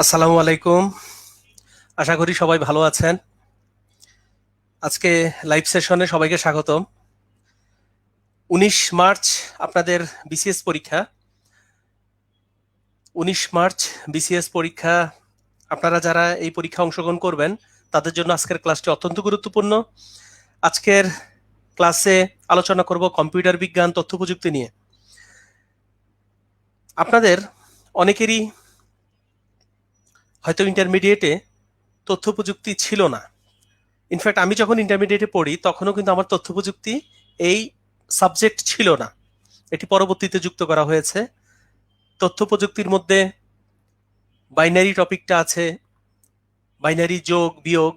আসসালামু আলাইকুম। আশা করি সবাই ভালো আছেন। আজকে লাইভ সেশনে সবাইকে স্বাগতম। 19 মার্চ আপনাদের বিসিএস পরীক্ষা। 19 মার্চ বিসিএস পরীক্ষা। আপনারা যারা এই পরীক্ষা অংশগ্রহণ করবেন তাদের জন্য আজকের ক্লাসটি অত্যন্ত গুরুত্বপূর্ণ। আজকের ক্লাসে আলোচনা করব কম্পিউটার বিজ্ঞান তথ্য প্রযুক্তি নিয়ে। আপনাদের অনেকেরই হয়তো ইন্টারমিডিয়েটে তথ্য প্রযুক্তি ছিল না। ইনফ্যাক্ট আমি যখন ইন্টারমিডিয়েটে পড়ি তখনও কিন্তু আমার তথ্য প্রযুক্তি এই সাবজেক্ট ছিল না, এটি পরবর্তীতে যুক্ত করা হয়েছে। তথ্য প্রযুক্তির মধ্যে বাইনারি টপিকটা আছে, বাইনারি যোগ বিয়োগ,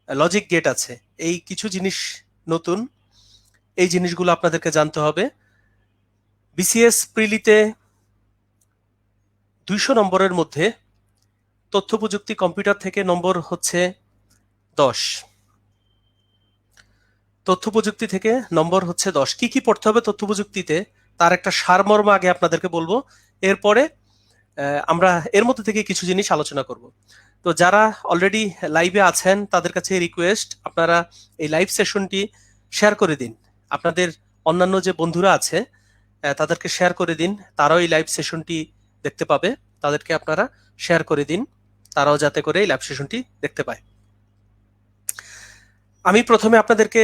লজিক গেট আছে, এই কিছু জিনিস নতুন। এই জিনিসগুলো আপনাদেরকে জানতে হবে। বিসিএস প্রিলিতে 200 নম্বরের মধ্যে তথ্য প্রযুক্তি কম্পিউটার থেকে নম্বর হচ্ছে 10। তথ্য প্রযুক্তি থেকে নম্বর হচ্ছে 10। কি কি পড়তে হবে তথ্য প্রযুক্তিতে তার একটা সারমর্ম আগে আপনাদেরকে বলবো, এরপরে আমরা এর মধ্যে থেকে কিছু জিনিস আলোচনা করব। তো যারা অলরেডি লাইভে আছেন তাদের কাছে রিকোয়েস্ট, আপনারা এই লাইভ সেশনটি শেয়ার করে দিন। আপনাদের অন্যান্য যে বন্ধুরা আছে তাদেরকে শেয়ার করে দিন, তারাও এই লাইভ সেশনটি দেখতে পাবে। তাদেরকে আপনারা শেয়ার করে দিন, তারাও যাতে করে এই লাইভ সেশনটি দেখতে পায়। আমি প্রথমে আপনাদেরকে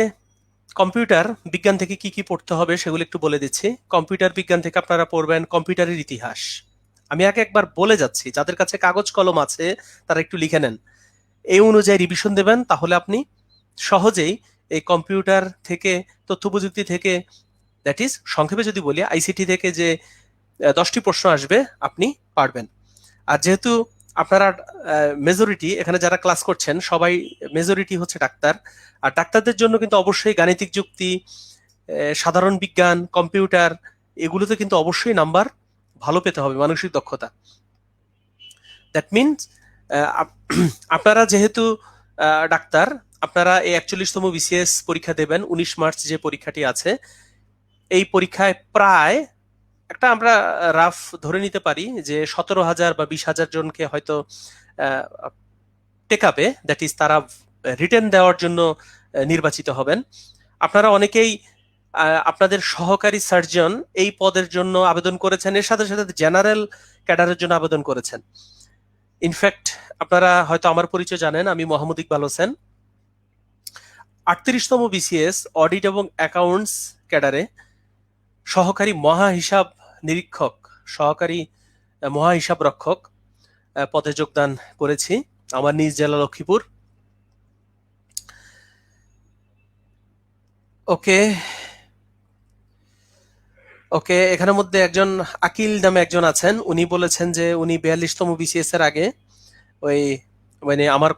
কম্পিউটার বিজ্ঞান থেকে কি কি পড়তে হবে সেগুলো একটু বলে দিচ্ছি। কম্পিউটার বিজ্ঞান থেকে আপনারা পড়বেন কম্পিউটারের ইতিহাস। আমি আগে একবার বলে যাচ্ছি, যাদের কাছে কাগজ কলম আছে তারা একটু লিখে নেন, এই অনুযায়ী রিভিশন দেবেন, তাহলে আপনি সহজেই এই কম্পিউটার থেকে তথ্য প্রযুক্তি থেকে, দ্যাট ইজ সংক্ষেপে যদি বলি আইসিটি থেকে যে 10টি প্রশ্ন আসবে আপনি পারবেন। আর যেহেতু আপনারা মেজরিটি এখানে যারা ক্লাস করছেন সবাই মেজরিটি হচ্ছে ডাক্তার, আর ডাক্তারদের জন্য কিন্তু অবশ্যই গাণিতিক যুক্তি, সাধারণ বিজ্ঞান, কম্পিউটার, এগুলোতে কিন্তু অবশ্যই নাম্বার ভালো পেতে হবে, মানসিক দক্ষতা। দ্যাট মিনস আপনারা যেহেতু ডাক্তার, আপনারা এই 41তম বিসিএস পরীক্ষা দেবেন। 19 মার্চ যে পরীক্ষাটি আছে, এই পরীক্ষায় প্রায় একটা আমরা রাফ ধরে নিতে পারি যে 17,000 বা 20,000 জনকে হয়তো টেকাবে, দ্যাট ইজ তারা রিটেন দেওয়ার জন্য নির্বাচিত হবেন। আপনারা অনেকেই আপনাদের সহকারী সার্জন এই পদের জন্য আবেদন করেছেন, এর সাথে সাথে জেনারেল ক্যাডারের জন্য আবেদন করেছেন। ইনফ্যাক্ট আপনারা হয়তো আমার পরিচয় জানেন, আমি মোহাম্মদ ইকবাল হোসেন। 38তম বিসিএস অডিট এবং অ্যাকাউন্টস ক্যাডারে সহকারী মহা হিসাব নিরীক্ষক, সহকারী মহা হিসাব রক্ষক পদে যোগদান করেছি আমার নিজ জেলা লক্ষ্মীপুর। ওকে ওকে, এখানের মধ্যে একজন আকিল নামে একজন আছেন, উনি বলেছেন যে উনি 42তম বিসিএস এর আগে ওই মানে আমার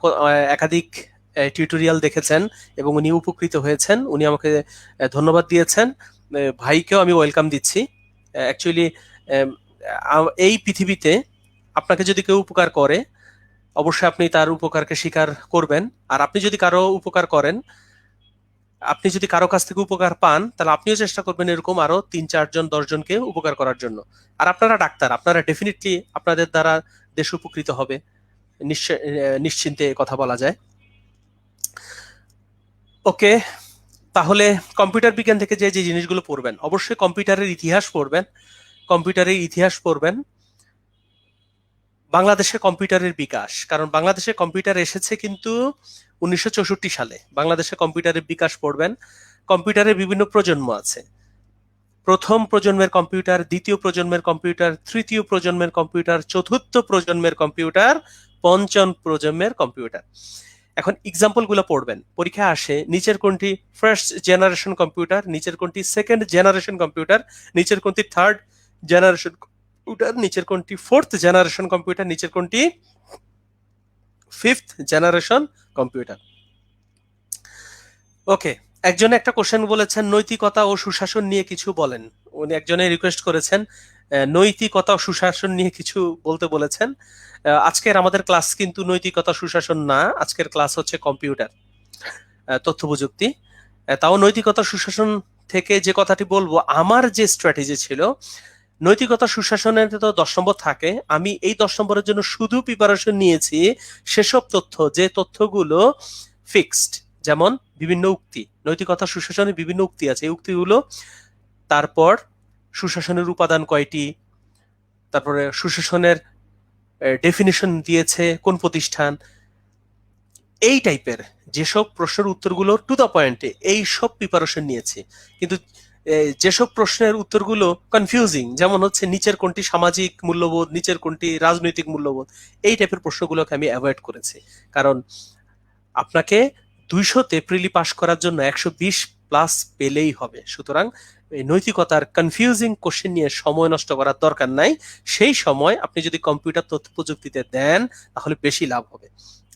একাধিক টিউটোরিয়াল দেখেছেন এবং উনি উপকৃত হয়েছেন। উনি আমাকে ধন্যবাদ দিয়েছেন। ভাইকেও আমি ওয়েলকাম দিচ্ছি। অ্যাকচুয়ালি এই পৃথিবীতে আপনাকে যদি কেউ উপকার করে অবশ্যই আপনি তার উপকারকে স্বীকার করবেন, আর আপনি যদি কারো উপকার করেন, আপনি যদি কারো কাছ থেকে উপকার পান, তাহলে আপনিও চেষ্টা করবেন এরকম আরো 3, 4 জন 10 জনকে উপকার করার জন্য। আর আপনারা ডাক্তার, আপনারা ডেফিনেটলি আপনাদের দ্বারা দেশ উপকৃত হবে, নিশ্চিন্তে কথা বলা যায়। ওকে, তাহলে কম্পিউটার বিজ্ঞান থেকে যে যে জিনিসগুলো পড়বেন, অবশ্যই কম্পিউটারের ইতিহাস পড়বেন। কম্পিউটারের ইতিহাস পড়বেন, বাংলাদেশে কম্পিউটারের বিকাশ, কারণ বাংলাদেশে কম্পিউটার এসেছে কিন্তু 1964 সালে। বাংলাদেশে কম্পিউটারের বিকাশ পড়বেন। কম্পিউটারের বিভিন্ন প্রজন্ম আছে, প্রথম প্রজন্মের কম্পিউটার, দ্বিতীয় প্রজন্মের কম্পিউটার, তৃতীয় প্রজন্মের কম্পিউটার, চতুর্থ প্রজন্মের কম্পিউটার, পঞ্চম প্রজন্মের কম্পিউটার। এখন এক্সাম্পল গুলো পড়বেন, পরীক্ষা আসে নিচের কোনটি ফার্স্ট জেনারেশন কম্পিউটার, নিচের কোনটি সেকেন্ড জেনারেশন কম্পিউটার, নিচের কোনটি থার্ড জেনারেশন কম্পিউটার, নিচের কোনটি ফোর্থ জেনারেশন কম্পিউটার, নিচের কোনটি ফিফথ জেনারেশন কম্পিউটার। ওকে, একজনে একটা কোশ্চেন বলেছেন নৈতিকতা ও সুশাসন নিয়ে কিছু বলেন। উনি একজনে রিকোয়েস্ট করেছেন নৈতিকতা ও সুশাসন নিয়ে কিছু বলতে বলেছেন। আজকের আমাদের ক্লাস কিন্তু নৈতিকতা সুশাসন না, আজকের ক্লাস হচ্ছে কম্পিউটার তথ্য প্রযুক্তি। তাও নৈতিকতা সুশাসন থেকে যে কথাটি বলবো, আমার যে স্ট্র্যাটেজি ছিল, নৈতিকতা সুশাসনের তো 10 নম্বর থাকে, আমি এই 10 নম্বরের জন্য শুধু প্রিপারেশন নিয়েছি সেসব তথ্য যে তথ্যগুলো ফিক্সড, যেমন বিভিন্ন উক্তি, নৈতিকতা সুশাসনের বিভিন্ন উক্তি আছে, এই উক্তিগুলো, তারপর সুশাসনের উপাদান কয়টি, তারপরে সুশাসনের ডেফিনিশন দিয়েছে কোন প্রতিষ্ঠান, এই টাইপের যেসব প্রশ্নের উত্তরগুলো টু দ্য পয়েন্টে, এই সব প্রিপারেশন নিয়েছি। কিন্তু যেসব প্রশ্নের উত্তরগুলো কনফিউজিং, যেমন হচ্ছে নিচের কোনটি সামাজিক মূল্যবোধ, নিচের কোনটি রাজনৈতিক মূল্যবোধ, এই টাইপের প্রশ্নগুলোকে আমি অ্যাভয়েড করেছি। কারণ আপনাকে 200-তে প্রিলি পাস করার জন্য 120+ পেলেই হবে। সুতরাং নৈতিকতার কনফিউজিং কোশ্চেন নিয়ে সময় নষ্ট করার দরকার নাই। সেই সময় আপনি যদি কম্পিউটার তথ্য প্রযুক্তিতে দেন তাহলে বেশি লাভ হবে।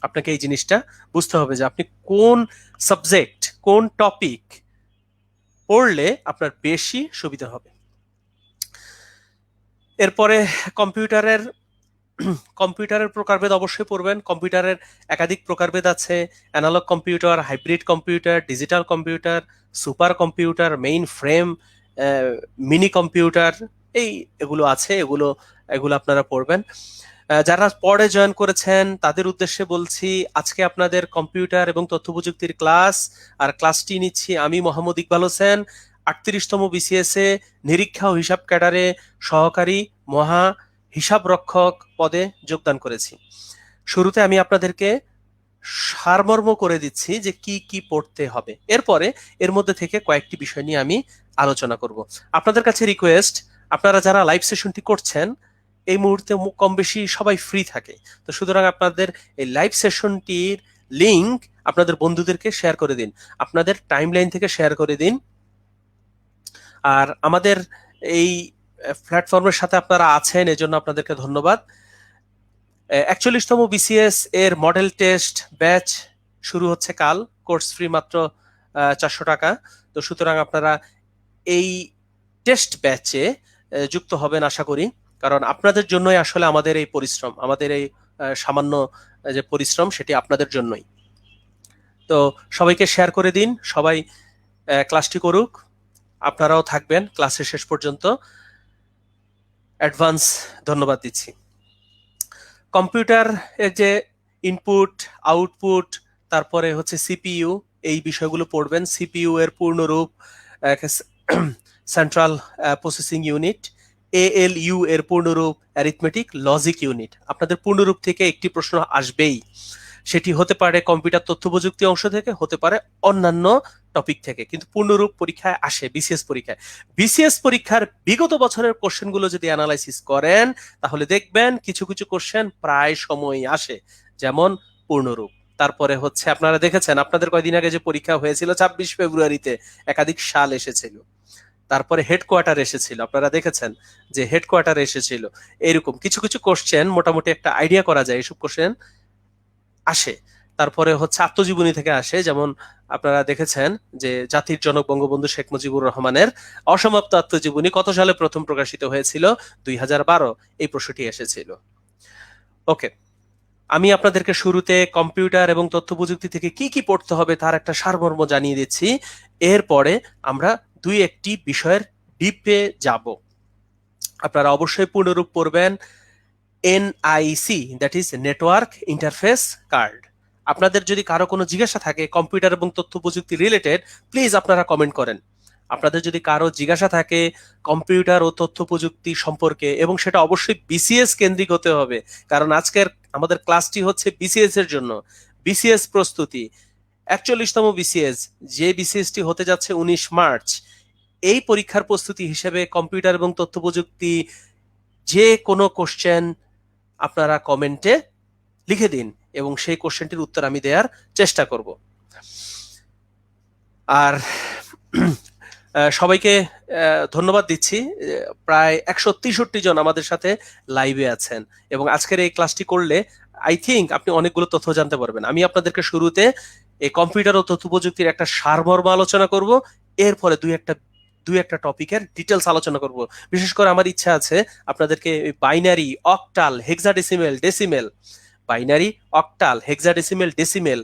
আপনাকে এই জিনিসটা বুঝতে হবে যে আপনি কোন সাবজেক্ট, কোন টপিক পড়লে আপনার বেশি সুবিধা হবে। এরপরে কম্পিউটারের প্রকারভেদ অবশ্যই পড়বেন। কম্পিউটারের একাধিক প্রকারভেদ আছে, analog computer, hybrid computer, digital computer, super computer, mainframe, mini computer, এগুলো আছে, এগুলো আপনারা পড়বেন। যারা পরে জয়েন করেছেন তাদের উদ্দেশ্যে বলছি, আজকে আপনাদের কম্পিউটার এবং তথ্য প্রযুক্তির ক্লাস, আর ক্লাসটি নিচ্ছি আমি মোহাম্মদ ইকবাল হোসেন, 38তম বিসিএস এ নিরীক্ষা ও হিসাব ক্যাডারে সহকারী মহা হিসাব রক্ষক পদে যোগদান করেছি। শুরুতে আমি আপনাদেরকে সারমর্ম করে দিচ্ছি যে কি কি পড়তে হবে, এরপরে এর মধ্যে থেকে কয়েকটি বিষয় নিয়ে আমি আলোচনা করব। আপনাদের কাছে রিকোয়েস্ট, আপনারা যারা লাইভ সেশনটি করছেন এই মুহূর্তে কম বেশি সবাই ফ্রি থাকে, তো সুতরাং আপনাদের এই লাইভ সেশনটির লিংক আপনাদের বন্ধুদেরকে শেয়ার করে দিন, আপনাদের টাইমলাইন থেকে শেয়ার করে দিন। আর আমাদের এই প্ল্যাটফর্মের সাথে আপনারা আছেন, এজন্য আপনাদেরকে ধন্যবাদ। 41তম বিসিএস এর মডেল টেস্ট ব্যাচ শুরু হচ্ছে কাল, কোর্স ফ্রি মাত্র 400 টাকা। তো সুতরাং আপনারা এই টেস্ট ব্যাচে যুক্ত হবেন আশা করি, কারণ আপনাদের জন্যই আসলে আমাদের এই পরিশ্রম, আমাদের এই সামান্য যে পরিশ্রম সেটি আপনাদের জন্যই। তো সবাইকে শেয়ার করে দিন, সবাই ক্লাসটি করুক, আপনারাও থাকবেন ক্লাসের শেষ পর্যন্ত। অ্যাডভান্স ধন্যবাদ দিচ্ছি। কম্পিউটার এর যে ইনপুট, আউটপুট, তারপরে হচ্ছে সিপিইউ, এই বিষয়গুলো পড়বেন। সিপিইউ এর পূর্ণরূপ সেন্ট্রাল প্রসেসিং ইউনিট, এএলইউ এর পূর্ণরূপ অ্যারিথমেটিক লজিক ইউনিট। আপনাদের পূর্ণরূপ থেকে একটি প্রশ্ন আসবেই, সেটি হতে পারে কম্পিউটার তথ্য প্রযুক্তি অংশ থেকে, হতে পারে অন্যান্য টপিক থেকে, কিন্তু পূর্ণরূপ পরীক্ষায় আসে বিসিএস পরীক্ষায়। বিসিএস পরীক্ষার বিগত বছরের কোশ্চেনগুলো যদি অ্যানালাইসিস করেন তাহলে দেখবেন কিছু কিছু কোশ্চেন প্রায় সময়ই আসে, যেমন পূর্ণরূপ। তারপরে হচ্ছে আপনারা দেখেছেন আপনাদের কয়দিন আগে যে পরীক্ষা হয়েছিল 26 ফেব্রুয়ারিতে, একাধিক সাল এসেছিল। তারপরে হেডকোয়ার্টার এসেছিল, আপনারা দেখেছেন যে হেডকোয়ার্টার এসেছিল। এরকম কিছু কিছু কোশ্চেন মোটামুটি একটা আইডিয়া করা যায়, এসব কোশ্চেন আসে। তারপরে হচ্ছে আত্মজীবনী থেকে আসে, যেমন আপনারা দেখেছেন যে জাতির জনক বঙ্গবন্ধু শেখ মুজিবুর রহমানের অসমাপ্ত আত্মজীবনী কত সালে প্রথম প্রকাশিত হয়েছিল? 2012, এই প্রশ্নটি এসেছিল। ওকে, আমি আপনাদেরকে শুরুতে কম্পিউটার এবং তথ্য প্রযুক্তি থেকে কি কি পড়তে হবে তার একটা সারমর্ম জানিয়ে দিচ্ছি। এরপরে আমরা দুই একটি বিষয়ের ডিপে যাব। আপনারা অবশ্যই পূর্ণরূপ পড়বেন। NIC, that is network interface card. আপনাদের যদি কারো কোনো জিজ্ঞাসা থাকে কম্পিউটার এবং তথ্য প্রযুক্তি রিলেটেড, প্লিজ আপনারা কমেন্ট করেন। আপনাদের যদি কারো জিজ্ঞাসা থাকে কম্পিউটার ও তথ্য প্রযুক্তি সম্পর্কে, এবং সেটা অবশ্যই বিসিএস কেন্দ্রিক হতে হবে, কারণ আজকের আমাদের ক্লাসটি হচ্ছে বিসিএস এর জন্য, বিসিএস প্রস্তুতি। 41তম বিসিএস, যে বিসিএসটি হতে যাচ্ছে 19 মার্চ, এই পরীক্ষার প্রস্তুতি হিসেবে কম্পিউটার এবং তথ্য প্রযুক্তি যে কোনো কোশ্চেন আপনারা কমেন্টে লিখে দিন এবং সেই কোশ্চেনটির উত্তর আমি দেওয়ার চেষ্টা করব। আর সবাইকে ধন্যবাদ দিচ্ছি। প্রায় 163 জন আমাদের সাথে লাইভে আছেন, এবং আজকের এই ক্লাসটি করলে আই থিঙ্ক আপনি অনেকগুলো তথ্য জানতে পারবেন। আমি আপনাদেরকে শুরুতে এই কম্পিউটার ও তথ্য প্রযুক্তির একটা সারমর্ম আলোচনা করব, এরপরে দুই একটা টপিকের ডিটেলস আলোচনা করব। বিশেষ করে আমার ইচ্ছা আছে আপনাদেরকে binary, octal, hexadecimal, decimal, binary, octal, hexadecimal, decimal,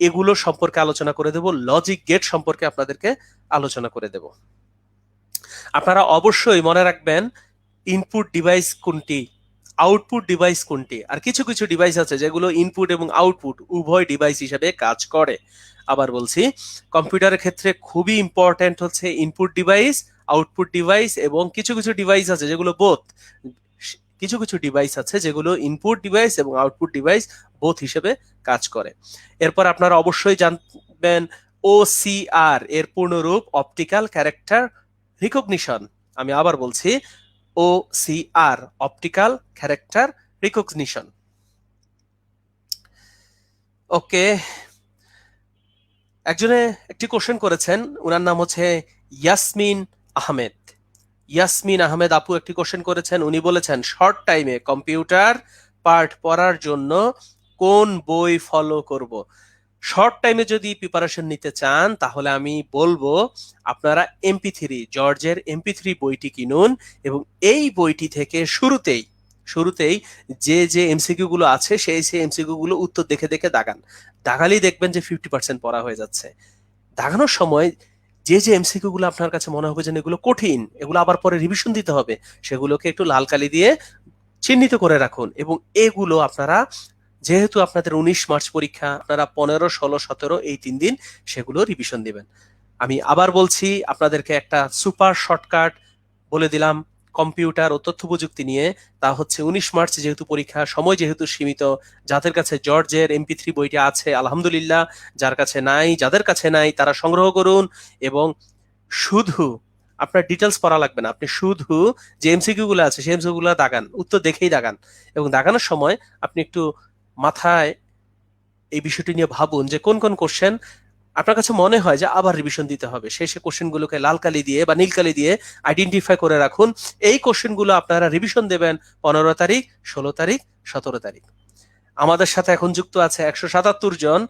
এগুলো সম্পর্কে আলোচনা করে দেব। লজিক গেট সম্পর্কে আপনাদেরকে আলোচনা করে দেব। আপনারা অবশ্যই মনে রাখবেন ইনপুট ডিভাইস কোনটি, আউটপুট ডিভাইস কোনটি। আর কিছু কিছু ডিভাইস আছে যেগুলো ইনপুট এবং আউটপুট উভয় ডিভাইস হিসেবে কাজ করে। আবার বলছি, কম্পিউটারের ক্ষেত্রে খুবই ইম্পর্ট্যান্ট হচ্ছে ইনপুট ডিভাইস, আউটপুট ডিভাইস, এবং কিছু কিছু ডিভাইস আছে যেগুলো বোথ, কিছু কিছু ডিভাইস আছে যেগুলো ইনপুট ডিভাইস এবং আউটপুট ডিভাইস বোথ হিসেবে কাজ করে। এরপর আপনারা অবশ্যই জানবেন ওসিআর এর পূর্ণরূপ অপটিক্যাল ক্যারেক্টার রিকগনিশন। আমি আবার বলছি, OCR অপটিক্যাল ক্যারেক্টার রিকগনিশন। ওকে, একজনে একটি কোশ্চেন করেছেন, ওনার নাম হচ্ছে ইয়াসমিন আহমেদ। ইয়াসমিন আহমেদ আপু একটি কোশ্চেন করেছেন, উনি বলেছেন শর্ট টাইমে কম্পিউটার পার্ট পড়ার জন্য কোন বই ফলো করব। শর্ট টাইমে যদি প্রিপারেশন নিতে চান তাহলে আমি বলবো আপনারা MP3 জর্জের MP3 বইটি কিনুন, এবং এই বইটি থেকে শুরুতেই শুরুতেই যে যে এমসিকিউ গুলো আছে সেই সেই এমসিকিউ গুলো উত্তর দেখে দেখে দাগান। দাগালেই দেখবেন যে 50% পড়া হয়ে যাচ্ছে। দাগানোর সময় যে যে এমসিকিউ গুলো আপনার কাছে মনে হবে যে এগুলো কঠিন, এগুলো আবার পরে রিভিশন দিতে হবে, সেগুলোকে একটু লাল কালি দিয়ে চিহ্নিত করে রাখুন। এবং এগুলো আপনারা, যেহেতু আপনাদের 19 মার্চ পরীক্ষা, আপনারা 15, 16, 17 এই 3 দিন সেগুলো রিভিশন দিবেন। আমি আবার বলছি আপনাদেরকে একটা সুপার শর্টকাট বলে দিলাম কম্পিউটার ও তথ্য প্রযুক্তি নিয়ে, তা হচ্ছে 19 মার্চ যেহেতু পরীক্ষা, সময় যেহেতু সীমিত, যাদের কাছে জর্জের MP3 বইটা আছে আলহামদুলিল্লাহ, যাদের কাছে নাই তারা সংগ্রহ করুন। এবং শুধু আপনার ডিটেলস পড়া লাগবে না, আপনি শুধু যে এমসিকিউ গুলো আছে সেই এমসিকিউ গুলো দাগান, উত্তর দেখেই দাগান। এবং দাগানোর সময় আপনি একটু মাথায় এই বিষয়টি নিয়ে ভাবুন যে কোন কোন কোশ্চেন আপনার কাছে মনে হয় যে আবার রিভিশন দিতে হবে, সেই কোশ্চেনগুলোকে লাল কালি দিয়ে বা নীল কালি দিয়ে আইডেন্টিফাই করে রাখুন। এই কোশ্চেনগুলো আপনারা রিভিশন দেবেন 15 তারিখ, 16 তারিখ, 17 তারিখ। আমাদের সাথে এখন যুক্ত আছে 177 জন।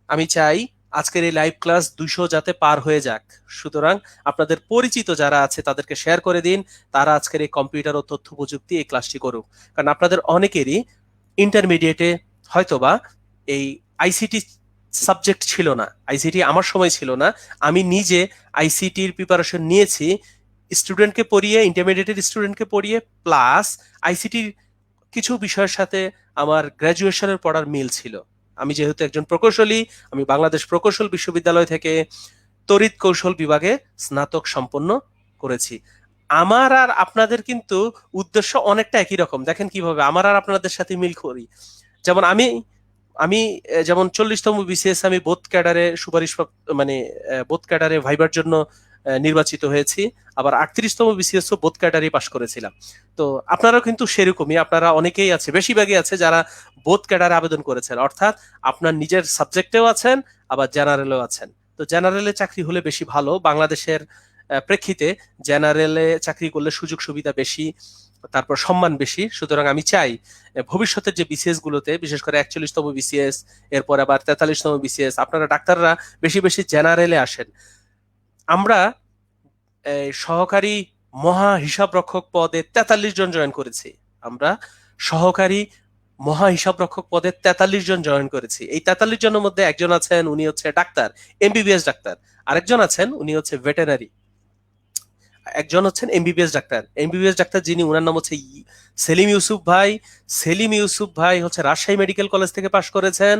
আমি চাই আজকের এই লাইভ ক্লাস 200 যাতে পার হয়ে যাক। সুতরাং আপনাদের পরিচিত যারা আছে তাদেরকে শেয়ার করে দিন, তারা আজকের এই কম্পিউটার ও তথ্য প্রযুক্তি এই ক্লাসটি করুক। কারণ আপনাদের অনেকেরই ইন্টারমিডিয়েটে হয়তোবা এই আইসিটি সাবজেক্ট ছিল না, আইসিটি আমার সময় ছিল না। আমি নিজে আইসিটির প্রিপারেশন নিয়েছি, স্টুডেন্টকে পড়িয়ে, ইন্টারমিডিয়েটের স্টুডেন্টকে পড়িয়ে, প্লাস আইসিটির কিছু বিষয়ের সাথে আমার গ্র্যাজুয়েশনের পড়ার মিল ছিল। আমি যেহেতু একজন প্রকৌশলী, আমি বাংলাদেশ প্রকৌশল বিশ্ববিদ্যালয় থেকে তড়িৎ কৌশল বিভাগে স্নাতক সম্পন্ন করেছি। আমার আর আপনাদের কিন্তু উদ্দেশ্য অনেকটা একই রকম। দেখেন কিভাবে আমার আর আপনাদের সাথে মিল করি। যেমন আমি আমি যেমন 40তম বিসিএস আমি বোথ ক্যাডারে সুপারিশ, মানে বোথ ক্যাডারে ভাইবার জন্য নির্বাচিত হয়েছি। আবার 38তম বিসিএস ও বোথ ক্যাডারে পাশ করেছিলাম। তো আপনারাও কিন্তু সেরকমই, আপনারা অনেকেই আছে, বেশিরভাগই আছে যারা বোথ ক্যাডারে আবেদন করেছেন, অর্থাৎ আপনার নিজের সাবজেক্টেও আছেন আবার জেনারেলেও আছেন। তো জেনারেলে চাকরি হলে বেশি ভালো, বাংলাদেশের প্রেক্ষিতে জেনারেলে চাকরি করলে সুযোগ সুবিধা বেশি, তারপর সম্মান বেশি। সুতরাং আমি চাই ভবিষ্যতের যে বিসিএস গুলোতে, বিশেষ করে 41তম বিসিএস, এরপর আবার 43তম বিসিএস, আপনারা ডাক্তাররা বেশি বেশি জেনারেলে আসেন। আমরা সহকারী মহা হিসাব রক্ষক পদে 43 জন জয়েন করেছি। আমরা সহকারী মহা হিসাব রক্ষক পদে 43 জন জয়েন করেছি। এই 43 জনের মধ্যে একজন আছেন, উনি হচ্ছে ডাক্তার, MBBS ডাক্তার। আরেকজন আছেন, উনি হচ্ছে ভেটেনারি। একজন হচ্ছেন এমবিবিএস ডাক্তার যিনি, ওনার নাম হচ্ছে সেলিম ইউসুফ ভাই। সেলিম ইউসুফ ভাই হচ্ছে রাজশাহী মেডিকেল কলেজ থেকে পাশ করেছেন,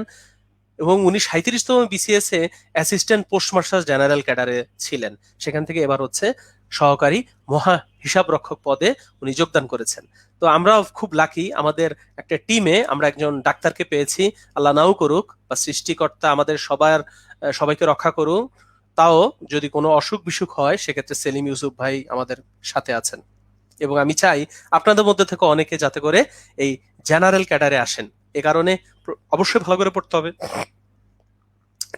এবং উনি 37তম বিসিএস এ অ্যাসিস্ট্যান্ট পোস্ট মাস্টার জেনারেল ক্যাডারে ছিলেন। সেখান থেকে এবার হচ্ছে সহকারী মহা হিসাব রক্ষক পদে উনি যোগদান করেছেন। তো আমরা খুব লাকি, আমাদের একটা টিমে আমরা একজন ডাক্তারকে পেয়েছি। আল্লাহ নাও করুক, বা সৃষ্টিকর্তা আমাদের সবাইকে রক্ষা করুক। তাও যদি কোনো অসুখ বিসুখ হয় সেক্ষেত্রে সেলিম ইউসুফ ভাই আমাদের সাথে আছেন। এবং আমি চাই আপনাদের মধ্যে থেকে অনেকে যাতে করে এই জেনারেল ক্যাডারে আসেন। এ কারণে অবশ্যই ভালো করে পড়তে হবে,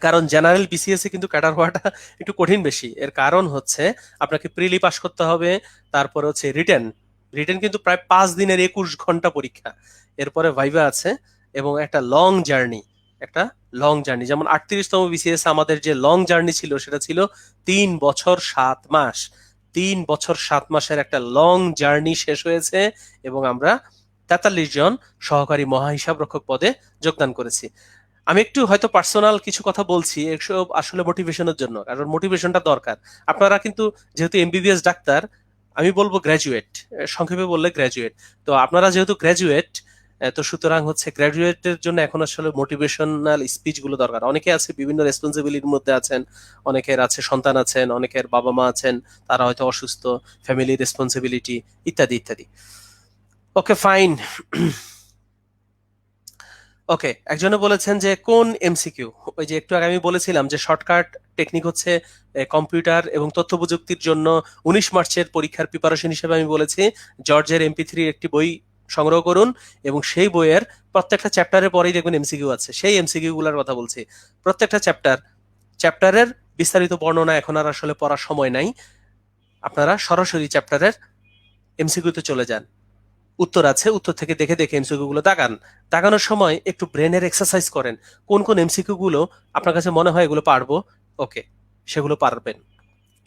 কারণ জেনারেল বিসিএস এ কিন্তু ক্যাডার হওয়াটা একটু কঠিন বেশি। এর কারণ হচ্ছে আপনাকে প্রিলি পাস করতে হবে, তারপরে হচ্ছে রিটেন কিন্তু প্রায় 5 দিনের 21 ঘন্টা পরীক্ষা, এরপরে ভাইভা আছে, এবং একটা লং জার্নি। যেমন 38তম বিসিএস আমাদের যে লং জার্নি ছিল সেটা ছিল 3 বছর 7 মাস। 3 বছর 7 মাসের একটা লং জার্নি শেষ হয়েছে, এবং আমরা 43 জন সহকারী মহা হিসাব রক্ষক পদে যোগদান করেছি। আমি একটু হয়তো পার্সোনাল কিছু কথা বলছি, এসব আসলে মোটিভেশনের জন্য, কারণ মোটিভেশনটা দরকার। আপনারা কিন্তু যেহেতু এমবিবিএস ডাক্তার, আমি বলবো গ্র্যাজুয়েট, সংক্ষেপে বললে গ্র্যাজুয়েট। তো আপনারা যেহেতু গ্র্যাজুয়েট, তো সুতরাং হচ্ছে গ্র্যাজুয়েটের জন্য এখন আসলে মোটিভেশনাল স্পিচ গুলো দরকার। অনেকে আছে বিভিন্ন রেসপন্সিবিলিটির মধ্যে আছেন, অনেকের আছে সন্তান আছেন, অনেকের বাবা মা আছেন, তারা হয়তো অসুস্থ, ফ্যামিলি রেসপন্সিবিলিটি ইত্যাদি ইত্যাদি। Okay fine. ওকে, একজনে বলেছেন যে কোন এমসিকিউ, ওই যে একটু আগে আমি বলেছিলাম যে শর্টকাট টেকনিক হচ্ছে কম্পিউটার এবং তথ্য প্রযুক্তির জন্য 19 মার্চের পরীক্ষার প্রিপারেশন হিসেবে আমি বলেছি জর্জের MP3 একটি বই সংগ্রহ করুন, এবং সেই বইয়ের প্রত্যেকটা চ্যাপ্টারের পরেই দেখবেন এমসিকিউ আছে। সেই এমসিকিউ গুলার কথা বলছি। প্রত্যেকটা চ্যাপ্টারের বিস্তারিত বর্ণনা এখন আর আসলে পড়ার সময় নাই, আপনারা সরাসরি চ্যাপ্টারের এমসিকিউতে চলে যান। উত্তর আছে, উত্তর থেকে দেখে দেখে এমসিকিউ গুলো দাগান। দাগানোর সময় একটু ব্রেনের এক্সারসাইজ করেন, কোন কোন এমসিকিউ গুলো আপনার কাছে মনে হয় এগুলো পারবো, ওকে সেগুলো পারবেন।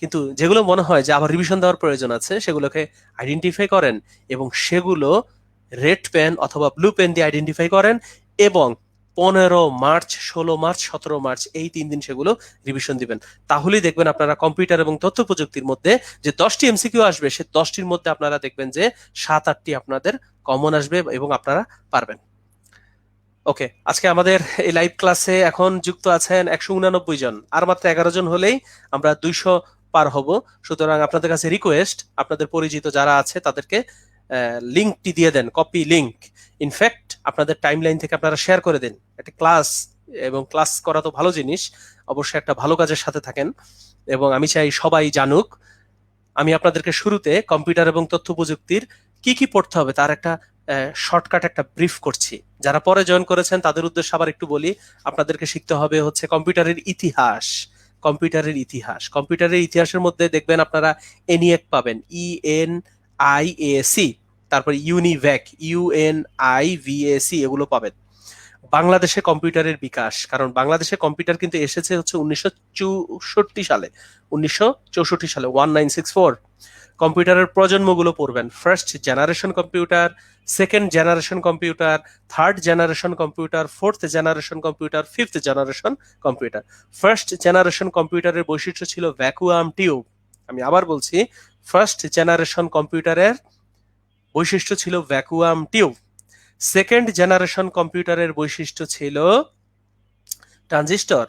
কিন্তু যেগুলো মনে হয় যে আবার রিভিশন দেওয়ার প্রয়োজন আছে, সেগুলোকে আইডেন্টিফাই করেন এবং সেগুলো রেড পেন অথবা ব্লু পেন দিয়ে আইডেন্টিফাই করেন, এবং 15 মার্চ, 16 মার্চ, 17 মার্চ এই 3 দিন সেগুলো রিভিশন দিবেন। তাহলেই দেখবেন আপনারা কম্পিউটার এবং তথ্য প্রযুক্তির মধ্যে যে 10টি এমসিকিউ আসবে, সে 10টির মধ্যে আপনারা দেখবেন যে 7-8টি আপনাদের কমন আসবে এবং আপনারা পারবেন। ওকে, আজকে আমাদের এই লাইভ ক্লাসে এখন যুক্ত আছেন 189 জন, আর মাত্র 11 জন হলেই আমরা 200 পার হব। সুতরাং আপনাদের কাছে রিকোয়েস্ট, আপনাদের পরিচিত যারা আছে তাদেরকে লিঙ্কটি দিয়ে দেন, কপি লিঙ্ক। ইনফ্যাক্ট আপনাদের টাইমলাইন থেকে আপনারা শেয়ার করে দেন। একটা ক্লাস, এবং ক্লাস করা তো ভালো জিনিস, অবশ্যই একটা ভালো কাজের সাথে থাকেন, এবং আমি চাই সবাই জানুক। আমি আপনাদেরকে শুরুতে কম্পিউটার এবং তথ্য প্রযুক্তির কি কি পড়তে হবে তার একটা শর্টকাট একটা ব্রিফ করছি। যারা পরে জয়েন করেছেন তাদের উদ্দেশ্যে আবার একটু বলি, আপনাদেরকে শিখতে হবে হচ্ছে কম্পিউটারের ইতিহাস। কম্পিউটারের ইতিহাসের মধ্যে দেখবেন আপনারা ENIAC পাবেন, ENIAC, তারপর UNIVAC এগুলো পাবেন। বাংলাদেশে কম্পিউটারের বিকাশ, কারণ বাংলাদেশে কম্পিউটার কিন্তু এসেছে হচ্ছে 1964 সালে, 1964। কম্পিউটারের প্রজন্মগুলো পড়বেন, first generation computer, second generation computer, third generation computer, fourth generation computer, fifth generation computer. First generation কম্পিউটারের বৈশিষ্ট্য ছিল ভ্যাকুয়াম টিউব। আমি আবার বলছি, ফার্স্ট জেনারেশন কম্পিউটারের বৈশিষ্ট্য ছিল ভ্যাকুয়াম টিউব। সেকেন্ড জেনারেশন কম্পিউটারের বৈশিষ্ট্য ছিল ট্রানজিস্টর।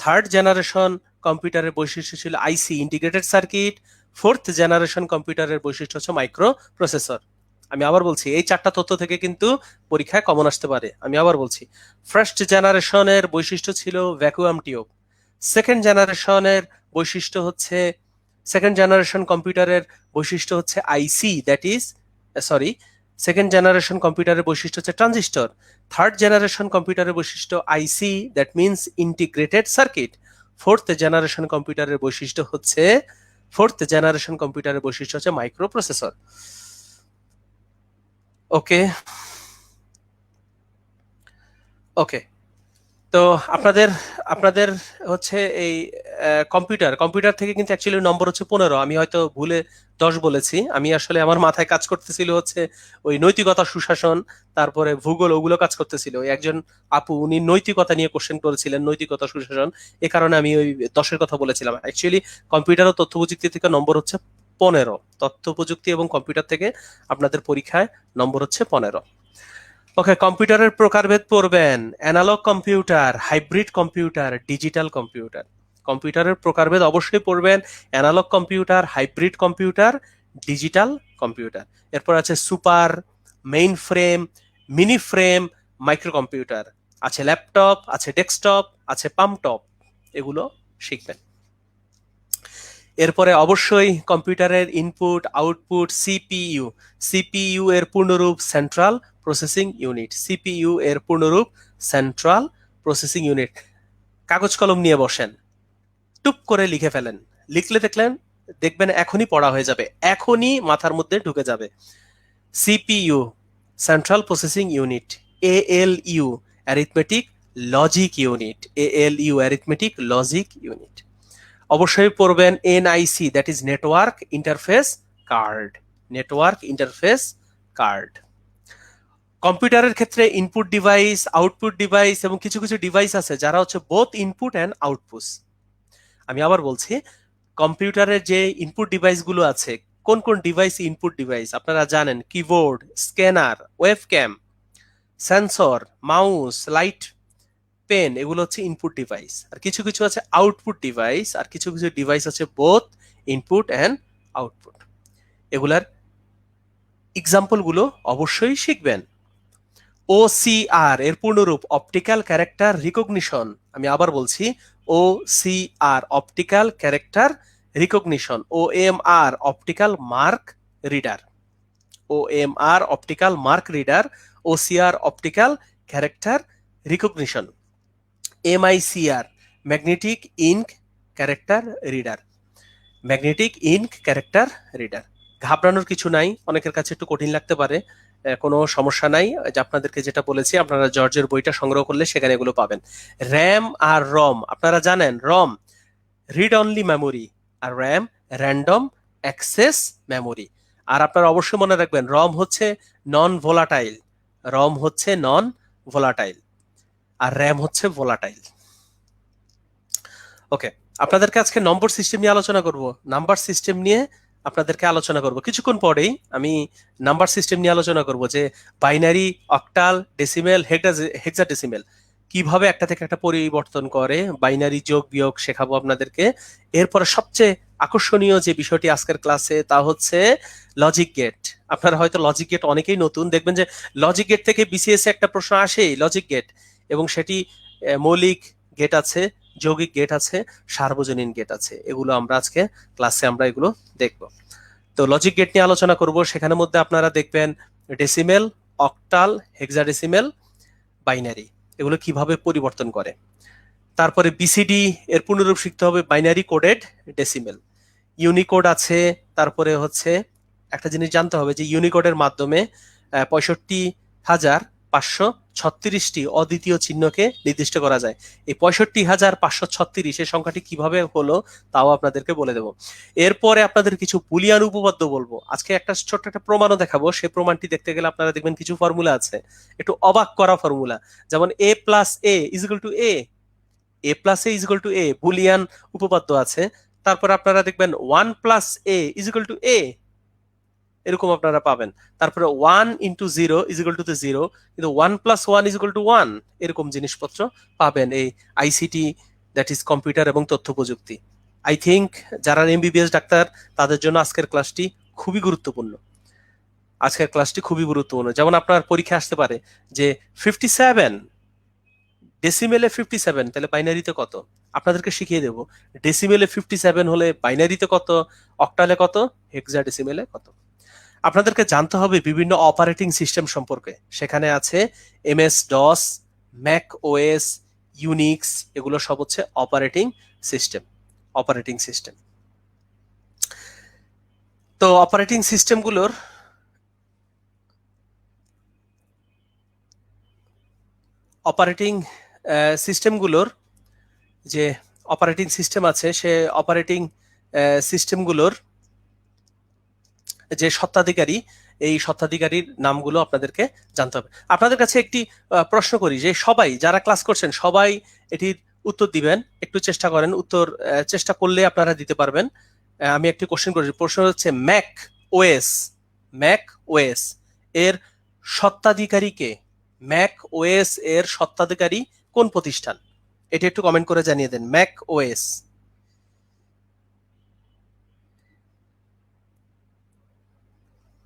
থার্ড জেনারেশন কম্পিউটারের বৈশিষ্ট্য ছিল আইসি, ইন্টিগ্রেটেড সার্কিট। ফোর্থ জেনারেশন কম্পিউটারের বৈশিষ্ট্য হচ্ছে মাইক্রো প্রসেসর। আমি আবার বলছি, এই 4টা তথ্য থেকে কিন্তু পরীক্ষায় কমন আসতে পারে। আমি আবার বলছি, ফার্স্ট জেনারেশনের বৈশিষ্ট্য ছিল ভ্যাকুয়াম টিউব। সেকেন্ড জেনারেশনের বৈশিষ্ট্য হচ্ছে, সেকেন্ড জেনারেশন কম্পিউটারের বৈশিষ্ট্য হচ্ছে IC, that is sorry, second generation কম্পিউটারের বৈশিষ্ট্য হচ্ছে ট্রানজিস্টর। থার্ড জেনারেশন কম্পিউটারের বৈশিষ্ট্য IC, that means integrated circuit. Fourth generation কম্পিউটারের বৈশিষ্ট্য হচ্ছে মাইক্রো প্রসেসর। ওকে ওকে, তো আপনাদের আপনাদের হচ্ছে এই কম্পিউটার থেকে কিন্তু অ্যাকচুয়ালি নম্বর হচ্ছে 15। আমি হয়তো ভুলে 10 বলেছি। আমি আসলে আমার মাথায় কাজ করতেছিল হচ্ছে ওই নৈতিকতা, সুশাসন, তারপরে ভূগোল, ওগুলো কাজ করতেছিল। ওই একজন আপু উনি নৈতিকতা নিয়ে কোশ্চেন করেছিলেন, নৈতিকতা, সুশাসন, এ কারণে আমি ওই 10-এর কথা বলেছিলাম। অ্যাকচুয়ালি কম্পিউটার ও তথ্য প্রযুক্তি থেকে নম্বর হচ্ছে 15। তথ্য প্রযুক্তি এবং কম্পিউটার থেকে আপনাদের পরীক্ষায় নম্বর হচ্ছে 15। ওকে, কম্পিউটারের প্রকারভেদ পড়বেন, analog computer, hybrid computer, digital computer. কম্পিউটারের প্রকারভেদ অবশ্যই পড়বেন, analog computer, hybrid computer, digital computer. এরপর আছে super, mainframe, mini frame, micro computer, আছে ল্যাপটপ, আছে ডেস্কটপ, আছে পামটপ, এগুলো শিখবেন। এরপরে অবশ্যই কম্পিউটারের ইনপুট আউটপুট, সিপিইউ এর পূর্ণরূপ সেন্ট্রাল প্রসেসিং ইউনিট। সিপিইউ এর পূর্ণরূপ সেন্ট্রাল প্রসেসিং ইউনিট। কাগজ কলম নিয়ে বসেন, টুপ করে লিখে ফেলেন, লিখলে দেখবেন এখনই পড়া হয়ে যাবে, এখনই মাথার মধ্যে ঢুকে যাবে। CPU, central processing unit. ALU, arithmetic logic unit. ALU, arithmetic logic unit. অবশ্যই পড়বেন NIC, that is network interface card. Network interface card. কম্পিউটারের ক্ষেত্রে ইনপুট ডিভাইস, আউটপুট ডিভাইস, এবং কিছু কিছু ডিভাইস আছে যারা হচ্ছে বোথ ইনপুট অ্যান্ড আউটপুট। আমি আবার বলছি, কম্পিউটারের যে ইনপুট ডিভাইসগুলো আছে, কোন কোন ডিভাইস ইনপুট ডিভাইস আপনারা জানেন? Keyboard, scanner, webcam, sensor, mouse, light, pen, এগুলো হচ্ছে ইনপুট ডিভাইস। আর কিছু কিছু আছে আউটপুট ডিভাইস, আর কিছু কিছু ডিভাইস আছে বোথ ইনপুট অ্যান্ড আউটপুট। এগুলার এক্সাম্পল গুলো অবশ্যই শিখবেন। OCR এর পূর্ণরূপ অপটিক্যাল ক্যারেক্টার রিকগনিশন। আমি আবার বলছি, OCR optical character recognition. OMR optical mark reader. OMR optical mark reader, OCR optical character recognition, MICR magnetic ink character reader. Magnetic ink character reader. ঘাবড়ানোর কিছু নাই, অনেকের কাছে একটু কঠিন লাগতে পারে, কোনো সমস্যা নাই। যে আপনাদেরকে যেটা বলেছি, আপনারা জর্জের বইটা সংগ্রহ করলে সেখানে এগুলো পাবেন। র্যাম আর রম, আপনারা জানেন রম রিড অনলি মেমোরি, আর র্যাম র্যান্ডম অ্যাক্সেস মেমোরি। আর আপনারা অবশ্যই মনে রাখবেন রম হচ্ছে নন ভোলাটাইল, রম হচ্ছে নন ভোলাটাইল, আর র্যাম হচ্ছে ভোলাটাইল। ওকে, আপনাদেরকে আজকে নম্বর সিস্টেম নিয়ে আলোচনা করব, নাম্বার সিস্টেম নিয়ে আপনাদেরকে আলোচনা করব। কিছুক্ষণ পরেই আমি নাম্বার সিস্টেম নিয়ে আলোচনা করব, যে বাইনারি, অক্টাল, ডেসিমেল, হেক্সাডেসিমেল কিভাবে একটা থেকে একটা পরিবর্তন করে, বাইনারি যোগ বিয়োগ শেখাবো আপনাদেরকে। এরপরে সবচেয়ে আকর্ষণীয় যে বিষয়টি আজকের ক্লাসে, তা হচ্ছে লজিক গেট। আপনারা হয়তো লজিক গেট অনেকেই নতুন, দেখবেন যে লজিক গেট থেকে বিসিএস একটা প্রশ্ন আসেই, লজিক গেট, এবং সেটি মৌলিক গেট আছে, যৌগিক গেট আছে, সার্বজনীন গেট আছে। এগুলো আমরা আজকে ক্লাসে আমরা এগুলো দেখব। তো লজিক গেট নিয়ে আলোচনা করব, সেখানের মধ্যে আপনারা দেখবেন ডেসিমেল, অক্টাল, হেক্সাডেসিমেল, বাইনারি, এগুলো কিভাবে পরিবর্তন করে। তারপরে বিসিডি এর পূর্ণরূপ শিখতে হবে, বাইনারি কোডেড ডেসিমেল। ইউনিকোড আছে, তারপরে হচ্ছে একটা জিনিস জানতে হবে যে ইউনিকোডের মাধ্যমে 65,536টি অদ্বিতীয় চিহ্নকে নির্দিষ্ট করা যায়। এই 65,536 এই সংখ্যাটি কিভাবে হলো তাও আপনাদেরকে বলে দেব। এরপরে আপনাদের কিছু বুলিয়ান উপপাদ্য বলবো, আজকে একটা ছোট্ট একটা প্রমাণও দেখাবো। সেই প্রমাণটি দেখতে গেলে আপনারা দেখবেন কিছু ফর্মুলা আছে, একটু অবাক করা ফর্মুলা, যেমন a plus A equal to A, A plus A equal to A, Boolean উপপাদ্য আছে। তারপর আপনারা দেখবেন 1 + a = a, এরকম আপনারা পাবেন। তারপরে 1 × 0 = 0, কিন্তু 1 + 1 = 1, এরকম জিনিসপত্র পাবেন এই আইসিটি, দ্যাট ইজ কম্পিউটার এবং তথ্য প্রযুক্তি। আই থিঙ্ক যারা এমবিবিএস ডাক্তার তাদের জন্য আজকের ক্লাসটি খুবই গুরুত্বপূর্ণ। আজকের ক্লাসটি খুবই গুরুত্বপূর্ণ। যেমন আপনার পরীক্ষা আসতে পারে যে 57 ডেসিমেলে 57, তাহলে বাইনারিতে কত? আপনাদেরকে শিখিয়ে দেবো ডেসিমেলে 57 হলে বাইনারিতে কত, অক্টালে কত, হেক্সাডেসিমেলে কত। আপনাদেরকে জানতে হবে বিভিন্ন অপারেটিং সিস্টেম সম্পর্কে। সেখানে আছে MS DOS, Mac OS, Unix, এগুলো সব হচ্ছে অপারেটিং সিস্টেম। অপারেটিং সিস্টেম, তো অপারেটিং সিস্টেমগুলোর অপারেটিং সিস্টেমগুলোর যে অপারেটিং সিস্টেম আছে, সে অপারেটিং সিস্টেমগুলোর যে স্বত্বাধিকারী, এই স্বত্বাধিকারীর নামগুলো আপনাদেরকে জানতে হবে। আপনাদের কাছে একটি প্রশ্ন করি, যে সবাই যারা ক্লাস করছেন সবাই এটির উত্তর দিবেন, একটু চেষ্টা করেন, উত্তর চেষ্টা করলে আপনারা দিতে পারবেন। আমি একটি কোশ্চেন করি, প্রশ্ন হচ্ছে ম্যাক ওএস, ম্যাক ওএস এর স্বত্বাধিকারী কে? ম্যাক ওএস এর স্বত্বাধিকারী কোন প্রতিষ্ঠান? এটি একটু কমেন্ট করে জানিয়ে দেন। ম্যাক ওএস,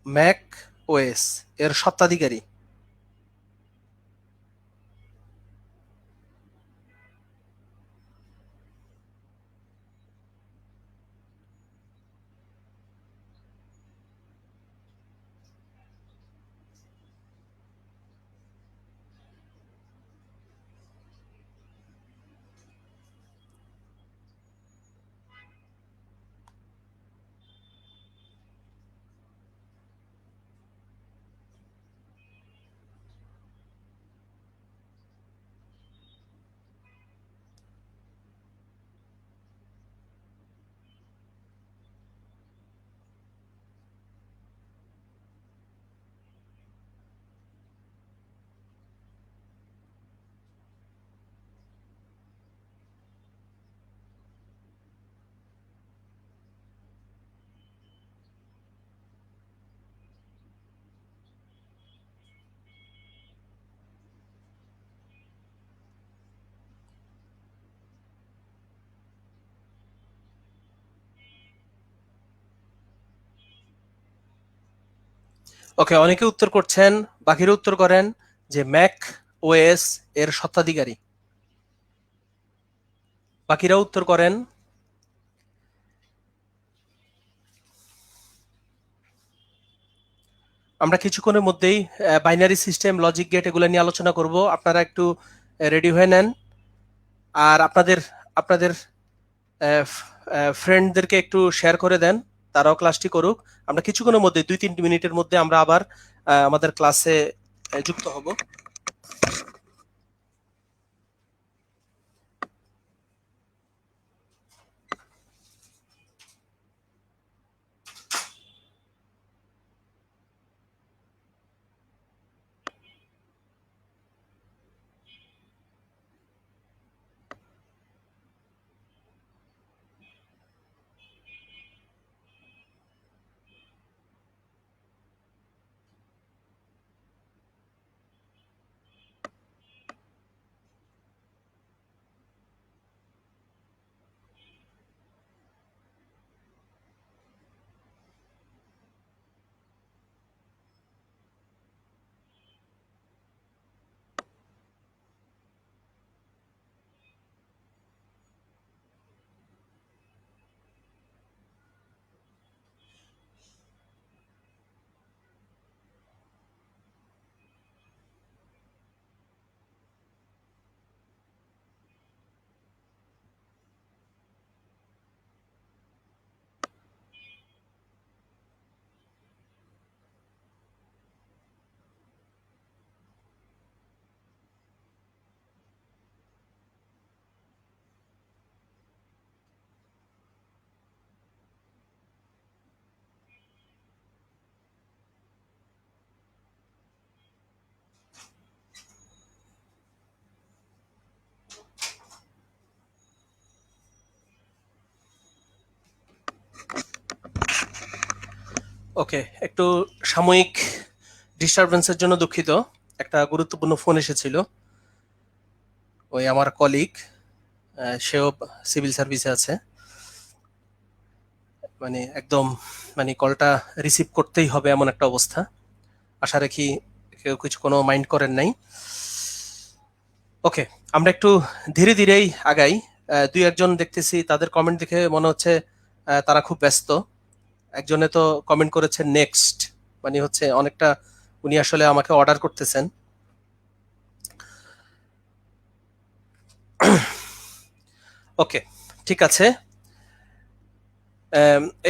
ম্যাক ওএস এর স্বত্বাধিকারী। ওকে, অনেকে উত্তর করছেন, বাকিরা উত্তর করেন যে ম্যাক ওএস এর স্বত্বাধিকারী। বাকিরা উত্তর করেন। আমরা কিছুক্ষণের মধ্যেই বাইনারি সিস্টেম, লজিক গেট এগুলো নিয়ে আলোচনা করব। আপনারা একটু রেডি হয়ে নেন, আর আপনাদের আপনাদের ফ্রেন্ডদেরকে একটু শেয়ার করে দেন, তারাও ক্লাসটি করুক। আমরা কিছুক্ষণের মধ্যে 2-3 মিনিটের মধ্যে আমরা আবার আমাদের ক্লাসে যুক্ত হব। ওকে, একটু সাময়িক ডিস্টারবেন্সের জন্য দুঃখিত। একটা গুরুত্বপূর্ণ ফোন এসেছিল, ওই আমার কলিগ, সেও সিভিল সার্ভিসে আছে, মানে একদম মানে কলটা রিসিভ করতেই হবে এমন একটা অবস্থা। আশা রাখি কেউ কিছু কোনো মাইন্ড করেন নাই। ওকে, আমরা একটু ধীরে ধীরেই আগাই। দুই একজন দেখতেছি, তাদের কমেন্ট দেখে মনে হচ্ছে তারা খুব ব্যস্ত। একজনে তো কমেন্ট করেছেন নেক্সট, মানে হচ্ছে অনেকটা উনি আসলে আমাকে অর্ডার করতেছেন। ওকে, ঠিক আছে।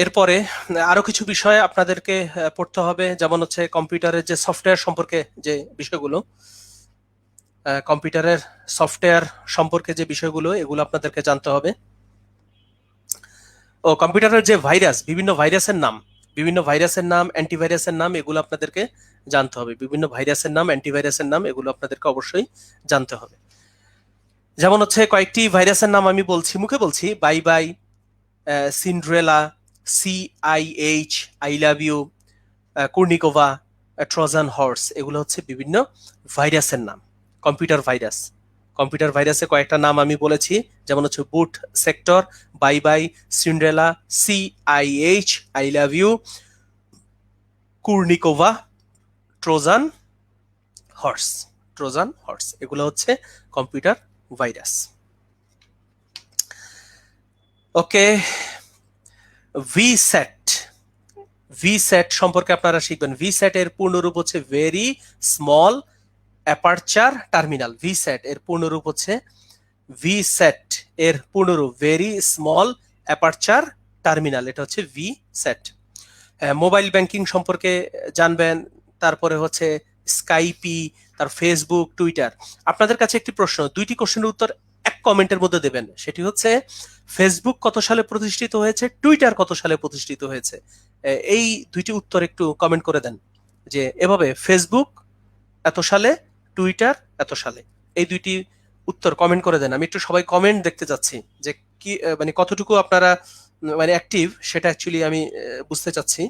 এরপরে আরো কিছু বিষয় আপনাদেরকে পড়তে হবে, যেমন হচ্ছে কম্পিউটারের যে সফটওয়্যার সম্পর্কে যে বিষয়গুলো, কম্পিউটারের সফটওয়্যার সম্পর্কে যে বিষয়গুলো, এগুলো আপনাদেরকে জানতে হবে। ও কম্পিউটারের যে ভাইরাস, বিভিন্ন ভাইরাসের নাম, অ্যান্টিভাইরাসের নাম, এগুলো আপনাদেরকে জানতে হবে। বিভিন্ন ভাইরাসের নাম, অ্যান্টিভাইরাসের নাম, এগুলো আপনাদেরকে অবশ্যই জানতে হবে। যেমন হচ্ছে কয়েকটি ভাইরাসের নাম আমি বলছি, মুখে বলছি: bye bye, Cinderella, CIH, I love you, Kournikova, Trojan horse, এগুলো হচ্ছে বিভিন্ন ভাইরাসের নাম, কম্পিউটার ভাইরাস। কম্পিউটার ভাইরাসে কয়েকটা নাম আমি বলেছি, যেমন হচ্ছে boot sector, bye bye, Cinderella, CIH, I love you, Kournikova, Trojan horse. এগুলো হচ্ছে কম্পিউটার ভাইরাস। ওকে, ভিস্যাট। ভিস্যাট সম্পর্কে আপনারা শিখবেন। ভিস্যাট এর পূর্ণরূপ হচ্ছে ভেরি স্মল অ্যাপারচার টার্মিনাল। ভিস্যাট এর পূর্ণরূপ হচ্ছে ভিস্যাট এর পূর্ণরূপ ভেরি স্মল অ্যাপারচার টার্মিনাল, এটা হচ্ছে ভিস্যাট। মোবাইল ব্যাংকিং সম্পর্কে জানবেন, তারপরে হচ্ছে স্কাইপি, তার ফেসবুক, টুইটার। আপনাদের কাছে একটি প্রশ্ন, দুইটি কোশ্চেনের উত্তর এক কমেন্টের মধ্যে দেবেন। সেটি হচ্ছে ফেসবুক কত সালে প্রতিষ্ঠিত হয়েছে, টুইটার কত সালে প্রতিষ্ঠিত হয়েছে। এই দুইটি উত্তর একটু কমেন্ট করে দেন, যে এভাবে ফেসবুক এত সালে, টুইটার এত সালে। এই দুইটি উত্তর কমেন্ট করে দেন। আমি একটু সবাই কমেন্ট দেখতে চাচ্ছি, যে কি মানে কতটুকু আপনারা মানে অ্যাক্টিভ, সেটা অ্যাকচুয়ালি আমি বুঝতে চাচ্ছি।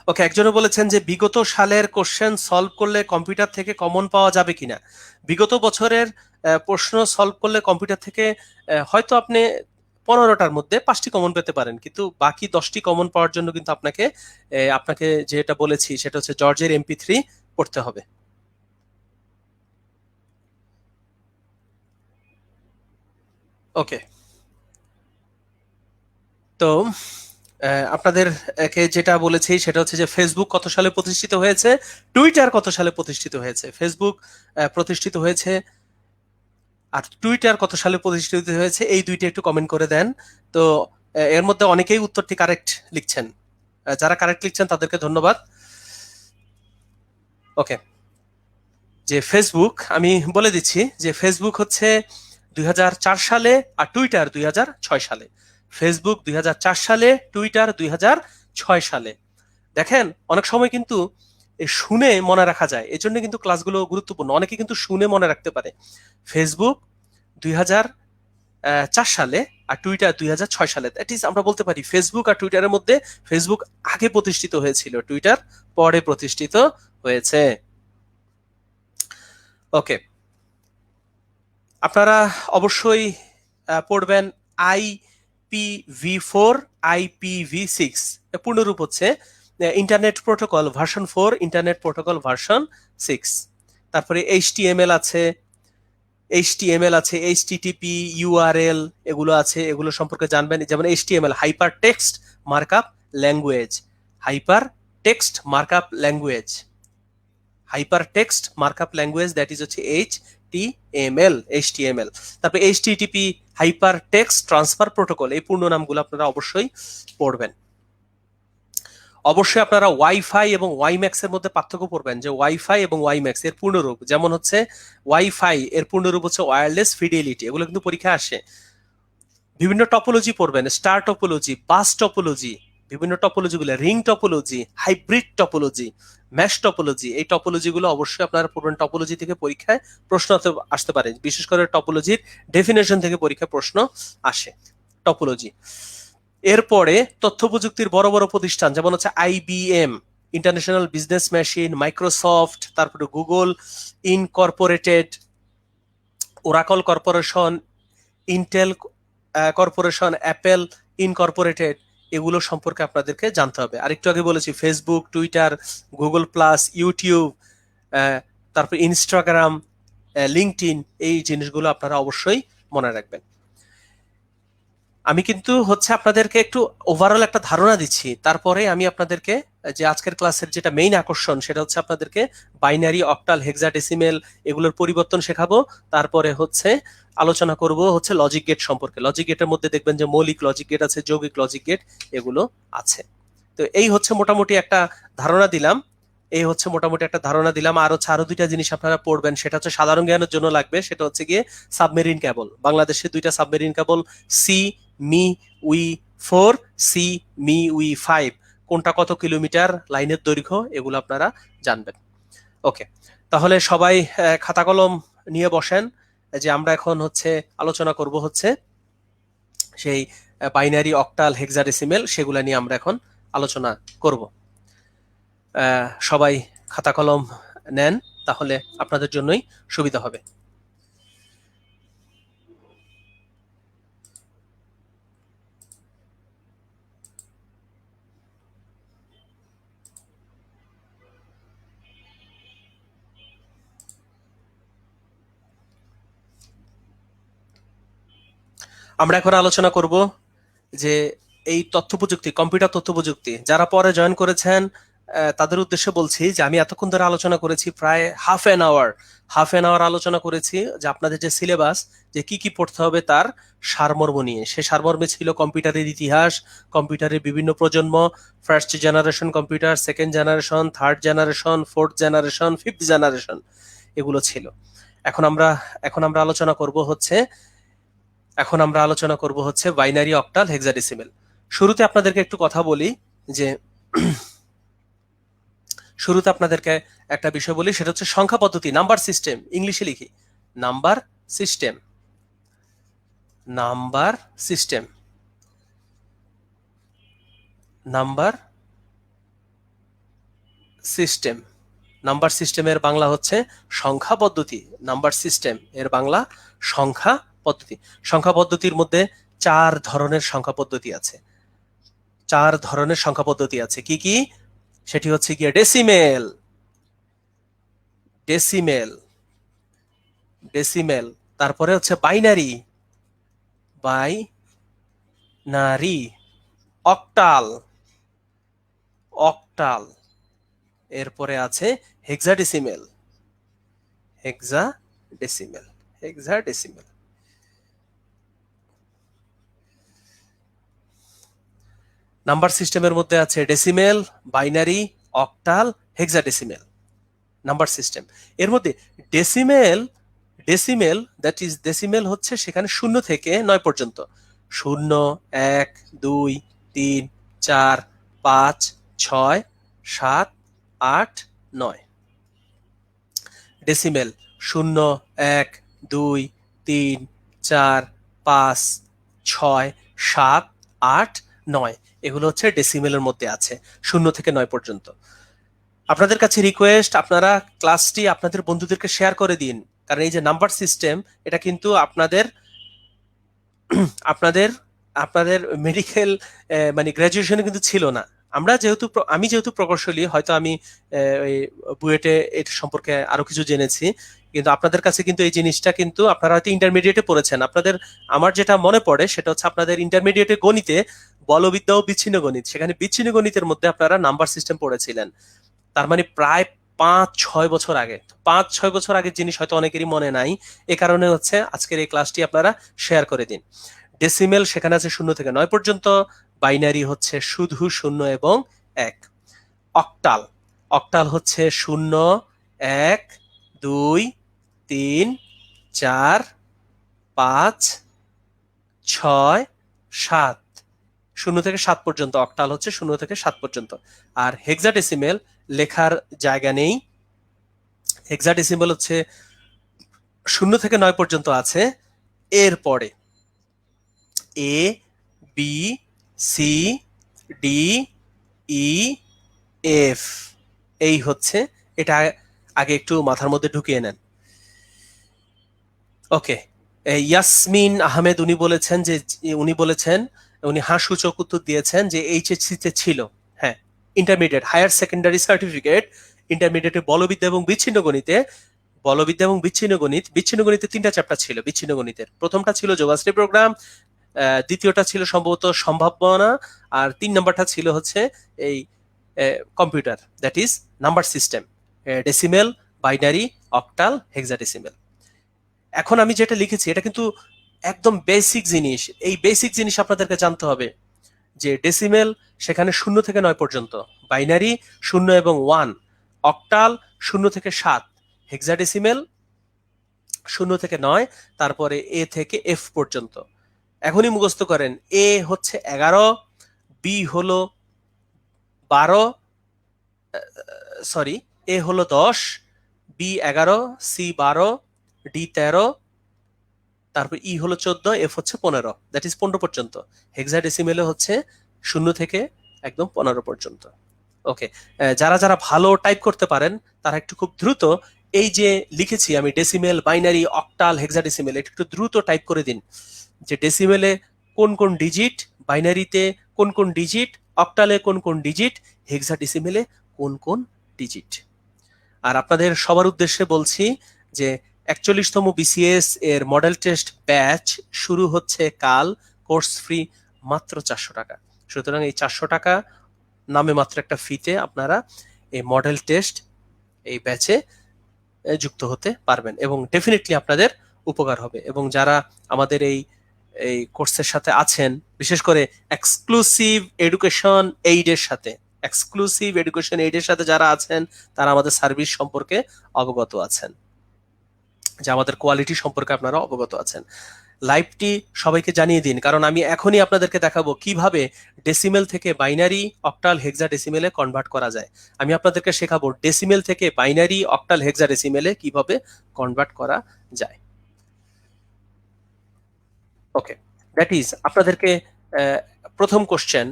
ওকে, একজনে বলেছেন যে বিগত সালের কোশ্চেন সলভ করলে কম্পিউটার থেকে কমন পাওয়া যাবে কিনা। বিগত বছরের প্রশ্ন সলভ করলে কম্পিউটার থেকে হয়তো আপনি 15টার মধ্যে 5টি কমন পেতে পারেন, কিন্তু বাকি 10টি কমন পাওয়ার জন্য কিন্তু আপনাকে আপনাকে যেটা বলেছি সেটা হচ্ছে জর্জের MP3 পড়তে হবে। ওকে, তো আপনাদেরকে যেটা বলেছি সেটা হচ্ছে যে ফেসবুক কত সালে প্রতিষ্ঠিত হয়েছে, টুইটার কত সালে প্রতিষ্ঠিত হয়েছে। ফেসবুক প্রতিষ্ঠিত হয়েছে আর টুইটার কত সালে প্রতিষ্ঠিত হয়েছে, এই দুইটা একটু কমেন্ট করে দেন। তো এর মধ্যে অনেকেই উত্তরটি কারেক্ট লিখছেন, যারা কারেক্ট লিখছেন তাদেরকে ধন্যবাদ। ওকে, যে ফেসবুক আমি বলে দিচ্ছি যে ফেসবুক হচ্ছে 2004 সালে আর টুইটার 2006 সালে। ফেসবুক 2004 সালে, টুইটার 2006 সালে। দেখেন অনেক সময় কিন্তু শুনে মনে রাখা যায়, এজন্য কিন্তু ক্লাসগুলো গুরুত্বপূর্ণ, অনেকে কিন্তু শুনে মনে রাখতে পারে। ফেসবুক 2004 সালে আর টুইটার 2006 সালে। দ্যাট ইজ আমরা বলতে পারি ফেসবুক আর টুইটারের মধ্যে ফেসবুক আগে প্রতিষ্ঠিত হয়েছিল, টুইটার পরে প্রতিষ্ঠিত হয়েছে। ওকে, আপনারা অবশ্যই পড়বেন IPv4 IPv6, পূর্ণরূপ হচ্ছে internet protocol version 4, internet protocol version 6। তারপরে HTML আছে, HTTP URL এগুলো আছে, এগুলো সম্পর্কে জানবেন। যেমন HTML hyper text markup language, hyper text markup language, hyper text markup language, that is হচ্ছে HTML। তারপরে HTTP hyper text transfer protocol, এই পূর্ণ নামগুলো আপনারা অবশ্যই পড়বেন। অবশ্যই আপনারা ওয়াইফাই এবং ওয়াইম্যাক্স এর মধ্যে পার্থক্য পড়বেন, যে ওয়াইফাই এবং ওয়াইম্যাক্স এর পূর্ণরূপ। যেমন হচ্ছে ওয়াইফাই এর পূর্ণরূপ হচ্ছে ওয়্যারলেস ফিডেলিটি, এগুলো কিন্তু পরীক্ষা আসে। বিভিন্ন টপোলজি পড়বেন, স্টার টপোলজি, বাস টপোলজি, বিভিন্ন টপোলজিগুলো, ring topology, hybrid topology, mesh topology, এই টপোলজিগুলো অবশ্যই আপনারা পড়বেন। টপোলজি থেকে পরীক্ষায় প্রশ্ন আসতে পারে, বিশেষ করে টপোলজির ডেফিনেশন থেকে পরীক্ষায় প্রশ্ন আসে টপোলজি। এরপরে তথ্য প্রযুক্তির বড় বড় প্রতিষ্ঠান যেমন হচ্ছে IBM, international business machine, Microsoft, তারপরে Google incorporated, Oracle corporation, Intel corporation, Apple incorporated, এগুলো সম্পর্কে আপনাদেরকে জানতে হবে। আরেকটু আগে বলেছি Facebook, Twitter, Google plus, YouTube, তারপর ইনস্টাগ্রাম, লিঙ্কডইন, এই জিনিসগুলো আপনারা অবশ্যই মনে রাখবেন। আমি কিন্তু হচ্ছে আপনাদেরকে একটু ওভারঅল একটা ধারণা দিচ্ছি, তারপরে আমি আপনাদেরকে যে আজকের ক্লাসের যেটা মেইন আকর্ষণ সেটা হচ্ছে আপনাদেরকে বাইনারি, অক্টাল, হেক্সাডেসিমেল এগুলোর পরিবর্তন শেখাবো। তারপরে হচ্ছে আলোচনা করব হচ্ছে লজিক গেট সম্পর্কে। লজিক গেটের মধ্যে দেখবেন যে মৌলিক লজিক গেট আছে, যৌগিক লজিক গেট, এগুলো আছে। তো এই হচ্ছে মোটামুটি একটা ধারণা দিলাম, আর হচ্ছে আরো দুইটা জিনিস আপনারা পড়বেন, সেটা হচ্ছে সাধারণ জ্ঞানের জন্য লাগবে। সেটা হচ্ছে গিয়ে সাবমেরিন কেবল, বাংলাদেশে দুইটা সাবমেরিন কেবল, CME-4, CME-5, কোনটা কত কিলোমিটার লাইনের দৈর্ঘ্য, এগুলো আপনারা জানবেন। ওকে, তাহলে সবাই খাতা কলম নিয়ে বসেন, যে আমরা এখন হচ্ছে আলোচনা করব হচ্ছে সেই বাইনারি, অক্টাল, হেক্সাডেসিমেল, সেগুলা নিয়ে আমরা এখন আলোচনা করব। সবাই খাতা কলম নেন, তাহলে আপনাদের জন্যই সুবিধা হবে। আমরা এখন আলোচনা করব যে এই তথ্য প্রযুক্তি, কম্পিউটার তথ্য প্রযুক্তি, যারা পরে জয়েন করেছেন তাদের উদ্দেশ্যে বলছি যে আমি এতক্ষণ ধরে আলোচনা করেছি প্রায় হাফ অ্যান আওয়ার আলোচনা করেছি যে আপনাদের যে সিলেবাস, যে কি কি পড়তে হবে তার সারমর্ম নিয়ে। সে সারমর্মে ছিল কম্পিউটারের ইতিহাস, কম্পিউটারের বিভিন্ন প্রজন্ম, first generation computer, second generation, third generation, fourth generation, fifth generation, এগুলো ছিল। এখন আমরা আলোচনা করব হচ্ছে বাইনারি, অক্টাল, হেক্সাডেসিমেল। শুরুতে আপনাদেরকে একটু কথা বলি, যে শুরুতে আপনাদেরকে একটা বিষয় বলি, সেটা হচ্ছে সংখ্যা পদ্ধতি, নাম্বার সিস্টেম। ইংলিশে লিখি number system, number system, number system. Number সিস্টেমের বাংলা হচ্ছে সংখ্যা পদ্ধতি, নাম্বার সিস্টেম এর বাংলা সংখ্যা পদ্ধতি। সংখ্যা পদ্ধতির মধ্যে 4 ধরনের সংখ্যা পদ্ধতি আছে। 4 ধরনের সংখ্যা পদ্ধতি আছে। কি কি? সেটি হচ্ছে গিয়ে ডেসিমেল, ডেসিমেল, ডেসিমেল, তারপরে হচ্ছে বাইনারি, বাইনারি, অক্টাল, অক্টাল, এরপরে আছে হেক্সাডেসিমেল, হেক্সাডেসিমেল, হেক্সাডেসিমেল। নাম্বার সিস্টেমের মধ্যে আছে decimal, binary, octal, hexadecimal number system. এর মধ্যে decimal, decimal that is decimal হচ্ছে সেখানে 0 থেকে 9 পর্যন্ত। 0, 1, 2, 3, 4, 5, 6, 7, 8, 9। ডেসিমেল 0, 1, 2, 3, 4, 5, 6, 7, 8, 9 এগুলো হচ্ছে ডেসিমেলের মধ্যে আছে 0 থেকে 9 পর্যন্ত। আপনাদের কাছে রিকোয়েস্ট, আপনারা ক্লাসটি আপনাদের বন্ধুদেরকে শেয়ার করে দিন, কারণ এই যে নাম্বার সিস্টেম এটা কিন্তু আপনাদের আপনাদের আপনাদের মেডিকেল মানে গ্র্যাজুয়েশনে কিন্তু ছিল না। আমি যেহেতু প্রকৌশলী, হয়তো আমি ওই বুয়েটে এর সম্পর্কে আরো কিছু জেনেছি, কিন্তু আপনাদের কাছে কিন্তু এই জিনিসটা কিন্তু আপনারা হয়তো ইন্টারমিডিয়েটে পড়েছেন। আমার যেটা মনে পড়ে সেটা হচ্ছে আপনাদের ইন্টারমিডিয়েটে গণিতে বলবিদ্যা ও বিচ্ছিন্ন গণিত, সেখানে বিচ্ছিন্ন গণিতের মধ্যে আপনারা নাম্বার সিস্টেম পড়েছিলেন। তার মানে প্রায় 5-6 বছর আগে। 5-6 বছর আগের জিনিস হয়তো অনেকেরই মনে নাই, এ কারণে হচ্ছে আজকের এই ক্লাসটি আপনারা শেয়ার করে দিন। ডেসিমেল সেখানে আছে 0 থেকে 9 পর্যন্ত, বাইনারি হচ্ছে শুধু 0 এবং 1। অক্টাল, অক্টাল হচ্ছে 0, 1, 2, 3, 4, 5, 6, 7, 0 থেকে 7 পর্যন্ত। অক্টাল হচ্ছে 0 থেকে 7 পর্যন্ত। আর হেক্সাডেসিমেল লেখার জায়গা নেই, হেক্সাডেসিমেল হচ্ছে 0 থেকে 9 পর্যন্ত আছে। এরপরে এ, বি, সি, ডি, ই, এফ, এই হচ্ছে। এটা আগে একটু মাথার মধ্যে ঢুকিয়ে নেন। ওকে, ইয়াসমিন আহমেদ উনি বলেছেন, উনি হাসূচক উত্তর দিয়েছেন যে এইচএসসি তে ছিল। হ্যাঁ, ইন্টারমিডিয়েট হায়ার সেকেন্ডারি সার্টিফিকেট, ইন্টারমিডিয়েটে বলবিদ্যা এবং বিচ্ছিন্ন গণিতে, বলবিদ্যা এবং বিচ্ছিন্ন গণিত, বিচ্ছিন্ন গণিতে 3টা চ্যাপ্টার ছিল। বিচ্ছিন্ন গণিতের প্রথমটা ছিল যোগাশ্রী প্রোগ্রাম, দ্বিতীয়টা ছিল সম্ভবত সম্ভাবনা, আর 3 নাম্বারটা ছিল হচ্ছে এই computer, that is number system, decimal, binary, octal, hexadecimal. এখন আমি যেটা লিখেছি এটা কিন্তু একদম বেসিক জিনিস। এই বেসিক জিনিস আপনাদেরকে জানতে হবে যে ডেসিমেল সেখানে 0 থেকে 9 পর্যন্ত, বাইনারি 0 এবং 1, অক্টাল 0 থেকে 7, হেক্সাডেসিমেল 0 থেকে 9, তারপরে এ থেকে এফ পর্যন্ত। এখনই মুখস্থ করেন। এ হচ্ছে 11, বি হলো 12, সরি, এ হলো 10, বি 11, সি 12, ডি 13, তারপর ই হলো 14, এফ হচ্ছে 15, দ্যাট ইজ 15 পর্যন্ত। হেক্সাডেসিমেলে হচ্ছে 0 থেকে একদম 15 পর্যন্ত। ওকে, যারা যারা ভালো টাইপ করতে পারেন তারা একটু খুব দ্রুত এই যে লিখেছি আমি ডেসিমেল, বাইনারি, অক্টাল, হেক্সাডেসিমেল, এটা একটু দ্রুত টাইপ করে দিন যে ডেসিমেলে কোন কোন ডিজিট, বাইনারিতে কোন কোন ডিজিট, অক্টালে কোন কোন ডিজিট, হেক্সাডেসিমেলে কোন কোন ডিজিট। আর আপনাদের সবার উদ্দেশ্যে বলছি যে 41তম বিসিএস এর মডেল টেস্ট ব্যাচ শুরু হচ্ছে কাল, কোর্স ফ্রি মাত্র 400 টাকা। সুতরাং এই 400 টাকা নামে মাত্র একটা ফিতে আপনারা এই মডেল টেস্ট এই ব্যাচে যুক্ত হতে পারবেন এবং ডেফিনেটলি আপনাদের উপকার হবে। এবং যারা আমাদের এই এই কোর্সের সাথে আছেন, বিশেষ করে এক্সক্লুসিভ এডুকেশন এইডের সাথে, এক্সক্লুসিভ এডুকেশন এইডের সাথে যারা আছেন তারা আমাদের সার্ভিস সম্পর্কে অবগত আছেন, যে আমাদের কোয়ালিটি সম্পর্কে আপনারা অবগত আছেন। লাইভটি সবাইকে জানিয়ে দিন, কারণ আমি এখনই আপনাদেরকে দেখাবো কিভাবে ডেসিমেল থেকে বাইনারি, অক্টাল, হেক্সাডেসিমেলে কনভার্ট করা যায়। আমি আপনাদেরকে শেখাবো ডেসিমেল থেকে বাইনারি, অক্টাল, হেক্সাডেসিমেলে কিভাবে কনভার্ট করা যায়। ওকে, দ্যাট ইজ আপনাদেরকে প্রথম কোশ্চেন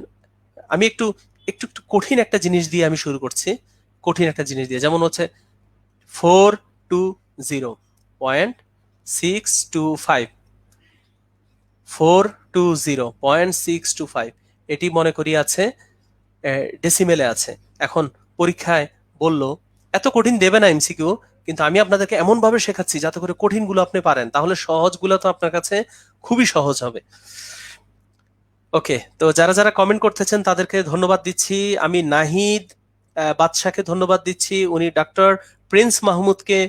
আমি একটু একটু একটু কঠিন একটা জিনিস দিয়ে আমি শুরু করছি। কঠিন একটা জিনিস দিয়ে, যেমন হচ্ছে 420.625, 420.625 এটি মনে করি আছে ডেসিমেলে আছে। এখন পরীক্ষায় বলল এত কঠিন দেবে না এমসিকিউ, কিন্তু আমি আপনাদেরকে এমন ভাবে শেখাচ্ছি যাতে করে কঠিনগুলো আপনি পারেন, তাহলে সহজগুলো তো আপনার কাছে খুবই সহজ হবে। ওকে, তো যারা যারা কমেন্ট করতেছেন তাদেরকে ধন্যবাদ দিচ্ছি। আমি নাহিদ বাদশাকে ধন্যবাদ দিচ্ছি, উনি ডক্টর প্রিন্স মাহমুদকে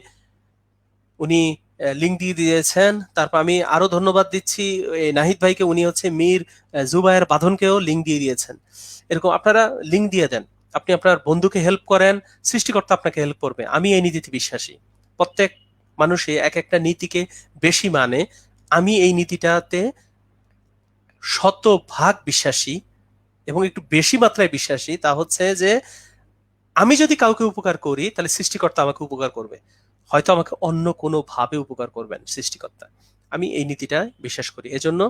উনি লিঙ্ক দিয়ে দিয়েছেন। তারপর আমি আরো ধন্যবাদ দিচ্ছি নাহিদ ভাইকে, উনি হচ্ছে মীর জুবায়ের বাঁধনকেও লিঙ্ক দিয়ে দিয়েছেন। এরকম আপনারা লিঙ্ক দিয়ে দেন, আপনি আপনার বন্ধুকে হেল্প করেন, সৃষ্টিকর্তা আপনাকে হেল্প করবে। আমি এই নীতিতে বিশ্বাসী, প্রত্যেক মানুষই এক একটা নীতিকে বেশি মানে, আমি এই নীতিটাতে শতভাগ বিশ্বাসী এবং একটু বেশি মাত্রায় বিশ্বাসী। তা হচ্ছে যে আমি যদি কাউকে উপকার করি তাহলে সৃষ্টিকর্তা আমাকে উপকার করবে, হয়তো আমাকে অন্য কোনো ভাবে উপকার করবেন সৃষ্টিকর্তা। আমি এই নীতিটা বিশ্বাস করি, এজন্য।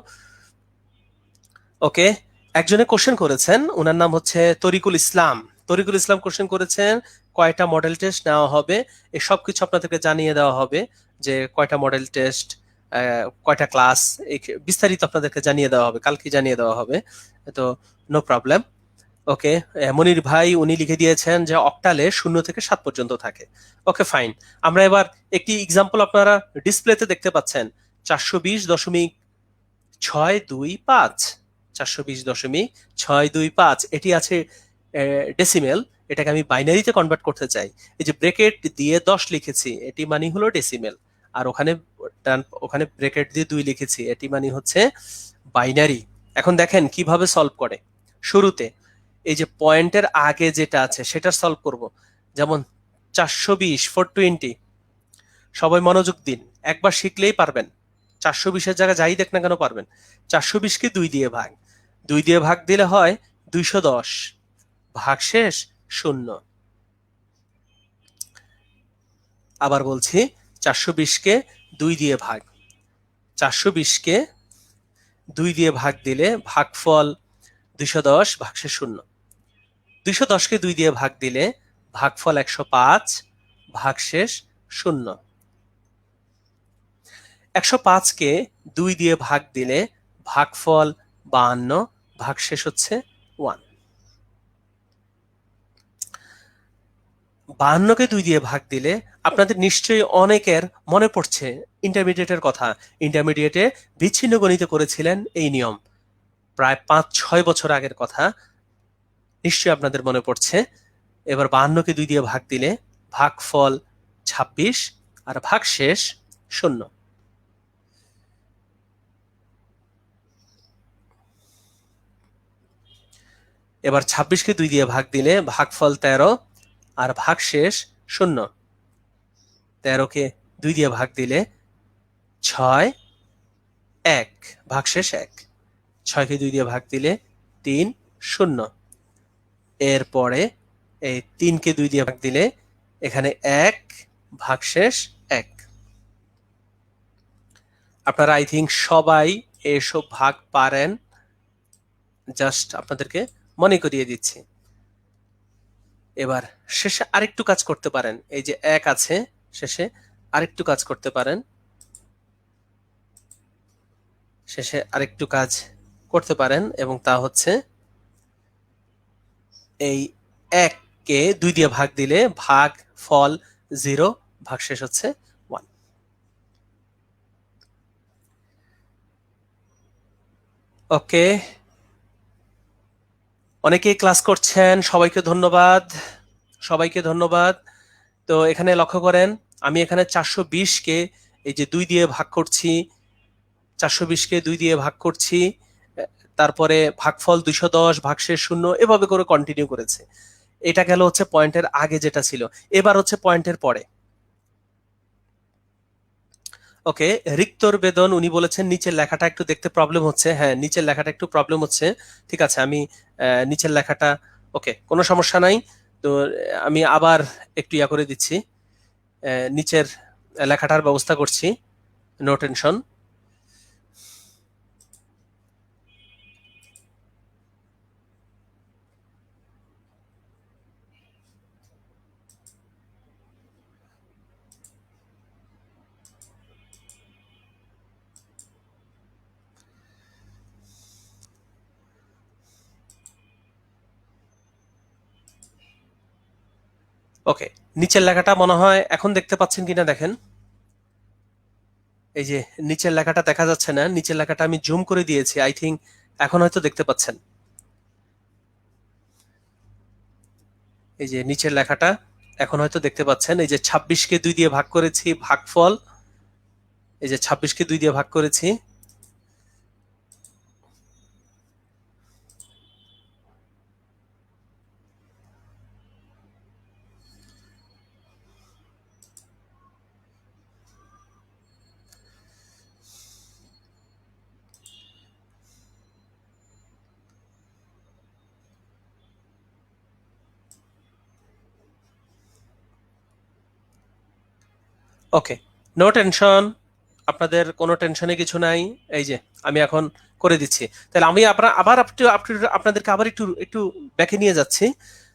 ওকে, একজনে কোশ্চেন করেছেন, ওনার নাম হচ্ছে তরিকুল ইসলাম। তরিকুল ইসলাম কোশ্চেন করেছেন কয়টা মডেল টেস্ট নেওয়া হবে, এই সব কিছু আপনাদেরকে জানিয়ে দেওয়া হবে, যে কয়টা মডেল টেস্ট, কয়টা ক্লাস, বিস্তারিত আপনাদেরকে জানিয়ে দেওয়া হবে, কালকে জানিয়ে দেওয়া হবে। তো নো প্রবলেম। ওকে, মনির ভাই উনি লিখে দিয়েছেন যে অক্টালে 0 থেকে 7 পর্যন্ত থাকে। ওকে ফাইন, আমরা এবার একটি এক্সাম্পল আপনারা ডিসপ্লেতে দেখতে পাচ্ছেন, 420.625, 420.625, এটি আছে ডেসিমেল। এটাকে আমি বাইনারিতে কনভার্ট করতে চাই, এই যে ব্রেকেট দিয়ে 10 লিখেছি এটি মানে হলো ডেসিমেল, আর ওখানে ওখানে ব্রেকেট দিয়ে 2 লিখেছি এটি মানে হচ্ছে বাইনারি। এখন দেখেন কিভাবে সলভ করে। শুরুতে এই যে পয়েন্টের আগে যেটা আছে সেটা সলভ করব, যেমন 420/420, সবাই মনোযোগ দিন, একবার শিখলেই পারবেন, 420-এর জায়গায় যাই দেখ না কেন পারবেন। 420-কে 2 দিয়ে ভাগ, 2 দিয়ে ভাগ দিলে হয় 210, ভাগশেষ 0। আবার বলছি, 420-কে 2 দিয়ে ভাগ, 420-কে 2 দিয়ে ভাগ দিলে ভাগফল 210, ভাগশেষ 0। 210-কে 2 দিয়ে ভাগ দিলে ভাগফল 105, ভাগশেষ 0। 105-কে 2 দিয়ে ভাগ দিলে ভাগফল 52, ভাগশেষ হচ্ছে 1। 52-কে 2 দিয়ে ভাগ দিলে আপনাদের নিশ্চয়ই অনেকের মনে পড়ছে ইন্টারমিডিয়েটের কথা, ইন্টারমিডিয়েটে বিচ্ছিন্ন গণিতে করেছিলেন এই নিয়ম, প্রায় 5-6 বছর আগের কথা, নিশ্চয়ই আপনাদের মনে পড়ছে। এবার 52-কে 2 দিয়ে ভাগ দিলে ভাগফল 26 আর ভাগশেষ 0। এবার 26-কে 2 দিয়ে ভাগ দিলে ভাগফল 13 আর ভাগশেষ 0। 13-কে 2 দিয়ে ভাগ দিলে 6, 1, ভাগশেষ 1। 6-কে 2 দিয়ে ভাগ দিলে 3, 0। এরপরে এই 3-কে 2 দিয়ে ভাগ দিলে এখানে 1, ভাগশেষ 1। আপনারা আই থিঙ্ক সবাই এসব ভাগ পারেন, জাস্ট আপনাদেরকে মনে করিয়ে দিচ্ছি। এবার শেষে আরেকটু কাজ করতে পারেন, এই যে 1 আছে শেষে, আরেকটু কাজ করতে পারেন, শেষে আরেকটু কাজ করতে পারেন, এবং তা হচ্ছে এই 1-কে 2 দিয়ে ভাগ দিলে ভাগ ফল 0, ভাগশেষ হচ্ছে 1। ওকে, অনেকেই ক্লাস করছেন, সবাইকে ধন্যবাদ, সবাইকে ধন্যবাদ। তো এখানে লক্ষ্য করেন, আমি এখানে 420-কে এই যে 2 দিয়ে ভাগ করছি, 420-কে 2 দিয়ে ভাগ করছি, তারপরে ভাগফল 210, ভাগশেষ 0, এভাবে করে কন্টিনিউ করেছে। এটা গেল হচ্ছে পয়েন্টের আগে যেটা ছিল, এবার হচ্ছে পয়েন্টের পরে। ওকে, রিক্তর বেদন উনি বলেছেন নিচের লেখাটা একটু দেখতে প্রবলেম হচ্ছে। হ্যাঁ, নিচের লেখাটা একটু প্রবলেম হচ্ছে, ঠিক আছে, আমি নিচের লেখাটা, ওকে কোনো সমস্যা নাই। তো আমি আবার একটু ইয়া করে দিচ্ছি, নিচের লেখাটার ব্যবস্থা করছি, নো টেনশন। ওকে, নিচের লেখাটা মনে হয় এখন দেখতে পাচ্ছেন কিনা দেখেন। এই যে নিচের লেখাটা দেখা যাচ্ছে না, নিচের লেখাটা আমি জুম করে দিয়েছি, আই থিঙ্ক এখন হয়তো দেখতে পাচ্ছেন। এই যে নিচের লেখাটা এখন হয়তো দেখতে পাচ্ছেন। এই যে 26কে 2 দিয়ে ভাগ করেছি, ভাগফল। এই যে 26কে 2 দিয়ে ভাগ করেছি। ওকে, নো টেনশন, আপনাদের কোনো টেনশনে কিছু নাই। এই যে আমি এখন করে দিচ্ছি। তাহলে আমি আবার আপনাদেরকে আবার একটু একটু ব্যাকে নিয়ে যাচ্ছি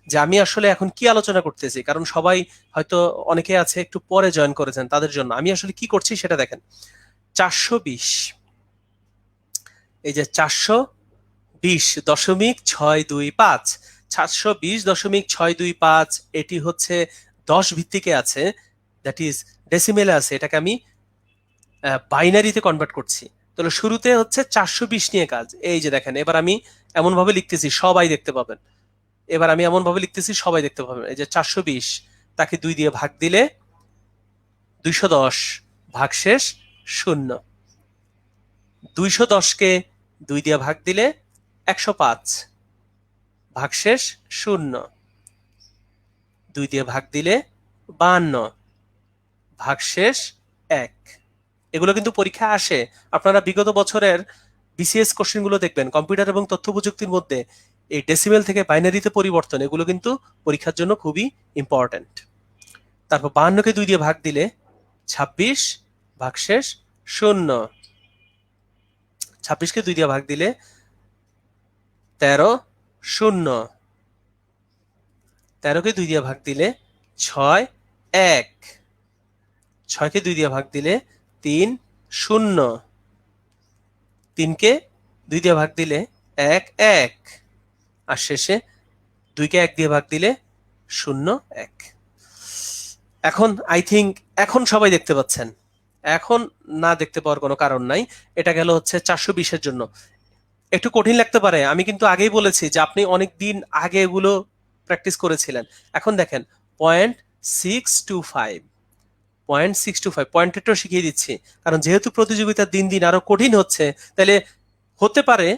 যে আমি আসলে এখন কি আলোচনা করতেছি, কারণ সবাই হয়তো অনেকে আছে একটু পরে জয়েন করেছেন, তাদের জন্য আমি আসলে কি করছি সেটা দেখেন। 420, এই যে 420.625, 420.625, এটি হচ্ছে 10 ভিত্তিকে আছে, দ্যাট ইজ ডেসিমেলে আছে, এটাকে আমি বাইনারিতে কনভার্ট করছি। তাহলে শুরুতে হচ্ছে 420 নিয়ে কাজ। এই যে দেখেন, এবার আমি এমন ভাবে লিখতেছি সবাই দেখতে পাবেন। এবার আমি এমন ভাবে লিখতেছি সবাই দেখতে পাবেন। এই যে 420 তাকে 2 দিয়ে ভাগ দিলে 210, ভাগশেষ 0। 210কে 2 দিয়ে ভাগ দিলে 105, ভাগশেষ 0। 2 দিয়ে ভাগ দিলে 52, ভাগশেষ 1। এগুলো কিন্তু পরীক্ষা আসে। আপনারা বিগত বছরের বিসিএস কোশ্চেনগুলো দেখবেন, কম্পিউটার এবং তথ্য প্রযুক্তির মধ্যে এই ডেসিমেল থেকে বাইনারিতে পরিবর্তন, এগুলো কিন্তু পরীক্ষার জন্য খুবই ইম্পর্টেন্ট। তারপর 52কে 2 দিয়ে ভাগ দিলে 26, ভাগশেষ 0। 26কে 2 দিয়ে ভাগ দিলে 13, 0। 13কে 2 দিয়ে ভাগ দিলে 6, 1। 6কে 2 দিয়ে ভাগ দিলে 3, 0। 3কে 2 দিয়ে ভাগ দিলে 1, 1। আর শেষে 2কে 1 দিয়ে ভাগ দিলে 0, 1। এখন আই থিঙ্ক এখন সবাই দেখতে পাচ্ছেন, এখন না দেখতে পাওয়ার কোনো কারণ নাই। এটা গেল হচ্ছে 420-এর জন্য। একটু কঠিন লাগতে পারে, আমি কিন্তু আগেই বলেছি যে আপনি অনেক দিন আগে এগুলো প্র্যাকটিস করেছিলেন। এখন দেখেন 0.625, 0.625 পয়েন্টেরটাও শিখিয়ে দিচ্ছি, কারণ যেহেতু প্রতিযোগিতা দিন দিন আরো কঠিন হচ্ছে, তাহলে হতে পারে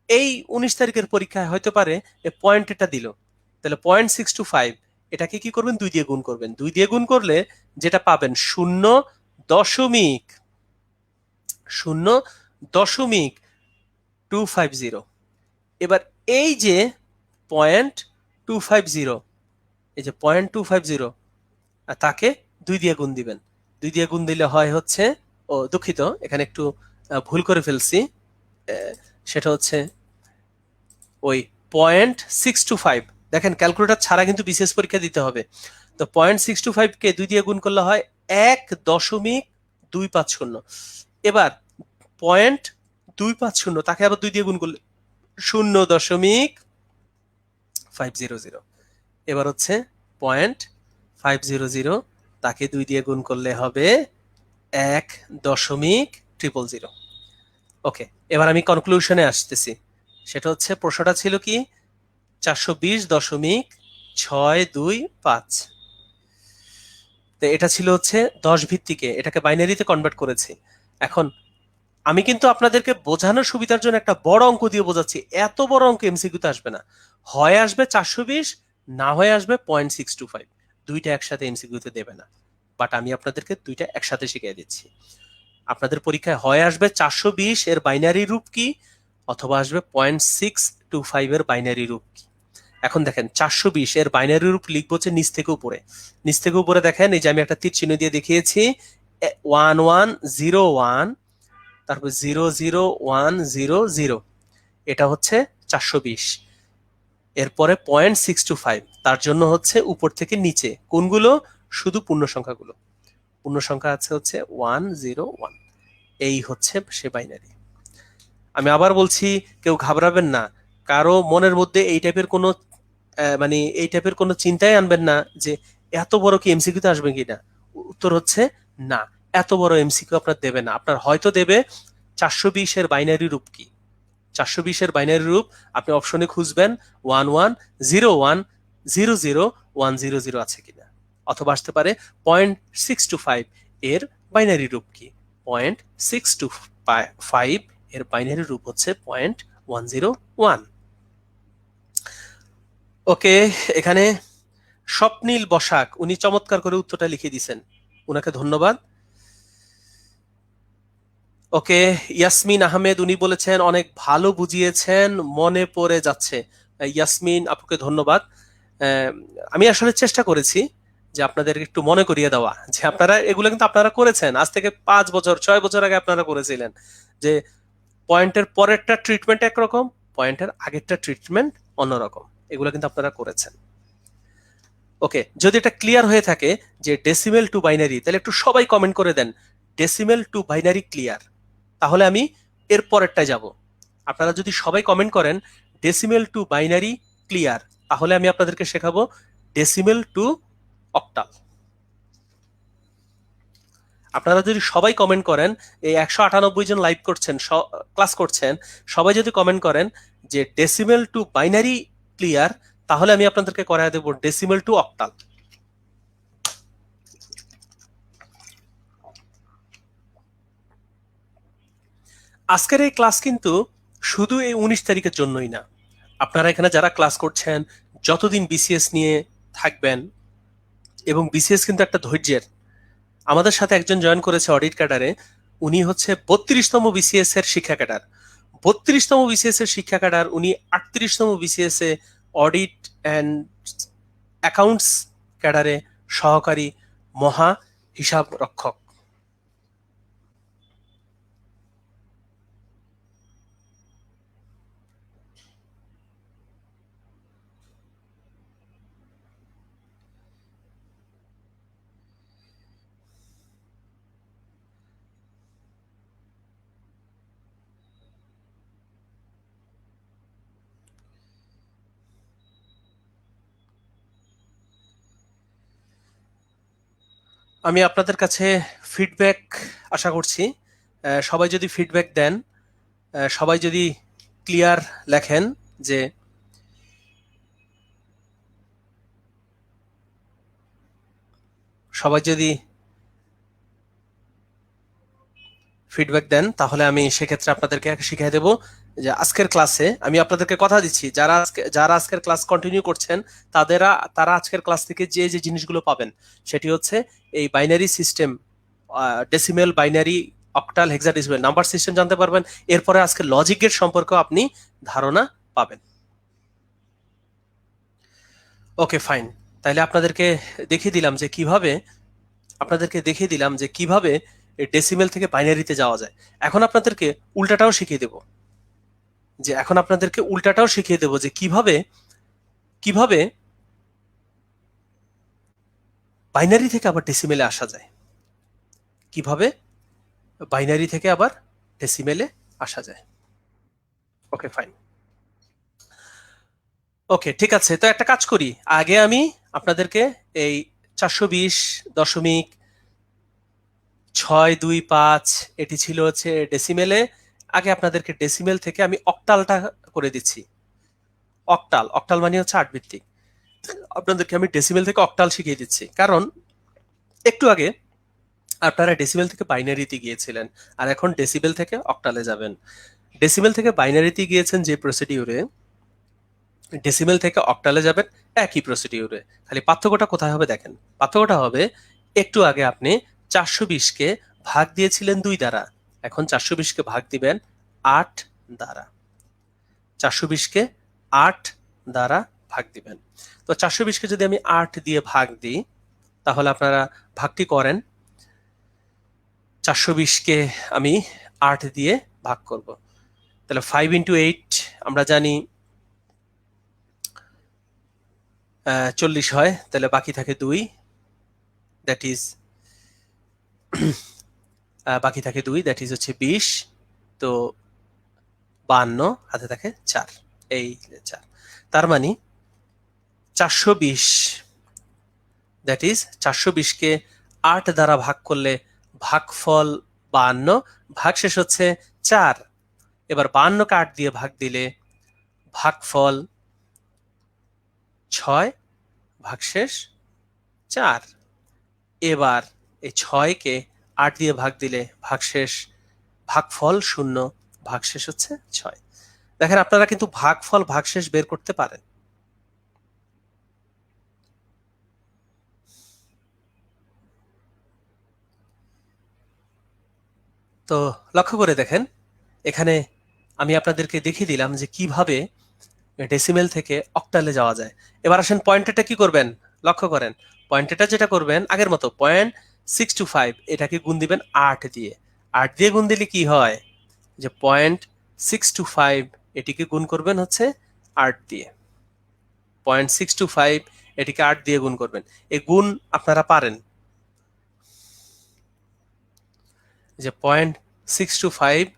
এই 19 তারিখের পরীক্ষায় হয়তো পারে পয়েন্টেরটা দিল। তাহলে 0.625 এটাকে কি করবেন, 2 দিয়ে গুণ করবেন। 2 দিয়ে গুণ করলে যেটা পাবেন 0.250। এবার এই যে 0.250, এই যে 0.250 তাকে 2 দিয়ে গুণ দিবেন। 2 দিয়ে গুণ দিলে হয় হচ্ছে, ও দুঃখিত এখানে একটু ভুল করে ফেলছি, সেটা হচ্ছে ওই 0.625। দেখেন ক্যালকুলেটর ছাড়া কিন্তু বিসিএস পরীক্ষা দিতে হবে। তো 0.625কে 2 দিয়ে গুণ করলে হয় 1.250। এবার 0.250 তাকে আবার 2 দিয়ে গুণ করলে 0.500। এবার হচ্ছে 0.500 তাকে 2 দিয়ে গুণ করলে হবে 1.000। ওকে, এবার আমি কনক্লুশনে আসতেছি। সেটা হচ্ছে প্রশ্নটা ছিল কি, 420.625। তো এটা ছিল হচ্ছে 10 ভিত্তিকে, এটাকে বাইনারিতে কনভার্ট করেছি। এখন আমি কিন্তু আপনাদেরকে বোঝানোর সুবিধার জন্য একটা বড় অঙ্ক দিয়ে বোঝাচ্ছি। এত বড় অঙ্ক এমসিকিউতে আসবে না, হয় আসবে 420, না হয়ে আসবে 0.625। দুইটা একসাথে এমসিকিউতে দেবে না, বাট আমি আপনাদেরকে দুইটা একসাথে শিখিয়ে দিচ্ছি। আপনাদের পরীক্ষায় হয় আসবে 420 এর বাইনারি রূপ কি, অথবা আসবে 0.625 এর বাইনারি রূপ কি। এখন দেখেন 420 এর বাইনারি রূপ লিখবো হচ্ছে নিচ থেকে উপরে। নিচ থেকে উপরে দেখেন, এই যে আমি একটা তীর চিহ্ন দিয়ে দেখিয়েছি, 1101, তারপর 00100, এটা হচ্ছে 420। এরপরে 0.625, তার জন্য হচ্ছে উপর থেকে নিচে কোনগুলো, শুধু পূর্ণ সংখ্যাগুলো। পূর্ণ সংখ্যা আছে হচ্ছে 101। এই হচ্ছে সে বাইনারি। আমি আবার বলছি, কেউ ঘাবড়াবেন না, কারো মনের মধ্যে এই টাইপের কোনো মানে এই টাইপের কোনো চিন্তাই আনবেন না যে এত বড় কি এমসিকিউ তে আসবে কিনা। উত্তর হচ্ছে না, এত বড় এমসিকিউ আপনার দেবে না। আপনার হয়তো দেবে 420 এর বাইনারি রূপ কি। 420-এর বাইনারি রূপ আপনি অপশনে খুঁজবেন 110100100100 আছে কিনা, অথবা আসতে পারে 0.625 এর বাইনারি রূপ কি। 0.625 এর বাইনারি রূপ হচ্ছে 0.101। ওকে, এখানে স্বপ্নীল বসাক উনি চমৎকার করে উত্তরটা লিখে দিয়েছেন, উনাকে ধন্যবাদ। ওকে, ইয়াসমিন আহমেদ উনি বলেছেন অনেক ভালো বুঝিয়েছেন, মনে পড়ে যাচ্ছে। ইয়াসমিন আপুকে ধন্যবাদ। আহ, আমি আসলে চেষ্টা করেছি যে আপনাদের একটু মনে করিয়ে দেওয়া যে আপনারা এগুলো কিন্তু আপনারা করেছেন আজ থেকে 5 বছর 6 বছর আগে আপনারা করেছিলেন, যে পয়েন্টের পরেরটা ট্রিটমেন্ট একরকম, পয়েন্টের আগেরটা ট্রিটমেন্ট অন্যরকম, এগুলো কিন্তু আপনারা করেছেন। ওকে, যদি এটা ক্লিয়ার হয়ে থাকে যে ডেসিমেল টু বাইনারি, তাহলে একটু সবাই কমেন্ট করে দেন ডেসিমেল টু বাইনারি ক্লিয়ার, তাহলে আমি এর পরেরটায় যাব। আপনারা যদি সবাই কমেন্ট করেন ডেসিমেল টু বাইনারি ক্লিয়ার, তাহলে আমি আপনাদেরকে শেখাবো ডেসিমেল টু অক্টাল। আপনারা যদি সবাই কমেন্ট করেন, এই 198 জন লাইভ করছেন, ক্লাস করছেন, সবাই যদি কমেন্ট করেন যে ডেসিমেল টু বাইনারি ক্লিয়ার, তাহলে আমি আপনাদেরকে করায় দেবো ডেসিমেল টু অক্টাল। আজকের এই ক্লাস কিন্তু শুধু এই 19 তারিখের জন্যই না, আপনারা এখানে যারা ক্লাস করছেন যতদিন বিসিএস নিয়ে থাকবেন, এবং বিসিএস কিন্তু একটা ধৈর্যের। আমাদের সাথে একজন জয়েন করেছে অডিট ক্যাডারে, উনি হচ্ছে 32তম বিসিএস এর শিক্ষা ক্যাডার। 32তম বিসিএস এর শিক্ষা ক্যাডার, উনি 38তম বিসিএস এ অডিট অ্যান্ড অ্যাকাউন্টস ক্যাডারে সহকারী মহা হিসাব রক্ষক। আমি আপনাদের কাছে ফিডব্যাক আশা করছি। সবাই যদি ফিডব্যাক দেন, সবাই যদি ক্লিয়ার লেখেন যে সবাই যদি ফিডব্যাক দেন, তাহলে আমি সেক্ষেত্রে আপনাদেরকে শিখিয়ে দেব যে আজকের ক্লাসে আমি আপনাদেরকে কথা দিচ্ছি, যারা আজকের ক্লাস কন্টিনিউ করছেন তারা আজকের ক্লাস থেকে যে যে জিনিসগুলো পাবেন সেটি হচ্ছে এই binary system, decimal, binary, octal, hexadecimal number system জানতে পারবেন। এরপরে আজকে লজিক গেট সম্পর্কে আপনি ধারণা পাবেন। ওকে ফাইন, তাহলে আপনাদেরকে দেখিয়ে দিলাম যে কিভাবে ডেসিমেল থেকে বাইনারিতে যাওয়া যায়। এখন আপনাদেরকে উল্টাটাও শিখিয়ে দেব যে কিভাবে কিভাবে বাইনারি থেকে আবার ডেসিমেলে আসা যায়, কিভাবে বাইনারি থেকে আবার ডেসিমেলে আসা যায়। ওকে ফাইন, ওকে ঠিক আছে। তো একটা কাজ করি, আগে আমি আপনাদেরকে এই 420.625 এটি ছিল হচ্ছে ডেসিমেলে। আগে আপনাদেরকে ডেসিমেল থেকে আমি অক্টালটা করে দিচ্ছি। অক্টাল অক্টাল মানে হচ্ছে 8 ভিত্তিক। আপনাদেরকে আমি ডেসিমেল থেকে অক্টাল শিখিয়ে দিচ্ছি, কারণ একটু আগে আপনারা ডেসিমেল থেকে বাইনারিতে গিয়েছিলেন, আর এখন ডেসিবেল থেকে অক্টালে যাবেন। ডেসিমেল থেকে বাইনারিতে গিয়েছেন যে প্রসিডিউরে, ডেসিমেল থেকে অক্টালে যাবেন একই প্রসিডিউরে। খালি পার্থক্যটা কোথায় হবে দেখেন, পার্থক্যটা হবে একটু আগে আপনি 420-কে ভাগ দিয়েছিলেন 2 দ্বারা, এখন 420-কে ভাগ দিবেন 8 দ্বারা। 420-কে 8 দ্বারা ভাগ দিবেন। তো 420-কে যদি আমি 8 দিয়ে ভাগ দিই, তাহলে আপনারা ভাগটি করেন। 420-কে আমি 8 দিয়ে ভাগ করব, তাহলে 5 ইন্টু 8 আমরা জানি 40 হয়, তাহলে বাকি থাকে 2, দ্যাট ইজ দ্যাট ইজ হচ্ছে 20। তো 52 হাতে থাকে 4, এই 4। তার মানে 420, দ্যাট ইজ 420কে 8 দ্বারা ভাগ করলে ভাগফল 52, ভাগশেষ হচ্ছে 4। এবার 52কে 8 দিয়ে ভাগ দিলে ভাগফল 6, ভাগশেষ 4। এবার এই 6কে 8 দিয়ে ভাগ দিলে ভাগফল 0, ভাগশেষ হচ্ছে 6। দেখেন আপনারা কিন্তু ভাগফল ভাগশেষ বের করতে পারেন। তো লক্ষ্য করে দেখেন, এখানে আমি আপনাদেরকে দেখিয়ে দিলাম যে কিভাবে ডেসিমেল থেকে অক্টালে যাওয়া যায়। এবার আসেন পয়েন্টেটা কি করবেন, লক্ষ্য করেন। পয়েন্টেটা যেটা করবেন আগের মতো 0.625 এটাকে গুণ দিবেন 8 দিয়ে। 8 দিয়ে গুণ দিলে কি হয়, যে 0.625 এটিকে গুণ করবেন হচ্ছে 8 দিয়ে। 0.625 এটিকে 8 দিয়ে গুণ করবেন। এই গুণ আপনারা পারেন, যে 0.625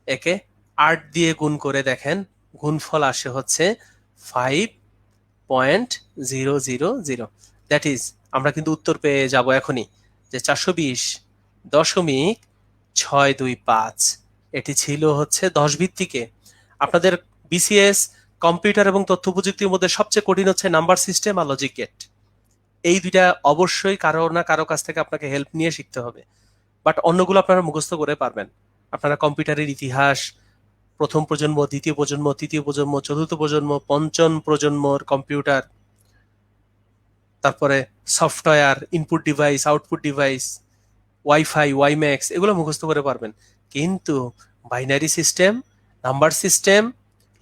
একে 8 দিয়ে গুণ করে দেখেন, গুণফল আসে হচ্ছে 5.000। দ্যাট ইজ আমরা কিন্তু উত্তর পেয়ে যাব এখনই, যে 420.625। এটি ছিল হচ্ছে 10 ভিত্তিকে। আপনাদের বিসিএস কম্পিউটার এবং তথ্য প্রযুক্তির মধ্যে সবচেয়ে কঠিন হচ্ছে নাম্বার সিস্টেম আর লজিক গেট। এই দুইটা অবশ্যই কারো না কারো কাছ থেকে আপনাকে হেল্প নিয়ে শিখতে হবে, বাট অন্যগুলো আপনারা মুখস্থ করে পারবেন। আপনারা কম্পিউটারের ইতিহাস, প্রথম প্রজন্ম, দ্বিতীয় প্রজন্ম, তৃতীয় প্রজন্ম, চতুর্থ প্রজন্ম, পঞ্চম প্রজন্মর কম্পিউটার, তারপরে software, input device, output device, WiFi, WiMAX, এগুলো মুখস্থ করে পারবেন। কিন্তু binary system, number system,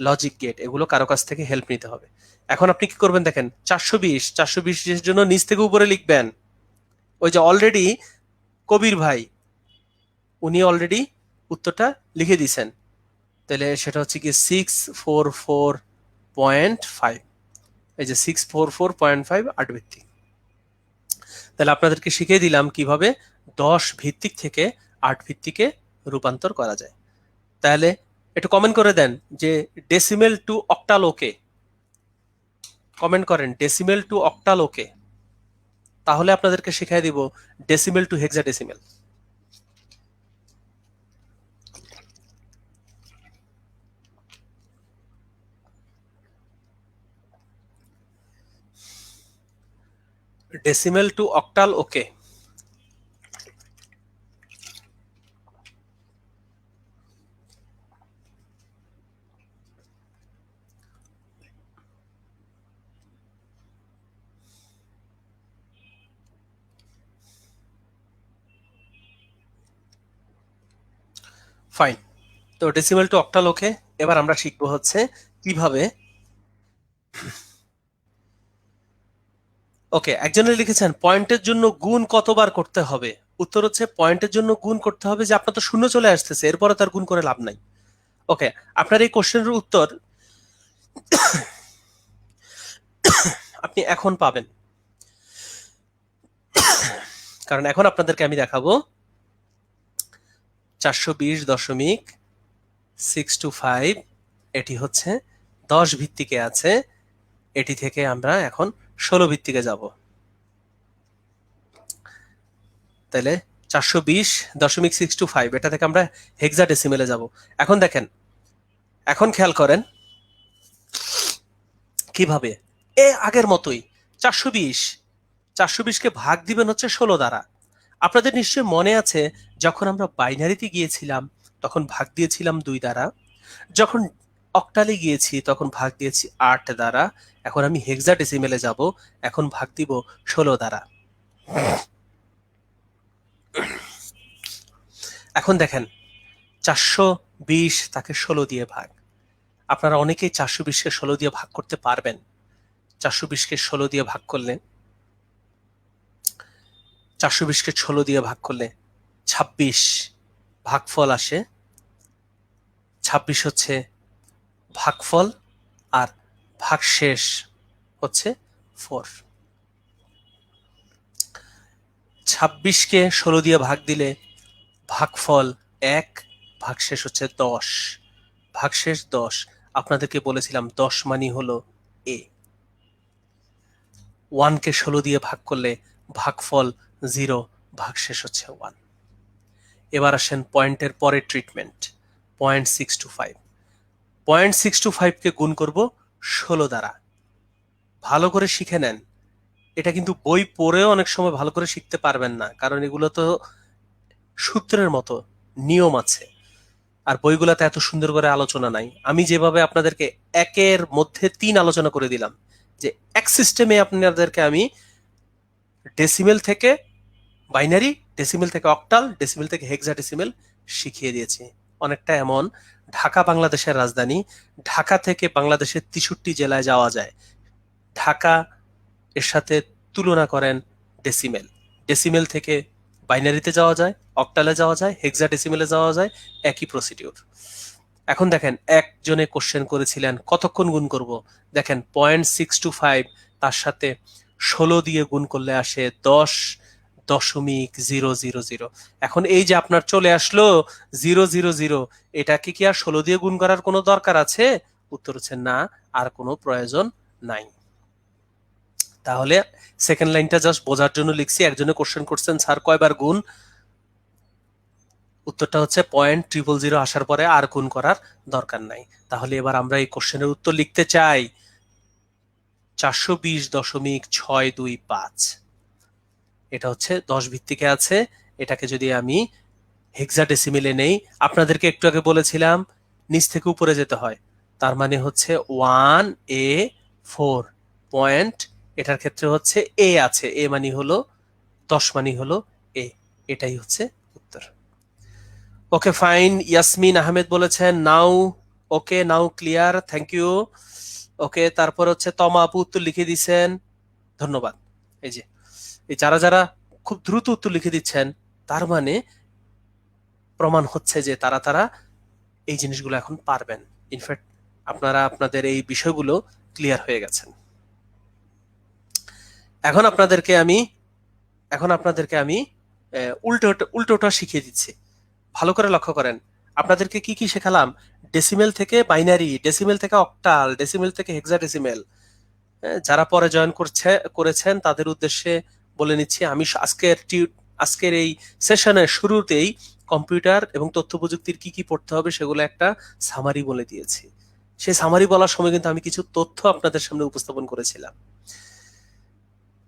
logic gate, এগুলো কারো কাছ থেকে হেল্প নিতে হবে। এখন আপনি কি করবেন দেখেন, 420 এর জন্য নিচ থেকে উপরে লিখবেন। ওই যে অলরেডি কবির ভাই উনি অলরেডি উত্তরটা লিখে দিয়েছেন, তাহলে সেটা হচ্ছে কি 644.5। এই যে 644.5 8 ভিত্তিক। তাহলে আপনাদেরকে শিখিয়ে দিলাম কিভাবে 10 ভিত্তিক থেকে 8 ভিত্তিকে রূপান্তর করা যায়। তাহলে একটু কমেন্ট করে দেন যে ডেসিমেল টু অক্টাল ওকে, কমেন্ট করেন ডেসিমেল টু অক্টাল ওকে, তাহলে আপনাদেরকে শিখিয়ে দিব decimal two hexadecimal. Decimal two octal ওকে। ফাইন, তো ডেসিমেল টু অক্টাল ওকে। এবার আমরা শিখবো হচ্ছে কিভাবে, ওকে একজনে লিখেছেন পয়েন্টের জন্য গুণ কতবার করতে হবে। উত্তর হচ্ছে পয়েন্টের জন্য গুণ করতে হবে যে আপনার তো শূন্য চলে আসতেছে, এরপরে তার গুণ করে লাভ নাই। ওকে, আপনার এই কোশ্চেনের উত্তর আপনি এখন পাবেন, কারণ এখন আপনাদেরকে আমি দেখাবো 420.625 এটি হচ্ছে 10 ভিত্তিকে আছে, এটি থেকে আমরা এখন 16 ভিত্তিকে যাব। তাহলে 420.625 এটা থেকে আমরা হেক্সাডেসিমেলে যাব। এখন দেখেন, এখন খেয়াল করেন কিভাবে, আগের মতোই 420কে ভাগ দিবেন হচ্ছে 16 দ্বারা। আপনাদের নিশ্চয় মনে আছে যখন আমরা বাইনারিতে গিয়েছিলাম তখন ভাগ দিয়েছিলাম 2 দ্বারা, যখন অক্টালে গিয়েছি তখন ভাগ দিয়েছি 8 দ্বারা। এখন আমি হেক্সাডেসিমেলে যাব, এখন ভাগ দিব 16 দ্বারা। এখন দেখেন 420 তাকে 16 দিয়ে ভাগ। আপনারা অনেকেই 420কে 16 দিয়ে ভাগ করতে পারবেন। 420কে 16 দিয়ে ভাগ করলে 26 ভাগফল আসে। 26 হচ্ছে ভাগফল আর ভাগশেষ হচ্ছে 4। 26কে 16 দিয়ে ভাগ দিলে ভাগফল 1, ভাগশেষ হচ্ছে 10, ভাগশেষ 10। আপনাদেরকে বলেছিলাম 10 মানি হলো এ। 1কে 16 দিয়ে ভাগ করলে ভাগফল 0, ভাগশেষ হচ্ছে 1। এবার আসেন পয়েন্টের পরের ট্রিটমেন্ট, 0.625। 0.625কে গুণ করব 16 দ্বারা। ভালো করে শিখে নেন, এটা কিন্তু বই পড়েও অনেক সময় ভালো করে শিখতে পারবেন না, কারণ এগুলো তো সূত্রের মতো নিয়ম আছে, আর বইগুলোতে এত সুন্দর করে আলোচনা নাই। আমি যেভাবে আপনাদেরকে একের মধ্যে 3 আলোচনা করে দিলাম, যে এক সিস্টেমে আপনাদেরকে আমি ডেসিমেল থেকে বাইনারি, ডেসিমেল থেকে অক্টাল, ডেসিমেল থেকে হেক্সাডেসিমেল শিখিয়ে দিয়েছি। অনেকটা এমন, ঢাকা বাংলাদেশের রাজধানী, ঢাকা থেকে বাংলাদেশের 63 জেলায় যাওয়া যায়। ঢাকা এর সাথে তুলনা করেন ডেসিমেল, ডেসিমেল থেকে বাইনারিতে যাওয়া যায়, অক্টালে যাওয়া যায়, হেক্সাডেসিমেলে যাওয়া যায়, একই প্রসিডিউর। এখন দেখেন, একজনে কোশ্চেন করেছিলেন কতক্ষণ গুণ করব। দেখেন 0.625 তার সাথে 16 দিয়ে গুণ করলে আসে 10.000। এখন এই যে আপনার চলে আসলো 000, এটাকে কি আর 16 দিয়ে গুণ করার কোনো দরকার আছে? উত্তর হচ্ছে না, আর কোনো প্রয়োজন নাই। তাহলে সেকেন্ড লাইনটা জাস্ট বোঝার জন্য লিখছি। একজনে কোশ্চেন করছেন, স্যার কয়বার গুণ? উত্তরটা হচ্ছে 0.000 আসার পরে আর গুণ করার দরকার নাই। তাহলে এবার আমরা এই কোশ্চেনের উত্তর লিখতে চাই 420.625। এটা হচ্ছে 10 ভিত্তিকে আছে। এটাকে যদি আমি হেক্সাডেসিমেলে নেই, আপনাদেরকে একটু আগে বলেছিলাম নিচ থেকে উপরে যেতে হয়, তার মানে হচ্ছে 1A4 পয়েন্ট, এটার ক্ষেত্রে হচ্ছে এ আছে, এ মানে হলো 10 মানে হলো এ, এটাই হচ্ছে উত্তর। ওকে ফাইন, ইয়াসমিন আহমেদ বলেছেন নাও, ওকে নাও ক্লিয়ার, থ্যাংক ইউ। ওকে, তারপর হচ্ছে তমা আপু উত্তর লিখে দিচ্ছেন, ধন্যবাদ। এই যে এই যারা যারা খুব দ্রুত উত্তর লিখে দিচ্ছেন, তার মানে প্রমাণ হচ্ছে যে তারা তারা এই জিনিসগুলো এখন পারবেন। ইনফ্যাক্ট আপনারা আপনাদের এই বিষয়গুলো ক্লিয়ার হয়ে গেছেন। এখন আপনাদেরকে আমি উল্টোটা শিখিয়ে দিচ্ছি। ভালো করে লক্ষ্য করেন, আপনাদেরকে কি কি শেখালাম? ডেসিমেল থেকে বাইনারি, ডেসিমেল থেকে অক্টাল, ডেসিমেল থেকে হেক্সাডেসিমেল। যারা পরে জয়েন করেছেন তাদের উদ্দেশ্যে বলে নিচ্ছি, আমি আজকের এই সেশনের শুরুতেই কম্পিউটার এবং তথ্য প্রযুক্তির কি কি পড়তে হবে সেগুলো একটা সামারি বলে দিয়েছি। সেই সামারি বলার সময় কিন্তু আমি কিছু তথ্য আপনাদের সামনে উপস্থাপন করেছিলাম।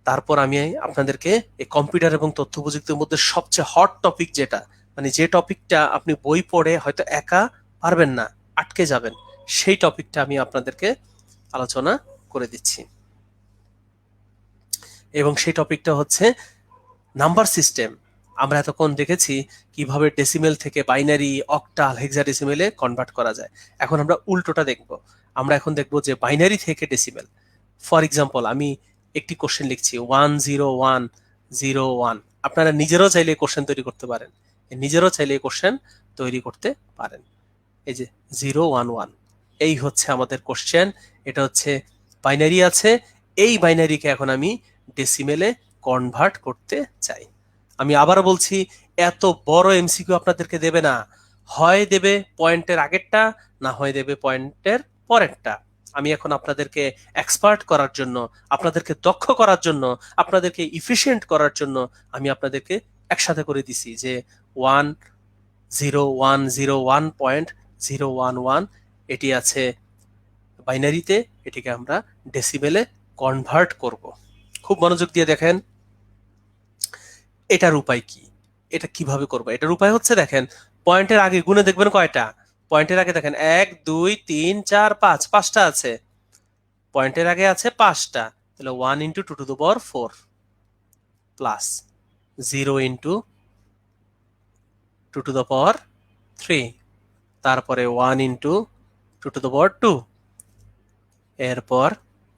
তারপর আমি আপনাদেরকে এই কম্পিউটার এবং তথ্য প্রযুক্তির মধ্যে সবচেয়ে হট টপিক যেটা, মানে যে টপিকটা আপনি বই পড়ে হয়তো একা পারবেন না, আটকে যাবেন, সেই টপিকটা আমি আপনাদেরকে আলোচনা করে দিচ্ছি। এবং সেই টপিকটা হচ্ছে নাম্বার সিস্টেম। আমরা এতক্ষণ দেখেছি কিভাবে ডেসিমেল থেকে বাইনারি, অক্টাল, হেক্সাডেসিমেলে কনভার্ট করা যায়। এখন আমরা উল্টোটা দেখব। আমরা এখন দেখব যে বাইনারি থেকে ডেসিমেল। ফর এক্সাম্পল, আমি একটি কোশ্চেন লিখছি 10101। আপনারা নিজেরাও চাইলে কোশ্চেন তৈরি করতে পারেন, এই যে 011, এই হচ্ছে আমাদের কোশ্চেন। এটা হচ্ছে বাইনারি আছে, এই বাইনারিকে এখন আমি ডেসিমেলে কনভার্ট করতে চাই। আমি আবারও বলছি, এত বড় এমসিকিউ আপনাদেরকে দেবে না, হয় দেবে পয়েন্টের আগেরটা, না হয় দেবে পয়েন্টের পরেরটা। আমি এখন আপনাদেরকে এক্সপার্ট করার জন্য, আপনাদেরকে দক্ষ করার জন্য, আপনাদেরকে ইফিশিয়েন্ট করার জন্য আমি আপনাদেরকে একসাথে করে দিছি যে 10101.011 এটি আছে বাইনারিতে, এটিকে আমরা ডেসিবেলে কনভার্ট করব। খুব মনোযোগ দিয়ে দেখেন এটার উপায় কি, এটা কিভাবে করবো। এটার উপায় হচ্ছে, দেখেন পয়েন্টের আগে গুণে দেখবেন কয়টা, পয়েন্টের আগে দেখেন 1 2 3 4 5, 5টা আছে, পয়েন্টের আগে আছে 5টা, তাহলে 1 into 2 to the power 4 plus 0 into 2 to the power 3, তারপরে 1 ইন্টু 2 টু দ্য পাওয়ার 2, এরপর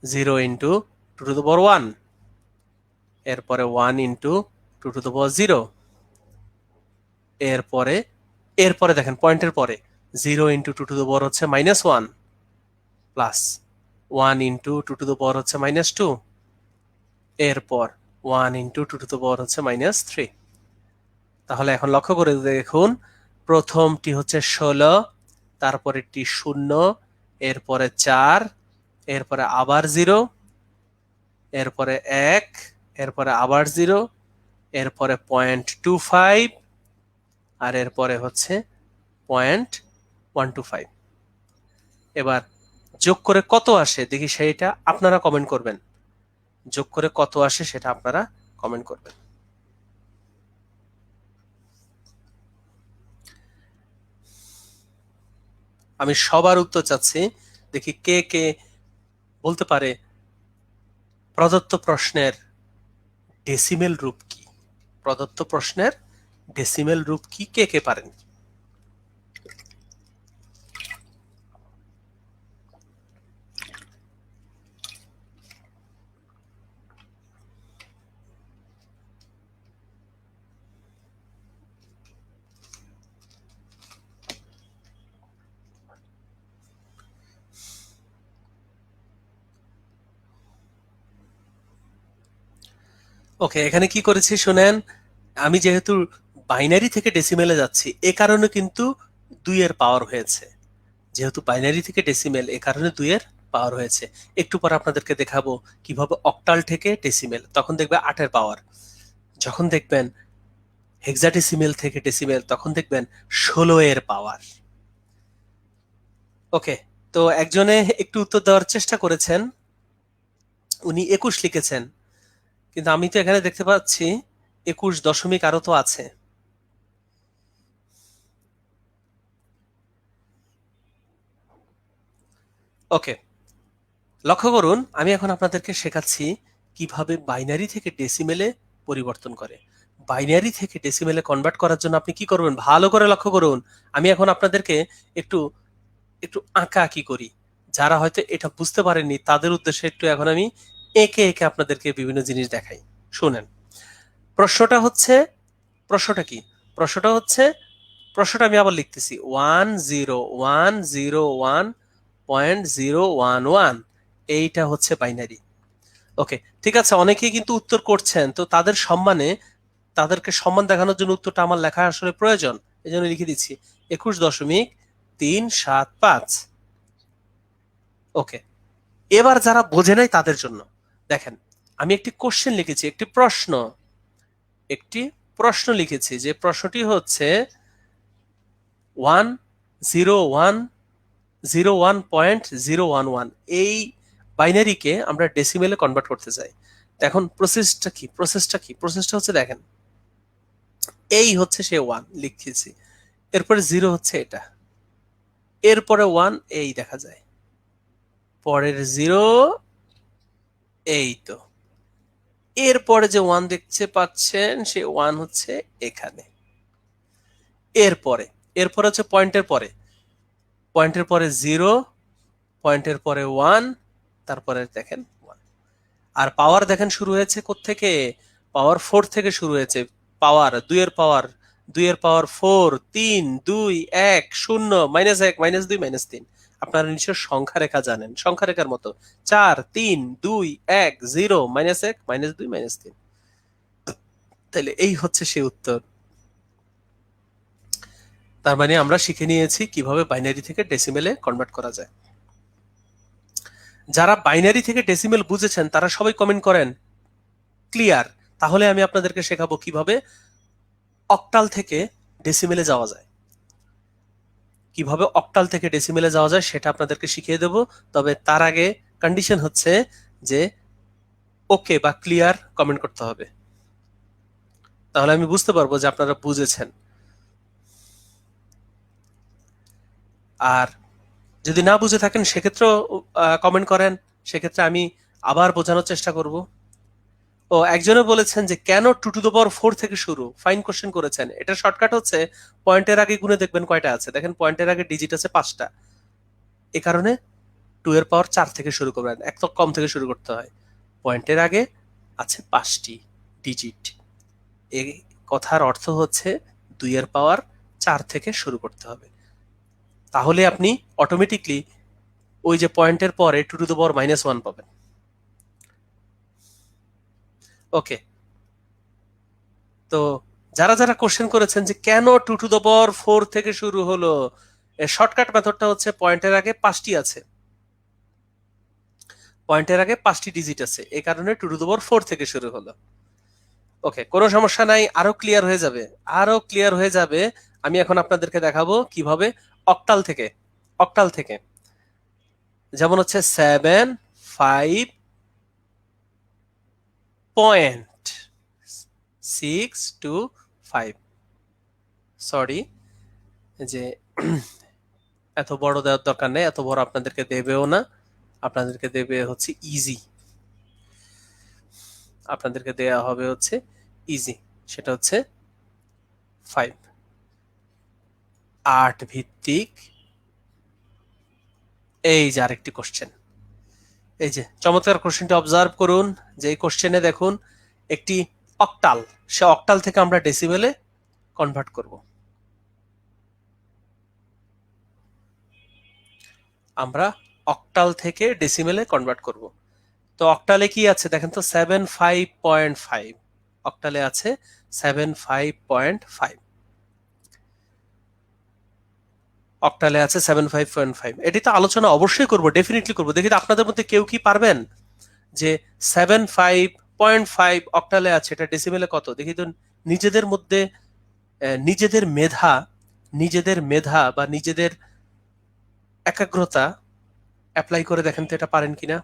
0 ইন্টু 2 টু দ্য পাওয়ার 1, এরপরে 1 ইন্টু 2 টু দ্য পাওয়ার 0, এরপরে দেখেন পয়েন্টের পরে 0 ইন্টু 2 টু দ্য পাওয়ার হচ্ছে -1 plus 1 into 2 to the power হচ্ছে -2, এরপর 1 ইন্টু 2 টু দ্য পাওয়ার হচ্ছে -3। তাহলে এখন লক্ষ্য করে দেখুন, প্রথমটি হচ্ছে 16, তারপরেরটি 0, এরপরে 4, এরপরে আবার 0, এরপরে 1, এরপরে আবার 0, এরপরে 0.25, আর এরপরে হচ্ছে 0.125। এবার যোগ করে কত আসে দেখি, সেইটা আপনারা কমেন্ট করবেন। যোগ করে কত আসে সেটা আপনারা কমেন্ট করবেন। আমি সবার উত্তর চাচ্ছি, দেখি কে কে বলতে পারে প্রদত্ত প্রশ্নের ডেসিমেল রূপ কি। প্রদত্ত প্রশ্নের ডেসিমেল রূপ কি, কে কে পারেন? ওকে, এখানে কি করেছি শুনেন। আমি যেহেতু বাইনারি থেকে ডেসিমেলে যাচ্ছি, এ কারণে কিন্তু 2 এর পাওয়ার হয়েছে। যেহেতু বাইনারি থেকে ডেসিমেল, এ কারণে 2 এর পাওয়ার হয়েছে। একটু পর আপনাদেরকে দেখাবো কিভাবে অক্টাল থেকে ডেসিমেল, তখন দেখবে 8 এর পাওয়ার। যখন দেখবেন হেক্সাডেসিমেল থেকে ডেসিমেল, তখন দেখবেন 16 এর পাওয়ার। ওকে, তো একজনে একটু উত্তর দেওয়ার চেষ্টা করেছেন, উনি 21 লিখেছেন, কিন্তু আমি তো এখানে দেখতে পাচ্ছি 21 দশমিক আরো তো আছে। ওকে, লক্ষ্য করুন, আমি এখন আপনাদেরকে শেখাচ্ছি কিভাবে বাইনারি থেকে ডেসিমেলে পরিবর্তন করে। বাইনারি থেকে ডেসিমেলে কনভার্ট করার জন্য আপনি কি করবেন, ভালো করে লক্ষ্য করুন। আমি এখন আপনাদেরকে একটু একটু আঁকা আঁকি করি। যারা হয়তো এটা বুঝতে পারেননি তাদের উদ্দেশ্যে একটু এখন আমি এঁকে এঁকে আপনাদেরকে বিভিন্ন জিনিস দেখাই। শুনেন, প্রশ্নটা হচ্ছে, প্রশ্নটা কি? প্রশ্নটা হচ্ছে, প্রশ্নটা আমি আবার লিখতেছি 10101.011, এইটা হচ্ছে বাইনারি। ওকে, ঠিক আছে, অনেকেই কিন্তু উত্তর করছেন, তো তাদের সম্মানে, তাদেরকে সম্মান দেখানোর জন্য উত্তরটা আমার লেখা আসলে প্রয়োজন, এই জন্য লিখে দিচ্ছি 21.375। ওকে, এবার যারা বোঝে নাই তাদের জন্য দেখেন, আমি একটি কোশ্চেন লিখেছি, একটি প্রশ্ন লিখেছি, যে প্রশ্নটি হচ্ছে 101.011, এই বাইনারিকে আমরা ডেসিমেলে কনভার্ট করতে চাই। এখন প্রসেসটা কি? প্রসেসটা হচ্ছে দেখেন, এই হচ্ছে সে 1 লিখেছি, এরপরে 0 হচ্ছে এটা, এরপরে 1 এই দেখা যায়, পরের 0 এই তো, এরপরে যে 1 দেখতে পাচ্ছেন সে 1 হচ্ছে এখানে। এরপরে এরপরে হচ্ছে পয়েন্টের পরে, পয়েন্টের পরে 0, পয়েন্টের পরে 1, তারপরে দেখেন 1। আর পাওয়ার দেখেন শুরু হয়েছে কোত্থেকে? পাওয়ার 4 থেকে শুরু হয়েছে। পাওয়ার 2 এর পাওয়ার, 2 এর পাওয়ার 4, 3, 2, 1, 0, -1, -2, -3। আপনারা নিশ্চয় সংখ্যা রেখা জানেন, সংখ্যা রেখার মতো 4, 3, 2, 1, 0, -1, -2, -3। তাহলে এই হচ্ছে সেই উত্তর। তার মানে আমরা শিখে নিয়েছি কিভাবে বাইনারি থেকে ডেসিমেলে কনভার্ট করা যায়। যারা বাইনারি থেকে ডেসিমেল বুঝেছেন তারা সবাই কমেন্ট করেন ক্লিয়ার। তাহলে আমি আপনাদেরকে শেখাবো কিভাবে অক্টাল থেকে ডেসিমেলে যাওয়া যায়। কিভাবে অক্টাল থেকে ডেসিমেলে যাওয়া যায় সেটা আপনাদেরকে শিখিয়ে দেব। তবে তার আগে কন্ডিশন হচ্ছে যে ওকে বা ক্লিয়ার কমেন্ট করতে হবে, তাহলে আমি বুঝতে পারবো যে আপনারা বুঝেছেন। আর যদি না বুঝে থাকেন সেক্ষেত্রেও কমেন্ট করেন, সেক্ষেত্রে আমি আবার বোঝানোর চেষ্টা করব। ও একজনে বলেছেন যে কেন 2 to the power 4 থেকে শুরু, ফাইন কোশ্চেন করেছেন। এটা শর্টকাট হচ্ছে পয়েন্টের আগে গুণে দেখবেন কয়টা আছে, দেখেন পয়েন্টের আগে ডিজিট আছে 5টা, এ কারণে 2 এর পাওয়ার 4 থেকে শুরু করবেন, এক তো কম থেকে শুরু করতে হয়। পয়েন্টের আগে আছে 5টি ডিজিট, এই কথার অর্থ হচ্ছে 2 এর পাওয়ার 4 থেকে শুরু করতে হবে। তাহলে আপনি অটোমেটিকলি ওই যে পয়েন্টের পরে 2 to the power -1 পাবেন। ওকে, তো যারা যারা কোশ্চেন করেছেন যে কেন 2 to the power 4 থেকে শুরু হলো, এর শর্টকাট মেথডটা হচ্ছে পয়েন্টের আগে 5টি আছে, পয়েন্টের আগে 5টি ডিজিট আছে, এই কারণে 2 টু দ্য পাওয়ার 4 থেকে শুরু হলো। ওকে, কোনো সমস্যা নাই, আরো ক্লিয়ার হয়ে যাবে, আরো ক্লিয়ার হয়ে যাবে। আমি এখন আপনাদেরকে দেখাবো কিভাবে অক্টাল থেকে যেমন হচ্ছে 7 5.625, সরি যে এত বড় দেওয়ার দরকার নেই, এত বড় আপনাদেরকে দেবেও না, আপনাদেরকে দেবে হচ্ছে ইজি, আপনাদেরকে দেয়া হবে হচ্ছে ইজি, সেটা হচ্ছে 5 8 ভিত্তিক। এই যে আরেকটি কোশ্চেন, এই যে চমৎকার কোশ্চেনটি অবজার্ভ করুন, যে এই কোশ্চেনে দেখুন একটি অক্টাল, সে অক্টাল থেকে আমরা ডেসিবেলে কনভার্ট করব। আমরা অক্টাল থেকে ডেসিমেলে কনভার্ট করব। তো অক্টালে কি আছে দেখেন তো, 75.5 অক্টালে আছে 75.5, অক্টালে আছে 75.5। এটি তো আলোচনা অবশ্যই করব, ডেফিনেটলি করব। দেখি তো আপনাদের মধ্যে কেউ কি পারবেন যে 75.5 অক্টালে আছে, এটা ডেসিমেলে কত? দেখি তো নিজেদের মধ্যে নিজেদের মেধা বা নিজেদের একাগ্রতা অ্যাপ্লাই করে দেখেন তো এটা পারেন কিনা।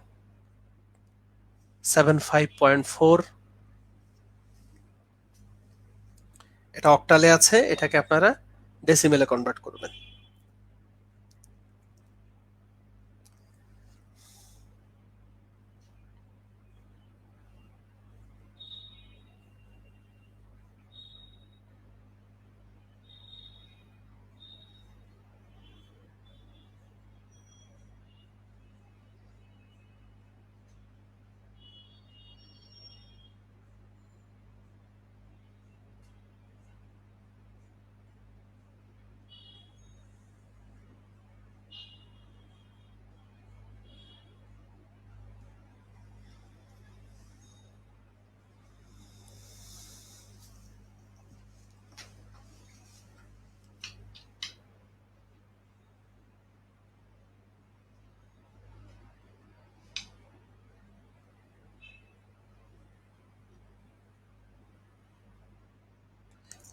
75.4 এটা অক্টালে আছে, এটাকে আপনারা ডেসিমেলে কনভার্ট করবেন।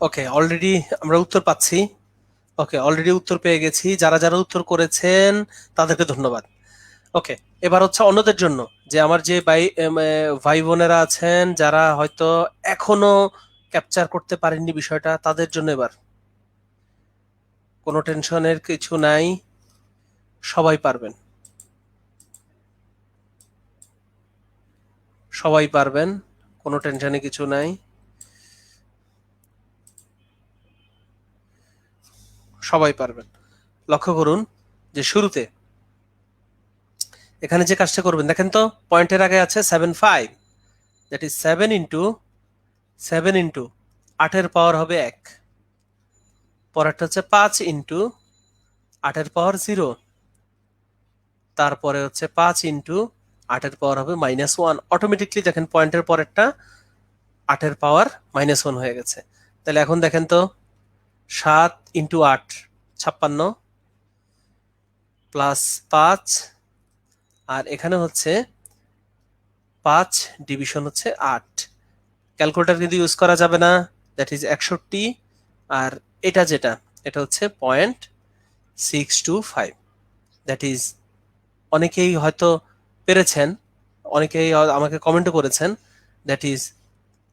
ওকে, অলরেডি আমরা উত্তর পাচ্ছি। ওকে, অলরেডি উত্তর পেয়ে গেছি। যারা যারা উত্তর করেছেন তাদেরকে ধন্যবাদ। ওকে, এবার হচ্ছে অন্যদের জন্য, যে আমার যে ভাই বোনেরা আছেন যারা হয়তো এখনো ক্যাপচার করতে পারেননি বিষয়টা, তাদের জন্য এবার কোনো টেনশনের কিছু নাই, সবাই পারবেন, সবাই পারবেন, কোনো টেনশনে কিছু নাই, সবাই পারবেন। লক্ষ্য করুন যে শুরুতে এখানে যে কাজটা করবেন দেখেন তো, পয়েন্টের আগে আছে 75, দ্যাট ইজ 7 ইন্টু 8-এর পাওয়ার হবে 1, পরেরটা হচ্ছে 5 ইন্টু 8-এর পাওয়ার 0, তারপরে হচ্ছে 5 ইন্টু 8-এর পাওয়ার হবে -1। অটোমেটিকলি দেখেন পয়েন্টের পরেরটা 8-এর পাওয়ার -1 হয়ে গেছে। তাহলে এখন দেখেন তো, 7 ইন্টু 8 56, প্লাস 5, আর এখানে হচ্ছে 5 ডিভিশন হচ্ছে 8। ক্যালকুলেটর কিন্তু ইউজ করা যাবে না, দ্যাট ইজ 61। আর এটা যেটা, এটা হচ্ছে 0.625, দ্যাট ইজ, অনেকেই হয়তো পেরেছেন, অনেকেই আমাকে কমেন্টও করেছেন, দ্যাট ইজ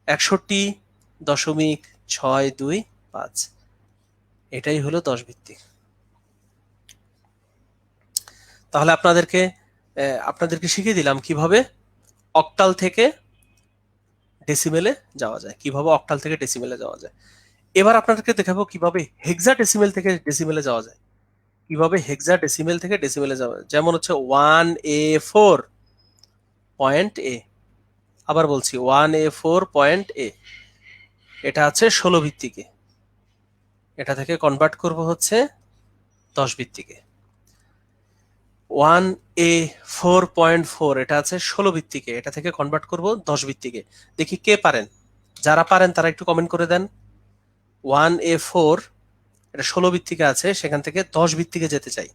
61.625। এটাই হলো 10 ভিত্তিক। তাহলে আপনাদেরকে শিখিয়ে দিলাম কিভাবে অক্টাল থেকে ডেসিমেলে যাওয়া যায়, কিভাবে অক্টাল থেকে ডেসিমেলে যাওয়া যায়। এবার আপনাদেরকে দেখাবো কিভাবে হেক্সা ডেসিমেল থেকে ডেসিমেলে যাওয়া যায়, কিভাবে হেক্সা ডেসিমেল থেকে ডেসিমেলে যাওয়া যায়। যেমন হচ্ছে 1A4.A, আবার বলছি 1A4.A, এটা আছে 16 ভিত্তিকে, এটা থেকে কনভার্ট করব হচ্ছে 10 ভিত্তিকে। 1A4.4 এটা আছে 16 ভিত্তিকে, এটা থেকে কনভার্ট করব 10 ভিত্তিকে। দেখি কে পারেন, যারা পারেন তারা একটু কমেন্ট করে দেন। 1A4 এটা 16 ভিত্তিকে আছে, সেখান থেকে 10 ভিত্তিকে যেতে চাই।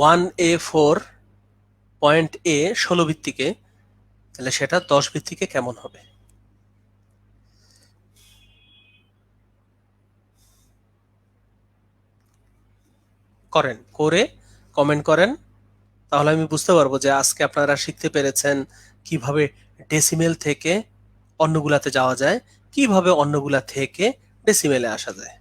1A4.A 16 ভিত্তিকে, তাহলে সেটা 10 ভিত্তিকে কেমন হবে? করে কমেন্ট করেন, তাহলে আমি বুঝতে পারবো যে আজকে আপনারা শিখতে পেরেছেন কিভাবে ডেসিমেল থেকে অন্যগুলাতে যাওয়া যায়, কিভাবে অন্যগুলা থেকে ডেসিমেলে আসা যায়।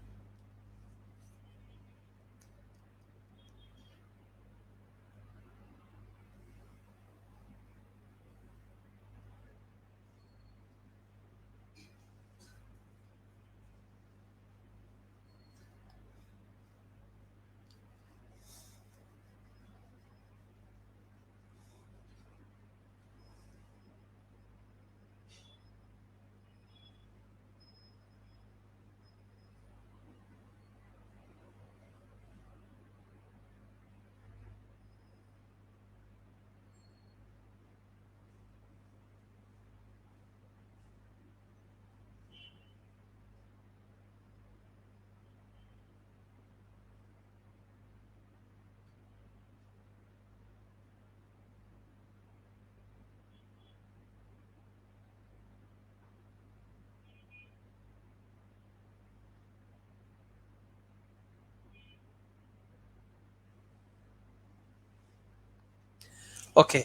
ওকে,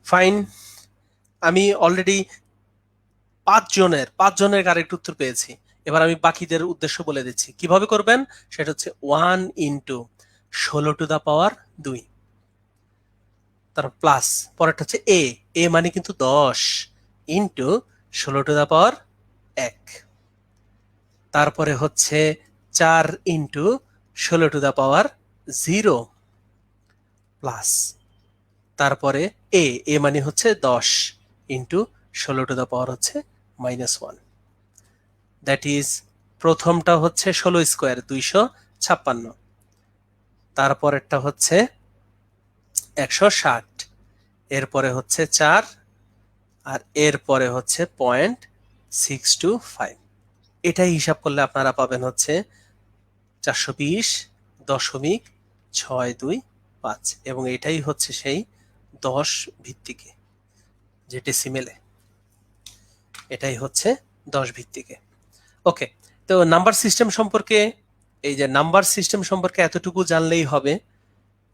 ফাইন। আমি অলরেডি 5 জনের কারেক্ট উত্তর পেয়েছি। এবার আমি বাকিদের উদ্দেশ্য বলে দিচ্ছি কিভাবে করবেন। সেটা হচ্ছে 1 ইন্টু 16⁻², তারপর প্লাস, পরেরটা হচ্ছে এ মানে কিন্তু 10 ইন্টু 16⁻1, তারপরে হচ্ছে 4 ইন্টু 16⁻0 প্লাস, তারপরে এ মানে হচ্ছে 10 ইন্টু 16 হচ্ছে -1, দ্যাট ইজ প্রথমটা হচ্ছে 16 স্কোয়ার 256, তারপরেরটা হচ্ছে 160, এরপরে হচ্ছে 4, আর এরপরে হচ্ছে 0.625। এটাই হিসাব করলে আপনারা পাবেন হচ্ছে 420.625, এবং এটাই হচ্ছে সেই 10 ভিত্তিকে, যে ডেসিমেলে, এটাই হচ্ছে 10 ভিত্তিকে। ওকে, তো নাম্বার সিস্টেম সম্পর্কে, এই যে নাম্বার সিস্টেম সম্পর্কে এতটুকু জানলেই হবে,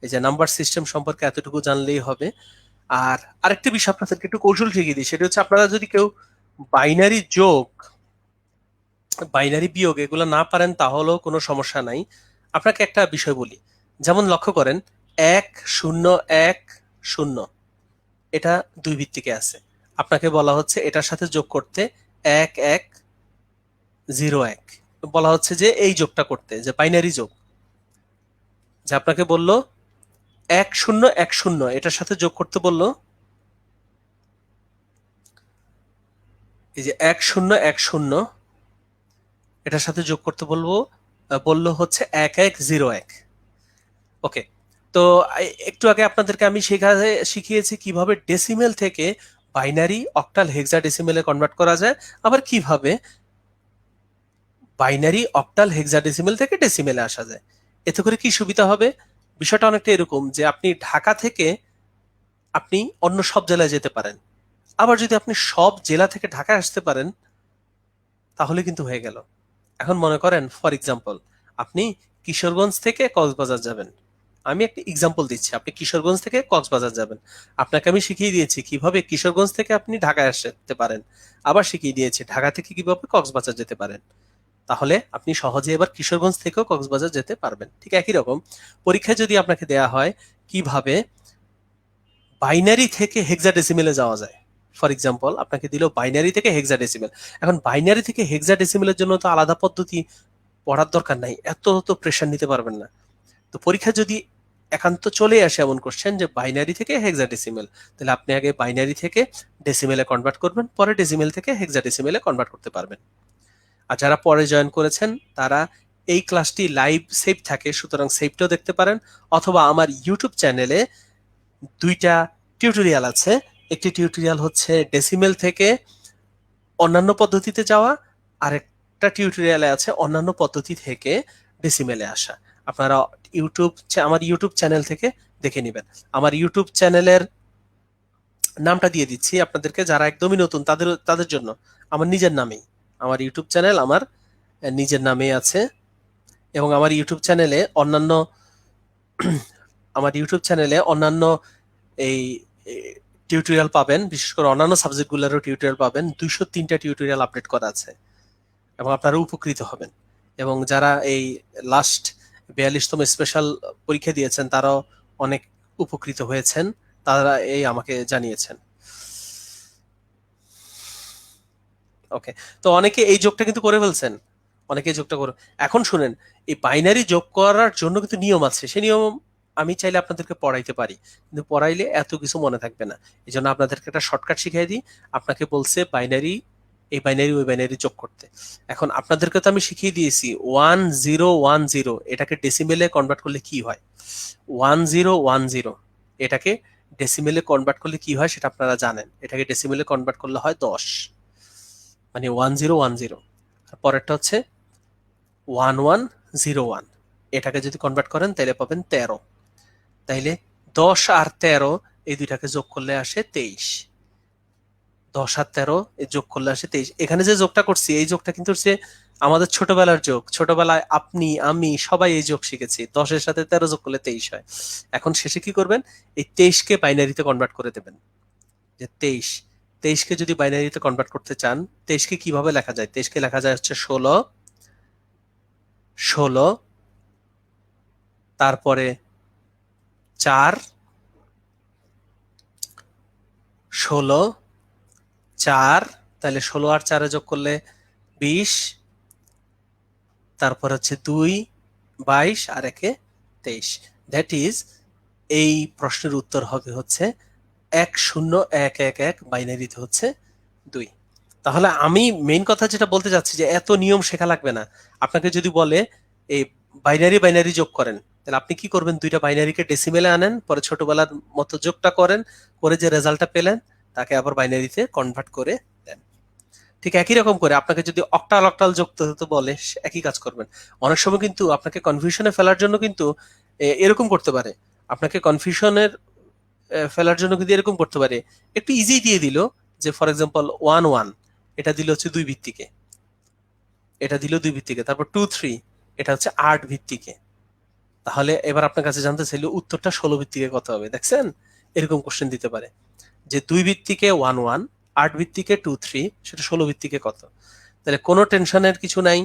এই যে নাম্বার সিস্টেম সম্পর্কে এতটুকু জানলেই হবে। আর আরেকটা বিষয় আপনাদেরকে একটু কৌশল শিখিয়ে দিই, সেটা হচ্ছে আপনারা যদি কেউ বাইনারি যোগ, বাইনারি বিয়োগ এগুলো না পারেন তাহলেও কোনো সমস্যা নাই। আপনাকে একটা বিষয় বলি, যেমন লক্ষ্য করেন 1 0 1 0, এটা 2 ভিত্তিকে আছে, আপনাকে বলা হচ্ছে এটার সাথে যোগ করতে 1 1 0 1, বলা হচ্ছে যে এই যোগটা করতে, যে বাইনারি যোগ, যে আপনাকে বললো 1 0 1 0 এটার সাথে যোগ করতে বললো, এই যে 1 0 1 0 এটার সাথে যোগ করতে বললো হচ্ছে 1 1 0 1। ওকে, তো একটু আগে আপনাদেরকে আমি শিখিয়েছি কিভাবে ডেসিমেল থেকে বাইনারি, অক্টাল, হেক্সাডেসিমেলে কনভার্ট করা যায়, আবার কিভাবে বাইনারি, অক্টাল, হেক্সাডেসিমেল থেকে ডেসিমেলে আসা যায়। এতে করে কি সুবিধা হবে, বিষয়টা অনেকটা এরকম যে আপনি ঢাকা থেকে আপনি অন্য সব জেলায় যেতে পারেন, আবার যদি আপনি সব জেলা থেকে ঢাকায় আসতে পারেন তাহলে কিন্তু হয়ে গেল। এখন মনে করেন ফর এক্সাম্পল আপনি কিশোরগঞ্জ থেকে কক্সবাজার যাবেন, আমি একটা এক্সাম্পল দিচ্ছি, আপনি কিশোরগঞ্জ থেকে কক্সবাজার যাবেন, আপনাকে আমি শিখিয়ে দিয়েছি কিভাবে কিশোরগঞ্জ থেকে আপনি ঢাকায় আসতে পারেন, আবার শিখিয়ে দিয়েছি ঢাকা থেকে কিভাবে কক্সবাজার যেতে পারেন। তাহলে আপনি সহজে এবার কিশোরগঞ্জ থেকেও কক্সবাজার যেতে পারবেন। ঠিক একই রকম পরীক্ষায় যদি আপনাকে দেয়া হয় কিভাবে বাইনারি থেকে হেক্সাডেসিমেলে যাওয়া যায়, ফর এক্সাম্পল আপনাকে দিল বাইনারি থেকে হেক্সাডেসিমেল, এখন বাইনারি থেকে হেক্সাডেসিমেলের জন্য তো আলাদা পদ্ধতি পড়ার দরকার নাই, এত তো প্রেশার নিতে পারবেন না। তো পরীক্ষা যদি একান্ত চলে আসে এমন কোশ্চেন যে বাইনারি থেকে হেক্সাডেসিমেল, তাহলে আপনি আগে বাইনারি থেকে ডেসিমেলে কনভার্ট করবেন, পরে ডেসিমেল থেকে হেক্সাডেসিমেলে কনভার্ট করতে পারবেন। আর যারা পরে জয়েন করেছেন তারা এই ক্লাসটি লাইভ সেভ থাকে, সুতরাং সেভটাও দেখতে পারেন, অথবা আমার ইউটিউব চ্যানেলে 2টা টিউটোরিয়াল আছে। একটি টিউটোরিয়াল হচ্ছে ডেসিমেল থেকে অন্যান্য পদ্ধতিতে যাওয়া, আর একটা টিউটোরিয়ালে আছে অন্যান্য পদ্ধতি থেকে ডেসিমেলে আসা। আপনারা আমার ইউটিউব চ্যানেল থেকে দেখে নেবেন। আমার ইউটিউব চ্যানেলের নামটা দিয়ে দিচ্ছি আপনাদেরকে, যারা একদমই নতুন তাদের তাদের জন্য। আমার নিজের নামেই আমার ইউটিউব চ্যানেল, আমার নিজের নামেই আছে। এবং আমার ইউটিউব চ্যানেলে অন্যান্য আমার ইউটিউব চ্যানেলে অন্যান্য এই টিউটোরিয়াল পাবেন, বিশেষ করে অন্যান্য সাবজেক্টগুলোরও টিউটোরিয়াল পাবেন। 203টা টিউটোরিয়াল আপডেট করা আছে এবং আপনারা উপকৃত হবেন। এবং যারা এই লাস্ট 42তম স্পেশাল পরীক্ষা দিয়েছেন তারাও অনেক উপকৃত হয়েছেন, তারা এই আমাকে জানিয়েছেন। ওকে, তো অনেকে এই যোগটা কিন্তু করে ফেলছেন, অনেকে এই যোগটা করে। এখন শুনেন, এই বাইনারি যোগ করার জন্য কিন্তু নিয়ম আছে, সেই নিয়ম আমি চাইলে আপনাদেরকে পড়াইতে পারি, কিন্তু পড়াইলে এত কিছু মনে থাকবে না। এই জন্য আপনাদেরকে একটা শর্টকাট শিখিয়ে দিই। আপনাকে বলছে বাইনারি, এই বাইনারি ওই বাইনারি যোগ করতে। এখন আপনাদেরকে তো আমি শিখিয়ে দিয়েছি 1010, এটাকে ডেসিমেলে কনভার্ট করলে কি হয়। 1010 এটাকে ডেসিমেলে কনভার্ট করলে কি হয় সেটা আপনারা জানেন। এটাকে ডেসিমেলে কনভার্ট করলে হয় 10, মানে 1010। আর পরেরটা হচ্ছে 1101। এটাকে যদি কনভার্ট করেন তাহলে পাবেন 13। তাইলে 10 আর 13 এই দুইটাকে যোগ করলে আসে 23। 10 আর 13 এই যোগ করলে আসে 23। এখানে যে যোগটা করছি এই যোগটা কিন্তু হচ্ছে আমাদের ছোটবেলার যোগ। ছোটবেলায় আপনি আমি সবাই এই যোগ শিখেছি। 10-এর সাথে 13 যোগ করলে 23 হয়। এখন শেষে কি করবেন, এই 23কে বাইনারিতে কনভার্ট করে দেবেন। যে 23কে যদি বাইনারিতে কনভার্ট করতে চান, 23কে কিভাবে লেখা যায়? 23কে লেখা যায় হচ্ছে 16, তারপরে 4, 16, 4, তাহলে 16 আর 4 যোগ করলে 20, তারপর হচ্ছে 2, 22 আর 1 23। দ্যাট ইজ, এই প্রশ্নের উত্তর হবে হচ্ছে 10111, বাইনারিতে হচ্ছে 2। তাহলে আমি মেইন কথা যেটা বলতে চাচ্ছি যে এত নিয়ম শেখা লাগবে না। আপনাকে যদি বলে এই বাইনারি বাইনারি যোগ করেন, তাহলে আপনি কি করবেন, দুইটা বাইনারিকে ডেসিমেলে আনেন, পরে ছোটবেলার মতো যোগটা করেন, করে যে রেজাল্টটা পেলেন তাকে আবার বাইনারিতে কনভার্ট করে দেন। ঠিক একই রকম করে আপনাকে যদি অক্টাল অক্টাল যোগ করতে বলে একই কাজ করবেন। অনেক সময় কিন্তু আপনাকে কনফিউশনে ফেলার জন্য কিন্তু এরকম করতে পারে, আপনাকে কনফিউশনের ফেলার জন্য কিন্তু এরকম করতে পারে, একটু ইজি দিয়ে দিল যে ফর এক্সাম্পল 1 1 এটা দিল হচ্ছে 2 ভিত্তিকে, এটা দিল 2 ভিত্তিকে, তারপর 2 3 এটা হচ্ছে 8 ভিত্তিকে। তাহলে এবার আপনার কাছে জানতে চাইলে উত্তরটা 16 ভিত্তিকে কত হবে। দেখছেন, এরকম কোশ্চেন দিতে পারে যে 2 ভিত্তিকে 1 1, 8 ভিত্তিকে 2 3, সেটা 16 ভিত্তিকে কত। তাহলে কোনো টেনশনের কিছু নাই।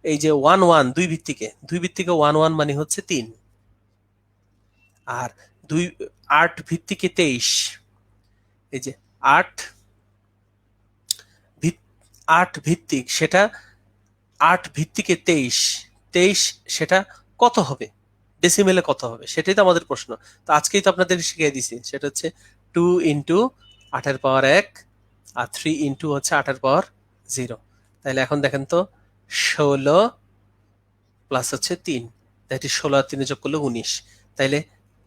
এই যে 1 1 দুই ভিত্তিকে 1 1 মানে হচ্ছে 3, আর 2 8 ভিত্তিকে 23, এই যে 8 8 ভিত্তিক, সেটা 8 ভিত্তিকে 23, 23 সেটা কত হবে, ডেসিমেলে কত হবে, সেটাই তো আমাদের প্রশ্ন। তো আজকেই তো আপনাদের শিখিয়ে দিছি, সেটা হচ্ছে 2 ইন্টু 8 এর পাওয়ার 1 আর 3 ইন্টু হচ্ছে 8 এর পাওয়ার 0। তাহলে এখন দেখেন তো, 16 প্লাস হচ্ছে 3, দ্যাট ইজ 16 আর 3 যোগ করলে 19। তাইলে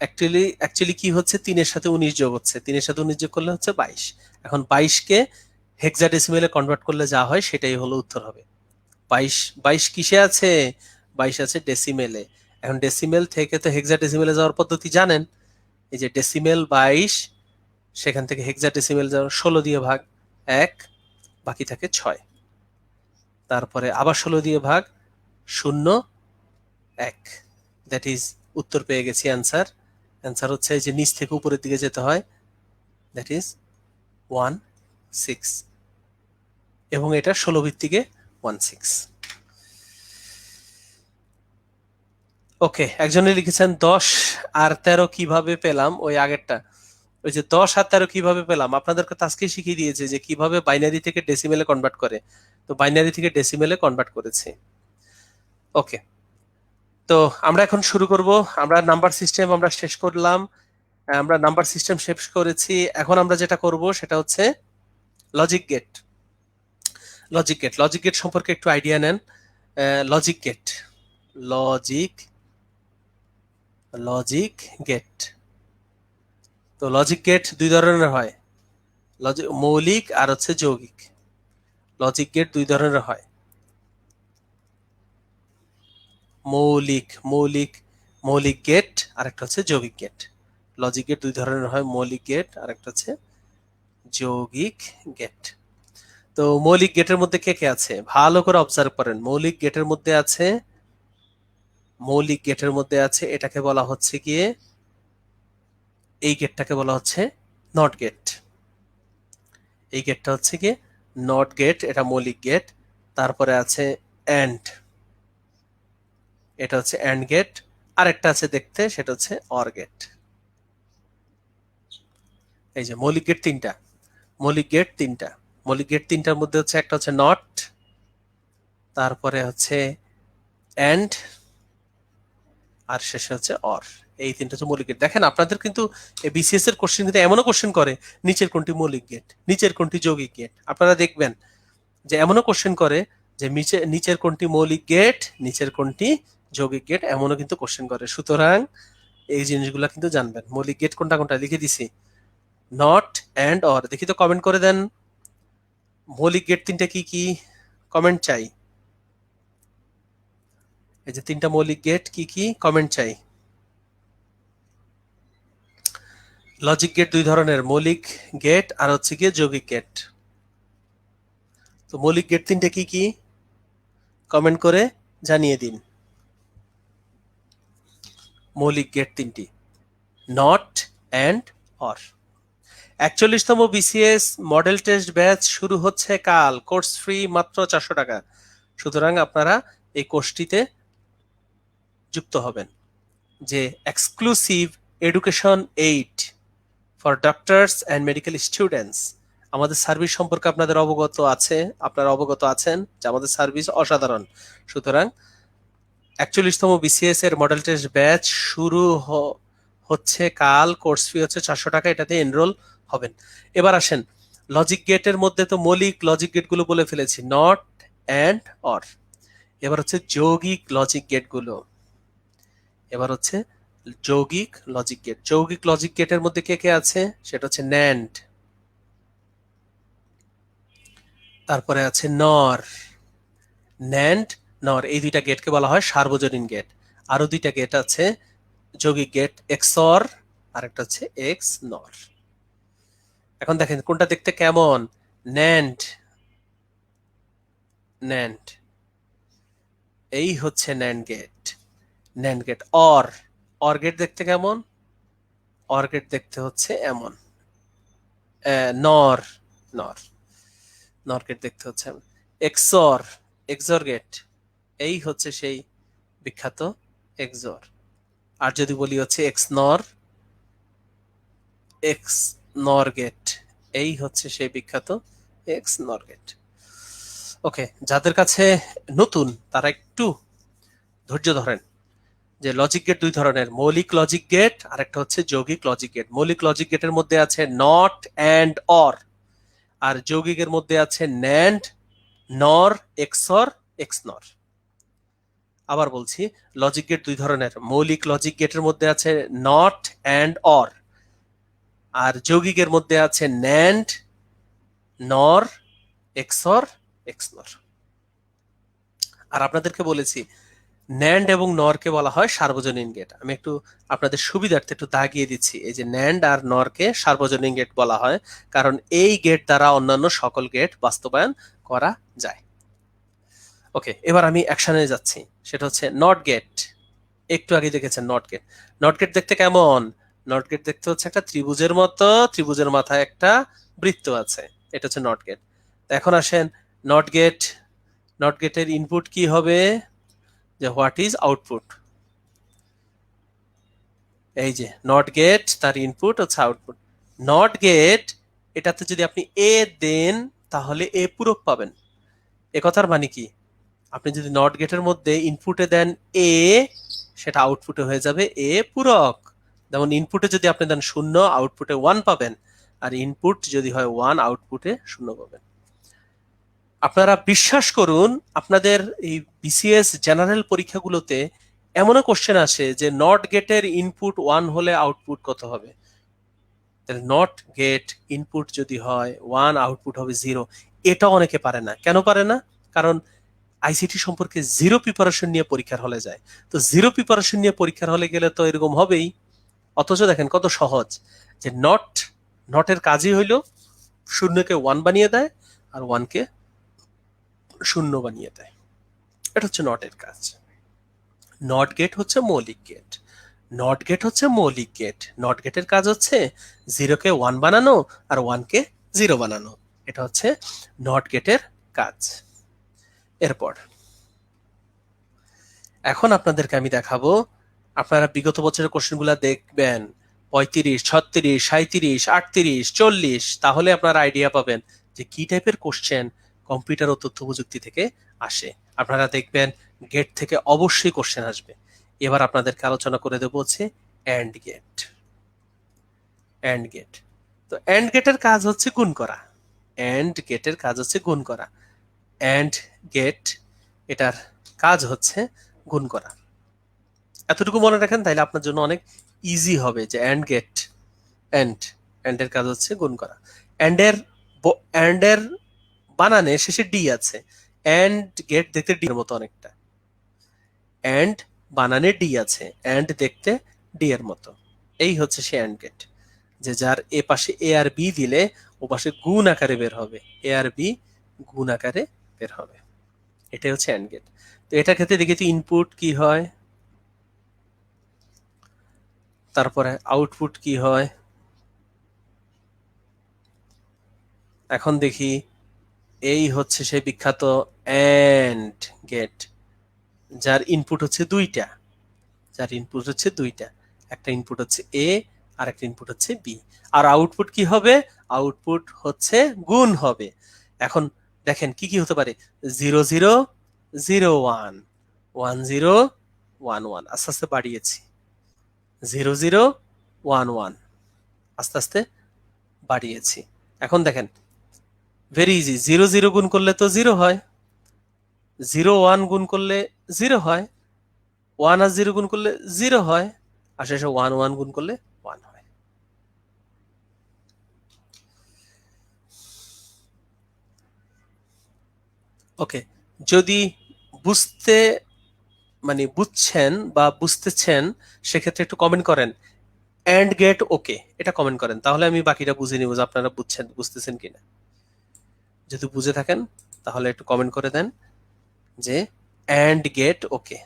অ্যাকচুয়ালি কি হচ্ছে, 3 এর সাথে 19 যোগ হচ্ছে, 3 এর সাথে 19 যোগ করলে হচ্ছে 22। এখন 22কে হেক্সাডেসিমেলে কনভার্ট করলে যা হয় সেটাই হলো উত্তর হবে। 22, 22 কিসে আছে, 22 আছে ডেসিমেলে। এখন ডেসিমেল থেকে তো হেক্সাডেসিমেলে যাওয়ার পদ্ধতি জানেন। এই যে ডেসিমেল 22, সেখান থেকে হেক্সাডেসিমেল যাওয়ার 16 দিয়ে ভাগ 1, বাকি থাকে 6, তারপরে আবার 16 দিয়ে ভাগ 0 1, দ্যাট ইজ উত্তর পেয়ে গেছি। অ্যান্সার, অ্যান্সার হচ্ছে যে নিচ থেকে উপরের দিকে যেতে হয়, দ্যাট ইজ 16, এবং এটা 16 ভিত্তিকে 16। ওকে, একজনে লিখেছেন 10 আর 13 কিভাবে পেলাম, ওই আগেরটা, ওই যে 10 আর 13 কিভাবে পেলাম আপনাদেরকে তো আজকেই শিখিয়ে দিয়েছে যে কিভাবে বাইনারি থেকে ডেসিমেলে কনভার্ট করে। তো বাইনারি থেকে ডেসিমেলে কনভার্ট করেছে। ওকে, তো আমরা এখন শুরু করব। আমরা নাম্বার সিস্টেম আমরা শেষ করলাম, আমরা নাম্বার সিস্টেম শেষ করেছি। এখন আমরা যেটা করব সেটা হচ্ছে লজিক গেট। লজিক গেট সম্পর্কে একটু আইডিয়া নেন। Logic gate, logic logic gate. তো লজিক গেট দুই ধরনের হয়, মৌলিক আর হচ্ছে যৌগিক। লজিক গেট দুই ধরনের হয়, মৌলিক মৌলিক মৌলিক গেট আর একটা হচ্ছে যৌগিক গেট। লজিক গেট দুই ধরনের হয়, মৌলিক গেট আর একটা হচ্ছে যৌগিক গেট। তো মৌলিক গেটের মধ্যে কে কে আছে ভালো করে অবজার্ভ করেন। মৌলিক গেটের মধ্যে আছে এটাকে বলা হচ্ছে গিয়ে, এই গেটটাকে বলা হচ্ছে নট গেট। এই গেটটা হচ্ছে গিয়ে নট গেট, এটা মৌলিক গেট। তারপরে আছে অ্যান্ড, এটা হচ্ছে অ্যান্ড গেট। আরেকটা আছে দেখতে, সেটা হচ্ছে অর গেট। এই যে মৌলিক গেট তিনটা, মৌলিক গেট তিনটার মধ্যে হচ্ছে একটা হচ্ছে নট, তারপরে হচ্ছে অ্যান্ড, আর শেষে হচ্ছে অর। এই তিনটা হচ্ছে মৌলিক গেট। দেখেন আপনাদের কিন্তু বিসিএস এর কোশ্চেন কিন্তু এমনও কোশ্চেন করে নিচের কোনটি মৌলিক গেট, নিচের কোনটি যৌগিক গেট। আপনারা দেখবেন যে এমনও কোশ্চেন করে যে নিচের কোনটি মৌলিক গেট, নিচের কোনটি যৌগিক গেট, এমনও কিন্তু কোশ্চেন করে। সুতরাং এই জিনিসগুলো কিন্তু জানবেন। মৌলিক গেট কোনটা কোনটা লিখে দিছি, নট, অ্যান্ড, অর। দেখি তো কমেন্ট করে দেন, মৌলিক গেট তিনটা কি কি, কমেন্ট চাই। এই যে তিনটা মৌলিক গেট কি কি, কমেন্ট চাই। লজিক গেট দুই ধরনের, মৌলিক গেট আর হচ্ছে গিয়ে যৌগিক গেট। তো মৌলিক গেট তিনটা কি কি, কমেন্ট করে জানিয়ে দিন। মৌলিক গেট তিনটি, নট, অ্যান্ড, অর। 41তম বিসিএস মডেল টেস্ট ব্যাচ শুরু হচ্ছে কাল, কোর্স ফ্রি মাত্র 400 টাকা। সুতরাং আপনারা এই কোর্সটিতে যুক্ত হবেন। যে exclusive education aid for doctors and medical students, আমাদের সার্ভিস সম্পর্কে আপনারা অবগত আছেন যে আমাদের সার্ভিস অসাধারণ। সুতরাং 41তম বিসিএস এর মডেল টেস্ট ব্যাচ শুরু হচ্ছে কাল, কোর্স ফি হচ্ছে 400 টাকা, এটাতে এনরোল হবেন। এবার আসেন, লজিক গেটের মধ্যে তো মৌলিক লজিক গেটগুলো বলে ফেলেছি, নট, অ্যান্ড, অর। এবার হচ্ছে যৌগিক লজিক গেটগুলো। যৌগিক লজিক গেটের মধ্যে কে কে আছে, সেটা হচ্ছে ন্যান্ড, তারপরে আছে নর। ন্যান্ড, নর, এই দুইটা গেটকে বলা হয় সার্বজনীন গেট। আরো দুইটা গেট আছে যৌগিক গেট, এক্সঅর আর একটা হচ্ছে এক্স নর। এখন দেখেন কোনটা দেখতে কেমন, ন্যান্ড, এই হচ্ছে ন্যান্ড গেট। অর গেট দেখতে কেমন, অর গেট দেখতে হচ্ছে এমন। নর, নর, নর গেট দেখতে হচ্ছে এমন। এক্সর গেট, এই হচ্ছে সেই বিখ্যাত এক্সর। আর যদি বলি হচ্ছে এক্স নর গেট, এই হচ্ছে সেই বিখ্যাত এক্স নর গেট। ওকে, যাদের কাছে নতুন তারা একটু ধৈর্য ধরেন। যে লজিক গেট দুই ধরনের, মৌলিক লজিক গেট আর একটা হচ্ছে যৌগিক লজিক গেট। মৌলিক লজিক গেটের মধ্যে আছে নট, অ্যান্ড, অর। আর যৌগিকের মধ্যে আছে ন্যান্ড, নর, এক্সর, এক্স নর। আবার বলছি, লজিক গেট দুই ধরনের, মৌলিক লজিক গেটের মধ্যে আছে নট, অ্যান্ড, অর। আর যৌগিকের মধ্যে আছে ন্যান্ড, নর, এক্সর, এক্স নর। আর আপনাদেরকে বলেছি ন্যান্ড এবং নরকে বলা হয় সার্বজনীন গেট। আমি একটু আপনাদের সুবিধার্থে একটু দাগিয়ে দিচ্ছি, এই যে ন্যান্ড আর নরকে সার্বজনীন গেট বলা হয়, কারণ এই গেট দ্বারা অন্যান্য সকল গেট বাস্তবায়ন করা যায়। ওকে, এবার আমি অ্যাকশনে যাচ্ছি, সেটা হচ্ছে নট গেট। একটু আগে দেখেছেন নট গেট। নট গেট দেখতে কেমন, নট গেট দেখতে হচ্ছে একটা ত্রিভুজের মতো, ত্রিভুজের মাথায় একটা বৃত্ত আছে, এটা হচ্ছে নট গেট। এখন আসেন, নট গেটের ইনপুট কি হবে, যে হোয়াট ইজ আউটপুট। এই যে নট গেট, তার ইনপুট হচ্ছে আউটপুট। নট গেট, এটাতে যদি আপনি এ দেন তাহলে এ পূরক পাবেন। এ কথার মানে কি, আপনি যদি নট গেটের মধ্যে ইনপুটে দেন এ, সেটা আউটপুটে হয়ে যাবে এ পূরক। যেমন ইনপুটে যদি আপনি দেন 0, আউটপুটে 1 পাবেন, আর ইনপুট যদি হয় 1, আউটপুটে 0 পাবেন। আপনারা বিশ্বাস করুন, আপনাদের এই বিসিএস জেনারেল পরীক্ষাগুলোতে এমনও কোশ্চেন আসে যে নট গেটের ইনপুট 1 হলে আউটপুট কত হবে। তাহলে নট গেট ইনপুট যদি হয় 1, আউটপুট হবে 0। এটা অনেকে পারে না। কেন পারে না? কারণ আইসিটি সম্পর্কে জিরো প্রিপারেশন নিয়ে পরীক্ষার হলে যায়। তো জিরো প্রিপারেশন নিয়ে পরীক্ষার হলে গেলে তো এরকম হবেই। অথচ দেখেন কত সহজ, যে নটের কাজই হইল শূন্যকে ওয়ান বানিয়ে দেয় আর ওয়ানকে শূন্য বানিয়ে দেয়। এটা হচ্ছে নটের কাজ। নট গেট হচ্ছে মৌলিক গেট। নট গেট হচ্ছে মৌলিক গেট। নট গেটের কাজ হচ্ছে জিরোকে ওয়ান বানানো আর ওয়ানকে জিরো বানানো। এটা হচ্ছে নট গেটের কাজ। এরপর এখন আপনাদেরকে আমি দেখাবো, আপনারা বিগত বছরের কোশ্চেনগুলো দেখবেন 35, 36, 37, 38, 40, তাহলে আপনারা আইডিয়া পাবেন যে কি টাইপের কোশ্চেন কম্পিউটার ও তথ্য প্রযুক্তি থেকে আসে। আপনারা দেখবেন গেট থেকে অবশ্যই কোশ্চেন আসবে। এবার আপনাদেরকে আলোচনা করে দেবো হচ্ছে অ্যান্ড গেট। অ্যান্ড গেট, তো অ্যান্ড গেটের কাজ হচ্ছে গুণ করা। অ্যান্ড গেটের কাজ হচ্ছে গুণ করা। অ্যান্ড গেট এটার কাজ হচ্ছে গুণ করা। এতটুকু মনে রাখেন, তাইলে আপনার জন্য অনেক ইজি হবে যে অ্যান্ড গেট, অ্যান্ড এর কাজ হচ্ছে গুণ করা। অ্যান্ড এর বানানে শেষে ডি আছে। অ্যান্ড গেট দেখতে ডি এর মতো অনেকটা। অ্যান্ড বানানে ডি আছে, অ্যান্ড দেখতে ডি এর মতো। এই হচ্ছে সে অ্যান্ড গেট, যে যার এ পাশে এ আর বি দিলে ও পাশে গুণ আকারে বের হবে, এ আর বি গুণ আকারে বের হবে। এটাই হচ্ছে অ্যান্ড গেট। তো এটার ক্ষেত্রে দেখি তো ইনপুট কি হয়, তারপরে আউটপুট কি হয়। এখন দেখি, এই হচ্ছে সেই বিখ্যাত অ্যান্ড গেট, যার ইনপুট হচ্ছে দুইটা। যার ইনপুট হচ্ছে দুইটা, একটা ইনপুট হচ্ছে এ আর একটা ইনপুট হচ্ছে বি। আর আউটপুট কি হবে? আউটপুট হচ্ছে গুণ হবে। এখন দেখেন কি কি হতে পারে, 0 0 0 1 1 0 1 1, আস্তে আস্তে বাড়িয়েছি, 0 0 1 1, আস্তে আস্তে বাড়িয়েছি। এখন দেখেন ভেরি ইজি, 0 0 গুণ করলে তো 0 হয়, 0 1 গুণ করলে 0 হয়, 1 আর 0 গুণ করলে 0 হয়, আর শেষে 1 1 গুণ করলে 1 হয়। ওকে, যদি বুঝতে বুঝছেন বা বুঝতেছেন সেক্ষেত্রে একটু কমেন্ট করেন অ্যান্ড গেট ওকে, এটা কমেন্ট করেন, তাহলে আমি বাকিটা বুঝে নিব যে আপনারা বুঝতেছেন কিনা। যদি বুঝে থাকেন তাহলে একটু কমেন্ট করে দেন যে অ্যান্ড গেট ওকে।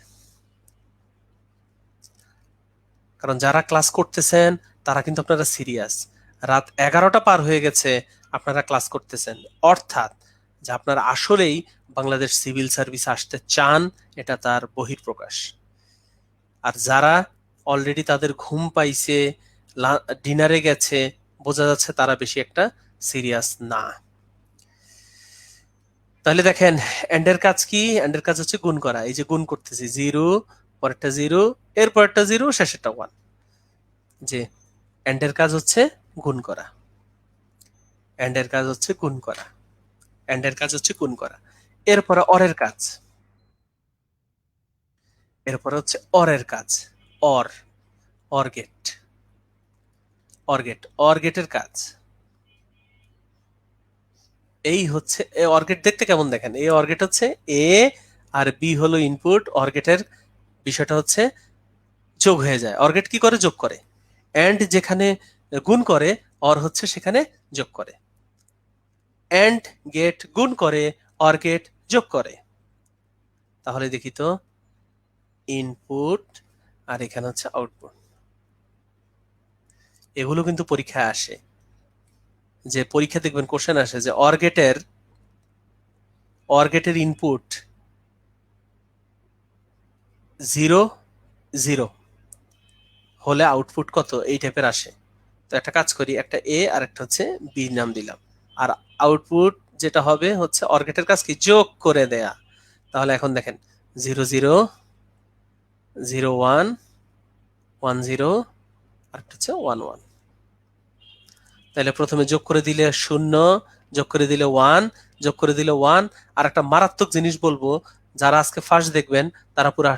কারণ যারা ক্লাস করতেছেন তারা কিন্তু আপনারা সিরিয়াস। রাত 11টা পার হয়ে গেছে, আপনারা ক্লাস করতেছেন, অর্থাৎ যে আপনারা আসলেই বাংলাদেশ সিভিল সার্ভিস আসতে চান, এটা তার বহিঃপ্রকাশ। আর যারা অলরেডি তাদের ঘুম পাইছে, ডিনারে গেছে, বোঝা যাচ্ছে তারা বেশি একটা সিরিয়াস না। তাহলে দেখেন এন্ডের কাজ কি? এন্ডের কাজ হচ্ছে গুণ করা। এই যে গুণ করতেছি, 0 পরেরটা 0 এর পরেরটা 0 শেষেরটা 1, যে এন্ডের কাজ হচ্ছে গুণ করা। এন্ডের কাজ হচ্ছে গুণ করা। এন্ডের কাজ হচ্ছে গুণ করা। এরপরে অরের কাজ। এরপরে হচ্ছে অরের কাজ। OR, OR gate, OR gate, OR গেটের কাজ। এই হচ্ছে অর গেট দেখতে কেমন দেখেন, এই অর গেট হচ্ছে এ আর বি হলো ইনপুট, অর গেটের বিষয়টা হচ্ছে যোগ হয়ে যায়। অর গেট কি করে? যোগ করে। এন্ড যেখানে গুণ করে, অর হচ্ছে সেখানে যোগ করে। এন্ড গেট গুণ করে, অর গেট যোগ করে। তাহলে দেখি তো, ইনপুট আর এখানে হচ্ছে আউটপুট। এগুলো কিন্তু পরীক্ষায় আসে, যে পরীক্ষা দেখবেন কোশ্চেন আসে যে অর গেটের ইনপুট 0 0 হলে আউটপুট কত, এই টাইপের আসে। তো একটা কাজ করি, একটা এ আর একটা হচ্ছে বি নাম দিলাম, আর আউটপুট যেটা হবে হচ্ছে অর গেটের কাজ কি? যোগ করে দেয়া। তাহলে এখন দেখেন 0 0 0 1 1 0 আর একটা হচ্ছে 1 1। তাহলে প্রথমে যোগ করে দিলে 0, যোগ করে দিলে 1, যোগ করে দিলে 1। আর একটা মারাত্মক জিনিস বলবো, যারা আজকে ফার্স্ট দেখবেন তারা পুরা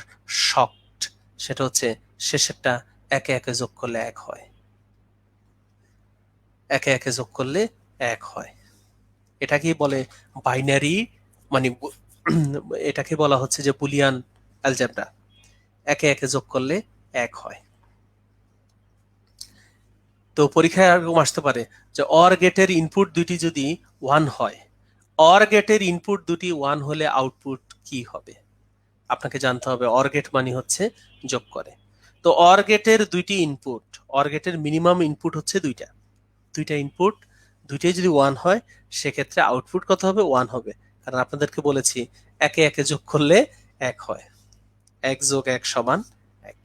শকড, সেটা হচ্ছে শেষেরটা একে একে যোগ করলে 1 হয়। একে একে যোগ করলে 1 হয়। এটাকে বলে বাইনারি, মানে এটাকে বলা হচ্ছে যে বুলিয়ান অ্যালজেব্রা। একে একে যোগ করলে 1 হয়। তো পরীক্ষায় এরকম আসতে পারে যে অর গেটের ইনপুট দুটি যদি 1 হয়, অর গেটের ইনপুট দুটি 1 হলে আউটপুট কি হবে? আপনাকে জানতে হবে। অর গেট মানে হচ্ছে যোগ করে। তো অর গেটের দুইটি ইনপুট, অর গেটের মিনিমাম ইনপুট হচ্ছে দুইটা, দুইটা ইনপুট, দুইটাই যদি 1 হয় সেক্ষেত্রে আউটপুট কত হবে? 1 হবে। কারণ আপনাদেরকে বলেছি একে একে যোগ করলে 1 হয়, 1 যোগ 1 সমান 1।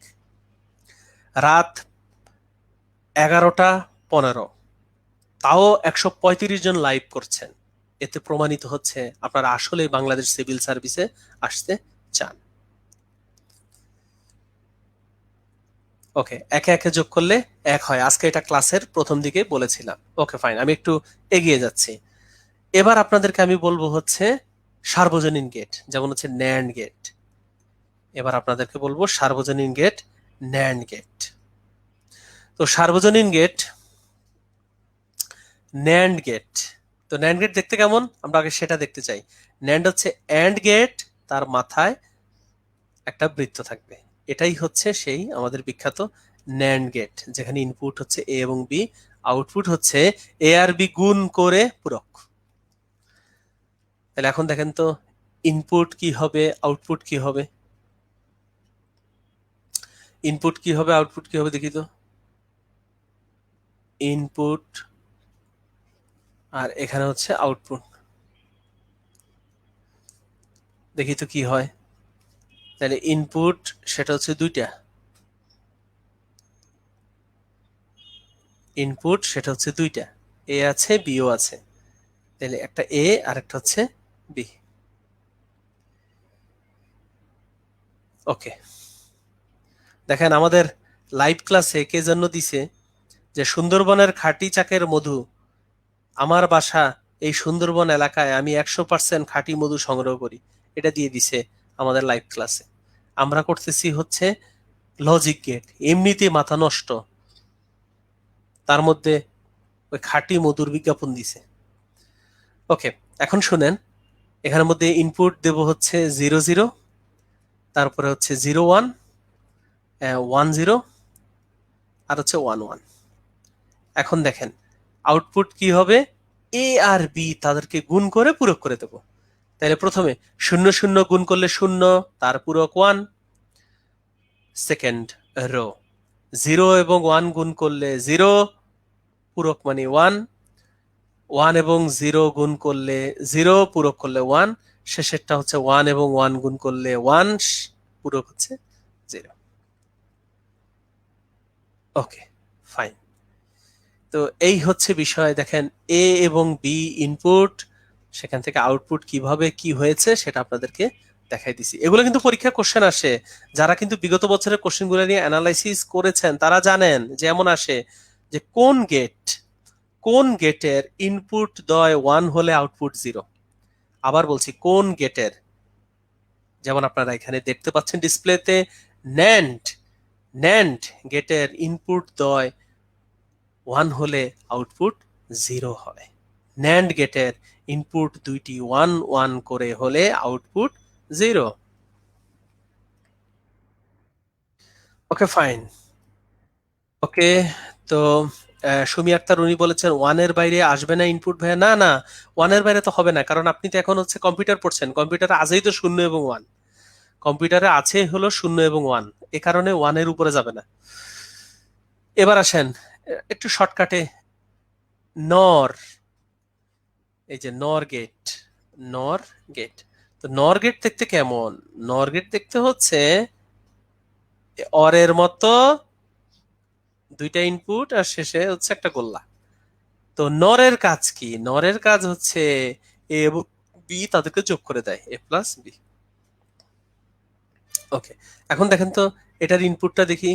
রাত 11:15, তাও 135 জন লাইভ করছেন। এতে প্রমাণিত হচ্ছে আপনারা আসলে বাংলাদেশ সিভিল সার্ভিসে আসতে চান। ওকে, একে একে যোগ করলে 1 হয়। আজকে এটা ক্লাসের প্রথম দিকে বলেছিলাম। ওকে ফাইন, আমি একটু এগিয়ে যাচ্ছি। এবার আপনাদেরকে আমি বলবো হচ্ছে সার্বজনীন গেট, যেমন হচ্ছে ন্যান্ড গেট। এবার আপনাদেরকে বলবো সার্বজনীন গেট, ন্যান্ড গেট। তো সার্বজনীন গেট, ন্যান্ড গেট। তো ন্যান্ড গেট দেখতে কেমন আমরা আগে সেটা দেখতে চাই। ন্যান্ড হচ্ছে অ্যান্ড গেট, তার মাথায় একটা বৃত্ত থাকবে। এটাই হচ্ছে সেই আমাদের বিখ্যাত ন্যান্ড গেট, যেখানে ইনপুট হচ্ছে এ এবং বি, আউটপুট হচ্ছে এ আর বি গুণ করে পূরক। তাহলে এখন দেখেন তো ইনপুট কি হবে, আউটপুট কি হবে? ইনপুট কি হবে, আউটপুট কি হবে দেখি তো। ইনপুট আর এখানে হচ্ছে আউটপুট, দেখি তো কি হয়। তাহলে ইনপুট সেটা হচ্ছে দুইটা, ইনপুট সেটা হচ্ছে দুইটা, এ আছে বিও আছে। তাহলে একটা এ আর একটা হচ্ছে বি। ওকে, দেখেন আমাদের লাইভ ক্লাসে কে জন্য দিছে যে সুন্দরবনের খাঁটি চাকের মধু, আমার বাসা এই সুন্দরবন এলাকায়, আমি 100% খাঁটি মধু সংগ্রহ করি, এটা দিয়ে দিছে আমাদের লাইভ ক্লাসে। আমরা করতেছি হচ্ছে লজিক গেট, এমনিতে মাথা নষ্ট, তার মধ্যে ওই খাঁটি মধুর বিজ্ঞাপন দিছে। ওকে, এখন শুনেন, এখানের মধ্যে ইনপুট দেব হচ্ছে 00, তারপরে হচ্ছে 01, 10 আর হচ্ছে 11। এখন দেখেন আউটপুট কি হবে, এ আর বি তাদেরকে গুণ করে পূরক করে দেব। তাহলে প্রথমে 00 গুণ করলে 0, তার পূরক 1, সেকেন্ড রো। 0 এবং 1 গুণ করলে 0, পূরক মানে 1, 1 এবং 0 গুণ করলে 0, পূরক করলে 1, শেষেরটা হচ্ছে 1 এবং 1 গুণ করলে 1, পূরক হচ্ছে 0। Okay fine. তো এই হচ্ছে বিষয়। দেখেন এ এবং বি ইনপুট, সেখান থেকে আউটপুট কিভাবে কি হয়েছে সেটা আপনাদেরকে দেখাই দিছি। এগুলো কিন্তু পরীক্ষা কোশ্চেন আসে, যারা কিন্তু বিগত বছরের কোশ্চেনগুলো নিয়ে অ্যানালাইসিস করেছেন তারা জানেন যেমন আসে যে কোন গেটের ইনপুট দয় 1 হলে আউটপুট 0। আবার বলছি কোন গেটের, যেমন আপনারা এখানে দেখতে পাচ্ছেন ডিসপ্লেতে, ন্যান্ড ন্যান্ড গেটের ইনপুট দয় 1 হলে আউটপুট 0 হয়। ন্যান্ড গেটের ইনপুট দুইটি 1 1 করে হলে আউটপুট 0। Okay fine. ওকে, তো সুমি আক্তার উনি বলেছেন 1 এর বাইরে আসবে না ইনপুট ভাইয়া। না না, 1 এর বাইরে তো হবে না, কারণ আপনি তো এখন হচ্ছে কম্পিউটার পড়ছেন, কম্পিউটারে আছেই তো 0 এবং 1, কম্পিউটারে আছে হলো 0 এবং 1, এ কারণে 1 এর উপরে যাবে না। এবার আসেন একটু শর্টকাটে, নর, এই যে নর গেট, নর গেট। তো নর গেট দেখতে কেমন? নর গেট দেখতে হচ্ছে অরের মতো দুইটা ইনপুট আর শেষে হচ্ছে একটা গোল্লা। তো নরের কাজ কি? নরের কাজ হচ্ছে এ এবং বি তাদেরকে যোগ করে দেয়, এ প্লাস বি। ওকে, এখন দেখেন তো এটার ইনপুটটা দেখি।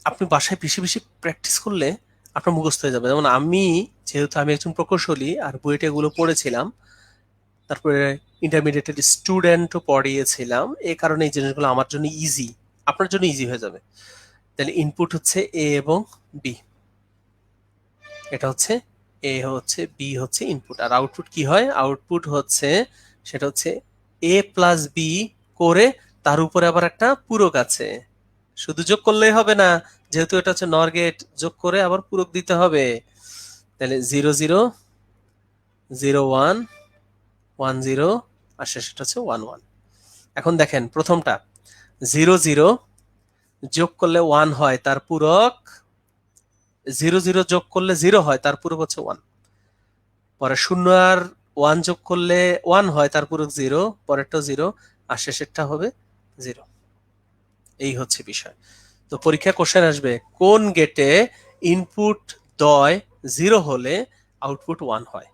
আপনি বাসায় বেশি বেশি প্র্যাকটিস করলে আপনার মুখস্থ হয়ে যাবে। যেমন আমি, যেহেতু আমি একজন প্রকৌশলী আর বুয়েটে এগুলো পড়েছিলাম, তারপরে ইন্টারমিডিয়েটের স্টুডেন্টও পড়িয়েছিলাম, এই কারণে এই জিনিসগুলো আমার জন্য ইজি, আপনার জন্য ইজি হয়ে যাবে। তাহলে ইনপুট হচ্ছে এ এবং বি, এটা হচ্ছে এ হচ্ছে বি হচ্ছে ইনপুট, আর আউটপুট কি হয়? আউটপুট হচ্ছে সেটা হচ্ছে এ প্লাস বি করে তার উপরে আবার একটা পূরক আছে, শুধু যোগ করলেই হবে না, যেহেতু এটা হচ্ছে নর গেট, যোগ করে আবার পূরক দিতে হবে। তাহলে 0 0 0 1 1 0 আর শেষটা হচ্ছে 1 1। এখন দেখেন প্রথমটা 0 0 যোগ করলে 1 হয়, তার পূরক 0 0 যোগ করলে 0 হয়, তার পূরক হচ্ছে 1। পরে 0 আর 1 যোগ করলে 1 হয়, তার পূরক 0, পরেরটা 0 আর শেষেরটা হবে 0। এই হচ্ছে বিষয়। তো পরীক্ষা কোশ্চেন আসবে কোন গেটে ইনপুট দ্বয় 0 হলে আউটপুট 1 হয়।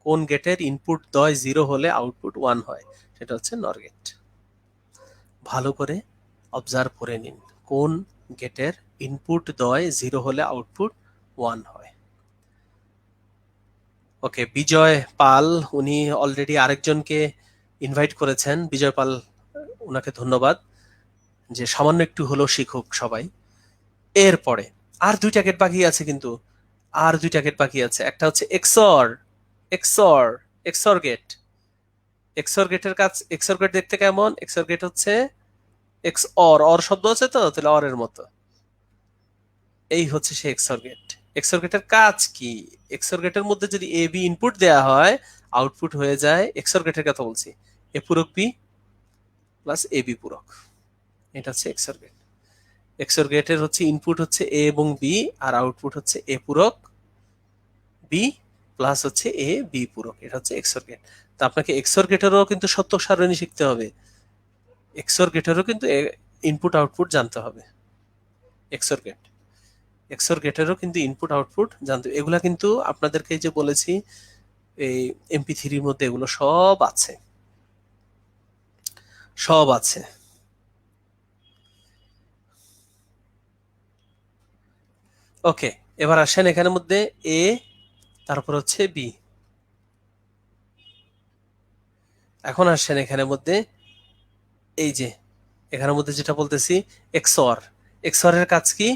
কোন গেটের ইনপুট দ্বয় 0 হলে আউটপুট 1 হয়, সেটা হচ্ছে নর গেট। ভালো করে অবজার্ভ করে নিন কোন গেটের ইনপুট দ্বয় 0 হলে আউটপুট 1 হয়। ওকে, বিজয় পাল উনি অলরেডি আরেকজনকে ইনভাইট করেছেন। বিজয় পাল, ওনাকে ধন্যবাদ যে সামান্য একটু হলেও শিখুক সবাই। এরপরে আর দুইটা গেট বাকি আছে, কিন্তু আর দুইটা গেট বাকি আছে। একটা হচ্ছে XOR XOR XOR gate. XOR গেটের কাজ, এক্সর গেট দেখতে কেমন? এক্সর গেট হচ্ছে এক্স অর, অর শব্দ আছে তো, তাহলে অরের মতো। এই হচ্ছে সেই এক্সর গেট। এক্সর গেটের কাজ কি? এক্সর গেটের মধ্যে যদি এ বি ইনপুট দেয়া হয়, আউটপুট হয়ে যায়, এক্সর গেটের কথা বলছি, এ পূরক বি প্লাস এ বি পূরক। এটা হচ্ছে এক্সর গেট। এক্সর গেটের হচ্ছে ইনপুট হচ্ছে এ এবং বি, আর আউটপুট হচ্ছে এ পূরক বি প্লাস হচ্ছে এ বি পূরক। এটা হচ্ছে এক্সর গেট। তো আপনাকে এক্সর গেটেরও কিন্তু সত্যক সারণী শিখতে হবে। এক্সর গেটেরও কিন্তু ইনপুট আউটপুট জানতে হবে। এক্সর গেট, এক্সর গেটেরও কিন্তু ইনপুট আউটপুট জানতে হবে। এগুলা কিন্তু আপনাদেরকে যে বলেছি এই MP3 মধ্যে এগুলো সব আছে, সব আছে। ওকে, এবার আসেন এখানের মধ্যে এ, তারপর হচ্ছে বি। এখন আসেন এখানের মধ্যে এই যে এখানের মধ্যে যেটা বলতেছি এক্সর। এক্সরের কাজ কি?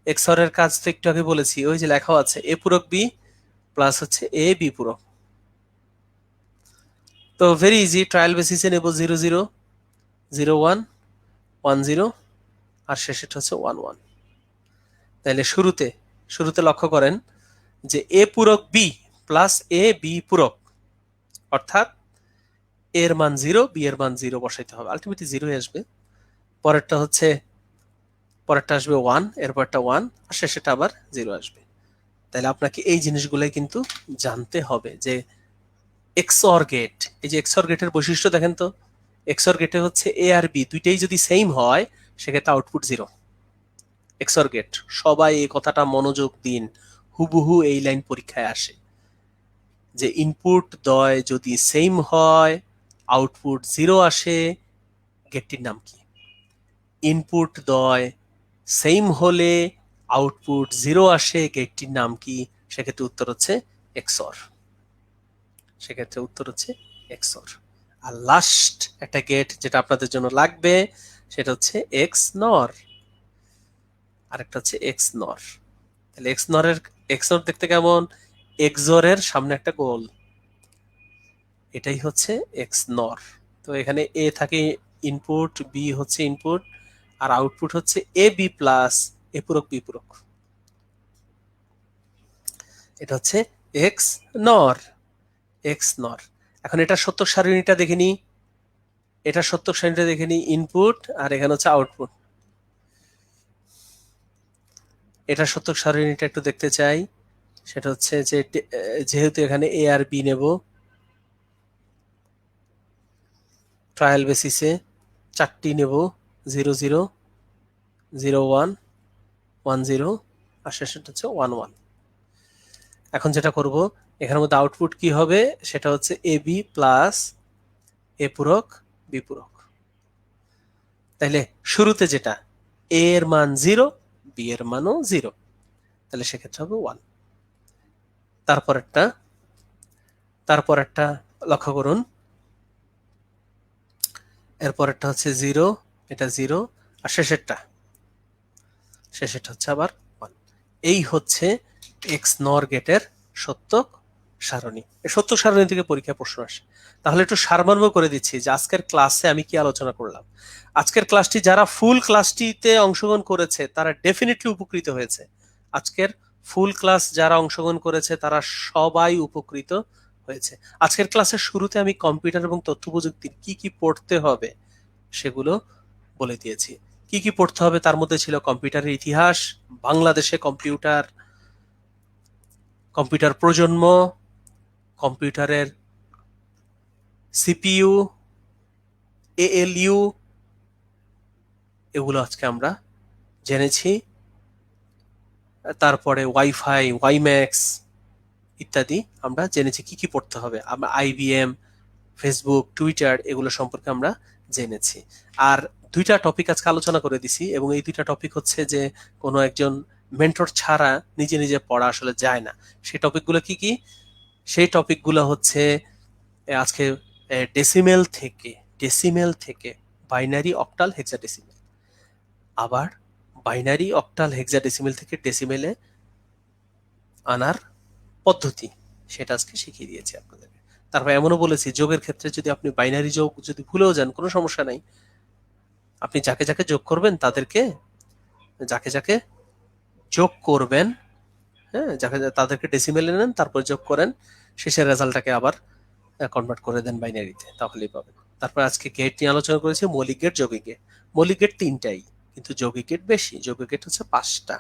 এক্সরের কাজ তো একটু আগে বলেছি, ওই যে লেখা আছে এ পূরক বি প্লাস হচ্ছে এ বি পূরক। তো ভেরি ইজি, ট্রায়াল বেসিসে নেব 0 0 0 1 1 0 আর শেষেরটা হচ্ছে 1 1। তাহলে শুরুতে শুরুতে লক্ষ্য করেন যে এ পূরক বি প্লাস এ বি পূরক, অর্থাৎ এর মান 0, বি এর মান 0 বসাইতে হবে, আলটিমেটলি 0 আসবে। পরেরটা হচ্ছে, পরেরটা আসবে 1, এরপরটা 1 আর শেষেরটা আবার 0 আসবে। তাহলে আপনাকে এই জিনিসগুলাই কিন্তু জানতে হবে যে এক্সঅর গেট, এই যে এক্সঅর গেটের বৈশিষ্ট্য দেখেন তো, এক্সঅর গেটে হচ্ছে এ আর বি দুইটাই যদি সেম হয়, সেক্ষেত্রে আউটপুট 0। এক্সঅর গেট, সবাই এই কথাটা মনোযোগ দিন, হুবহু এই লাইন পরীক্ষায় আসে যে ইনপুট দ্বয় যদি সেম হয়, আউটপুট 0 আসে, গেটটির নাম কি? ইনপুট দ্বয় সেম হলে আউটপুট 0 আসে, গেটটির নাম কি? সেক্ষেত্রে উত্তর হচ্ছে এক্সঅর। সেক্ষেত্রে উত্তর হচ্ছে এক্সঅর। আর লাস্ট একটা গেট যেটা আপনাদের জন্য লাগবে, সেটা হচ্ছে এক্স নর। আরেকটা হচ্ছে এক্স নর। তাহলে এক্স নরের, এক্স নর দেখতে কেমন? এক্সরের সামনে একটা গোল, এটাই হচ্ছে এক্স নর। তো এখানে এ থাকে ইনপুট, বি হচ্ছে ইনপুট, আর আউটপুট হচ্ছে এ বি প্লাস এ পূরক বি পূরক। এটা হচ্ছে এক্স নর, এক্স নর। এখন এটা সত্যক সারণীটা দেখে নি, এটা সত্যক সারণীটা দেখে নি, ইনপুট আর এখানে হচ্ছে আউটপুট। এটা সত্যক সারণীটা একটু দেখতে চাই, সেটা হচ্ছে যে যেহেতু এখানে এ আর বি নেব, ট্রায়াল বেসিসে 4টি নেব, 0 0 0 1 1 0 আর শেষেরটা হচ্ছে 1 1। এখন যেটা করব, এখানের মধ্যে আউটপুট কি হবে? সেটা হচ্ছে এ বি প্লাস এ পূরক বি পূরক। তাইলে শুরুতে যেটা এ এর মান 0, বি এর মানও 0, তাহলে সেক্ষেত্রে হবে 1। তারপরেরটা, তারপরেরটা লক্ষ্য করুন, এরপরেরটা হচ্ছে 0, এটা 0 আর শেষেরটা, শেষেরটা হচ্ছে আবার 1। এই হচ্ছে এক্স নর গেটের সত্যক সারণী, এই সত্য সারণী থেকে পরীক্ষা প্রশ্ন আসে। তাহলে একটু সারমর্ম করে দিচ্ছি যে আজকের ক্লাসে আমি কি আলোচনা করলাম। আজকের ক্লাসটি যারা ফুল ক্লাসটিতে অংশগ্রহণ করেছে তারা ডেফিনেটলি উপকৃত হয়েছে। আজকের ফুল ক্লাস যারা অংশগ্রহণ করেছে তারা সবাই উপকৃত হয়েছে। আজকের ক্লাসের শুরুতে আমি কম্পিউটার এবং তথ্য প্রযুক্তির কি কি পড়তে হবে সেগুলো বলে দিয়েছি। কি কি পড়তে হবে তার মধ্যে ছিল কম্পিউটারের ইতিহাস, বাংলাদেশে কম্পিউটার, কম্পিউটার প্রজন্ম, কম্পিউটারের সিপিইউ, এএলইউ, এগুলো আজকে আমরা জেনেছি। তারপরে ওয়াইফাই, ওয়াইম্যাক্স ইত্যাদি আমরা জেনেছি কি কি পড়তে হবে। আমরা আইবিএম, ফেসবুক, টুইটার এগুলো সম্পর্কে আমরা জেনেছি। আর দুইটা টপিক আজকে আলোচনা করে দিছি, এবং এই দুইটা টপিক হচ্ছে যে কোনো একজন মেন্টর ছাড়া নিজে নিজে পড়া আসলে যায় না। সেই টপিকগুলো কি কি? সেই টপিকগুলো হচ্ছে আজকে ডেসিমেল থেকে বাইনারি, অক্টাল, হেক্সাডেসিমেল, আবার বাইনারি, অক্টাল, হেক্সাডেসিমেল থেকে ডেসিমেলে আনার পদ্ধতি, সেটা আজকে শিখিয়ে দিয়েছি আপনাদেরকে। তারপর এমনও বলেছি যোগের ক্ষেত্রে যদি আপনি বাইনারি যোগ যদি ভুলেও যান কোনো সমস্যা নাই, আপনি যাকে যাকে যোগ করবেন তাদেরকে, যাকে যাকে যোগ করবেন, হ্যাঁ, যাকে তাদেরকে ডেসিমেলে নেন, তারপর যোগ করেন, শেষের রেজাল্টটাকে আবার কনভার্ট করে দেন বাইনারিতে, তাহলেই পাবেন। তারপর আজকে গেট নিয়ে আলোচনা করেছি, মৌলিক গেট, যৌগিক গেট। মৌলিক গেট তিনটাই, কিন্তু যৌগিক গেট বেশি। যৌগিক গেট হচ্ছে 5টা,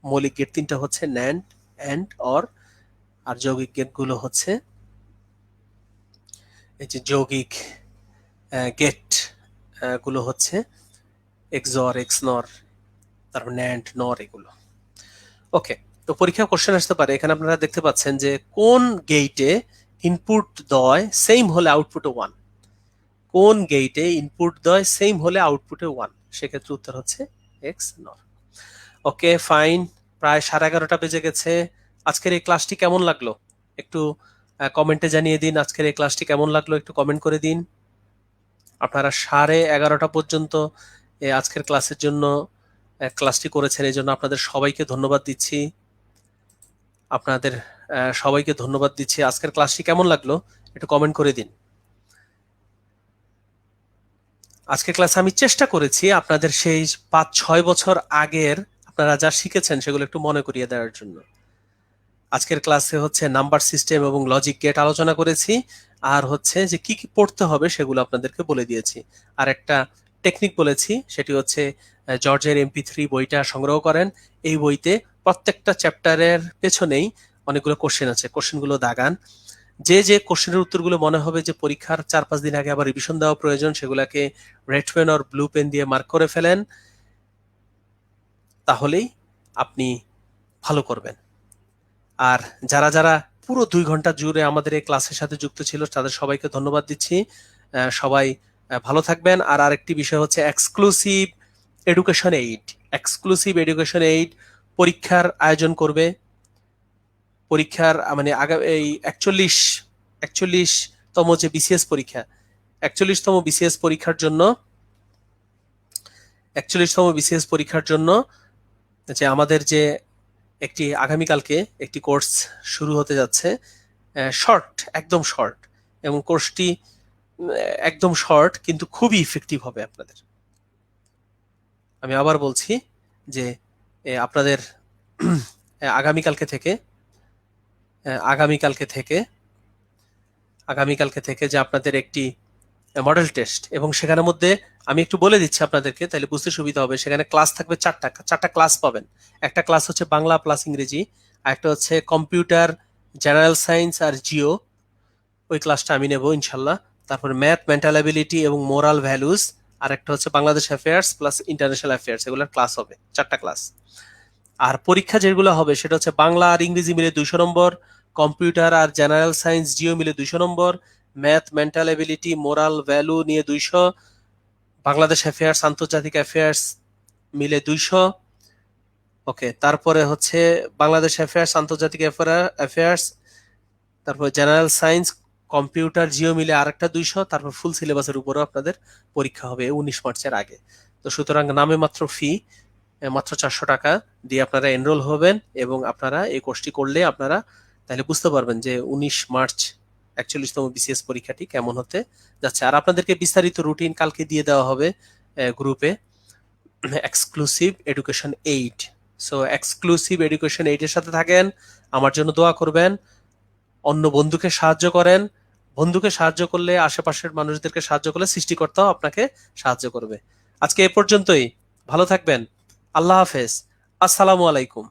মৌলিক গেট 3টা হচ্ছে ন্যান্ড, অ্যান্ড, অর। আর যৌগিক গেট গুলো হচ্ছে এই যে যৌগিক গেট গুলো হচ্ছে এক্সঅর, এক্সনর, তারপর ন্যান্ড, নর, এগুলো। ওকে, তো পরীক্ষা কোশ্চেন আসতে পারে। এখানে আপনারা দেখতে পাচ্ছেন যে কোন গেটে ইনপুট দয় সেম হলে আউটপুটে 1, কোন গেটে ইনপুট দয় সেম হলে আউটপুটে 1, সেক্ষেত্রে উত্তর হচ্ছে এক্স নর। ওকে ফাইন, প্রায় 11:30 বেজে গেছে। আজকের এই ক্লাসটি কেমন লাগলো একটু কমেন্টে জানিয়ে দিন। আজকের এই ক্লাসটি কেমন লাগলো একটু কমেন্ট করে দিন। আপনারা 11:30 পর্যন্ত আজকের ক্লাসের জন্য ক্লাসটি করেছেন, এই জন্য আপনাদের সবাইকে ধন্যবাদ দিচ্ছি। আপনাদের সবাইকে ধন্যবাদ দিচ্ছি। আজকের ক্লাসটি কেমন লাগলো একটু কমেন্ট করে দিন। আজকের ক্লাসে আমি চেষ্টা করেছি আপনাদের সেই 5-6 বছর আগের আপনারা যা শিখেছেন সেগুলো একটু মনে করিয়ে দেওয়ার জন্য। আজকের ক্লাসে হচ্ছে নাম্বার সিস্টেম এবং লজিক গেট আলোচনা করেছি, আর হচ্ছে যে কি কি পড়তে হবে সেগুলো আপনাদেরকে বলে দিয়েছি। আর একটা টেকনিক বলেছি, সেটি হচ্ছে জর্জের MP3 বইটা সংগ্রহ করেন। এই বইতে প্রত্যেকটা চ্যাপ্টারের পেছনেই অনেকগুলো কোশ্চেন আছে, কোশ্চেনগুলো দাগান। যে যে কোশ্চেনের উত্তরগুলো মনে হবে যে পরীক্ষার 4-5 দিন আগে আবার রিভিশন দেওয়া প্রয়োজন, সেগুলোকে রেড পেন আর ব্লু পেন দিয়ে মার্ক করে ফেলেন, তাহলেই আপনি ভালো করবেন। আর যারা যারা পুরো 2 ঘন্টা জুড়ে আমাদের এই ক্লাসের সাথে যুক্ত ছিল তাদের সবাইকে ধন্যবাদ দিচ্ছি। সবাই ভালো থাকবেন। আর আরেকটি বিষয় হচ্ছে exclusive education aid. Exclusive education aid পরীক্ষার আয়োজন করবে। পরীক্ষার মানে এই 41তম যে বিসিএস পরীক্ষা, 41তম বিসিএস পরীক্ষার জন্য 41তম বিসিএস পরীক্ষার জন্য যে আমাদের যে একটি আগামীকালকে একটি কোর্স শুরু হতে যাচ্ছে, শর্ট, একদম শর্ট, এবং কোর্সটি একদম শর্ট কিন্তু খুবই ইফেক্টিভ হবে আপনাদের। আমি আবার বলছি যে আপনাদের আগামীকালকে থেকে যে আপনাদের একটি মডেল টেস্ট, এবং সেখানের মধ্যে আমি একটু বলে দিচ্ছি আপনাদেরকে, তাহলে বুঝতে সুবিধা হবে। সেখানে ক্লাস থাকবে 4টা ক্লাস পাবেন। একটা ক্লাস হচ্ছে বাংলা প্লাস ইংরেজি, আর একটা হচ্ছে কম্পিউটার, জেনারেল সায়েন্স আর জিও, ওই ক্লাসটা আমি নেব ইনশাল্লাহ। তারপরে ম্যাথ, মেন্টাল অ্যাবিলিটি এবং মোরাল ভ্যালুস, আর একটা হচ্ছে Bangladesh affairs plus international affairs, এগুলোর ক্লাস হবে 4টা ক্লাস। আর পরীক্ষা যেগুলো হবে সেটা হচ্ছে বাংলা আর ইংরেজি মিলে 200 নম্বর, কম্পিউটার আর জেনারেল সায়েন্স জিও মিলে 200 নম্বর, math, mental ability, moral value নিয়ে 200, বাংলাদেশ অ্যাফেয়ার্স, আন্তর্জাতিক অ্যাফেয়ার্স মিলে 200। ওকে, তারপরে হচ্ছে বাংলাদেশ অ্যাফেয়ার্স, আন্তর্জাতিক অ্যাফেয়ার্স, তারপর জেনারেল সায়েন্স, কম্পিউটার, জিও মিলে আরেকটা 200। তারপর ফুল সিলেবাসের উপরেও আপনাদের পরীক্ষা হবে 19 মার্চের আগে। তো সুতরাং নামে মাত্র ফি মাত্র 400 টাকা দিয়ে আপনারা এনরোল হবেন, এবং আপনারা এই কোর্সটি করলে আপনারা তাহলে বুঝতে পারবেন যে 19 মার্চ 41তম বিসিএস পরীক্ষাটি কেমন হতে যাচ্ছে। আর আপনাদেরকে বিস্তারিত রুটিন কালকে দিয়ে দেওয়া হবে গ্রুপে, exclusive education 8। So exclusive education 8 এর সাথে থাকেন, আমার জন্য দোয়া করবেন, অন্য বন্ধুকে সাহায্য করেন। বন্ধুকে সাহায্য করলে, আশেপাশের মানুষদেরকে সাহায্য করলে সৃষ্টিকর্তাও আপনাকে সাহায্য করবে। আজকে এ পর্যন্তই, ভালো থাকবেন, আল্লাহ হাফেজ, আসসালামু আলাইকুম।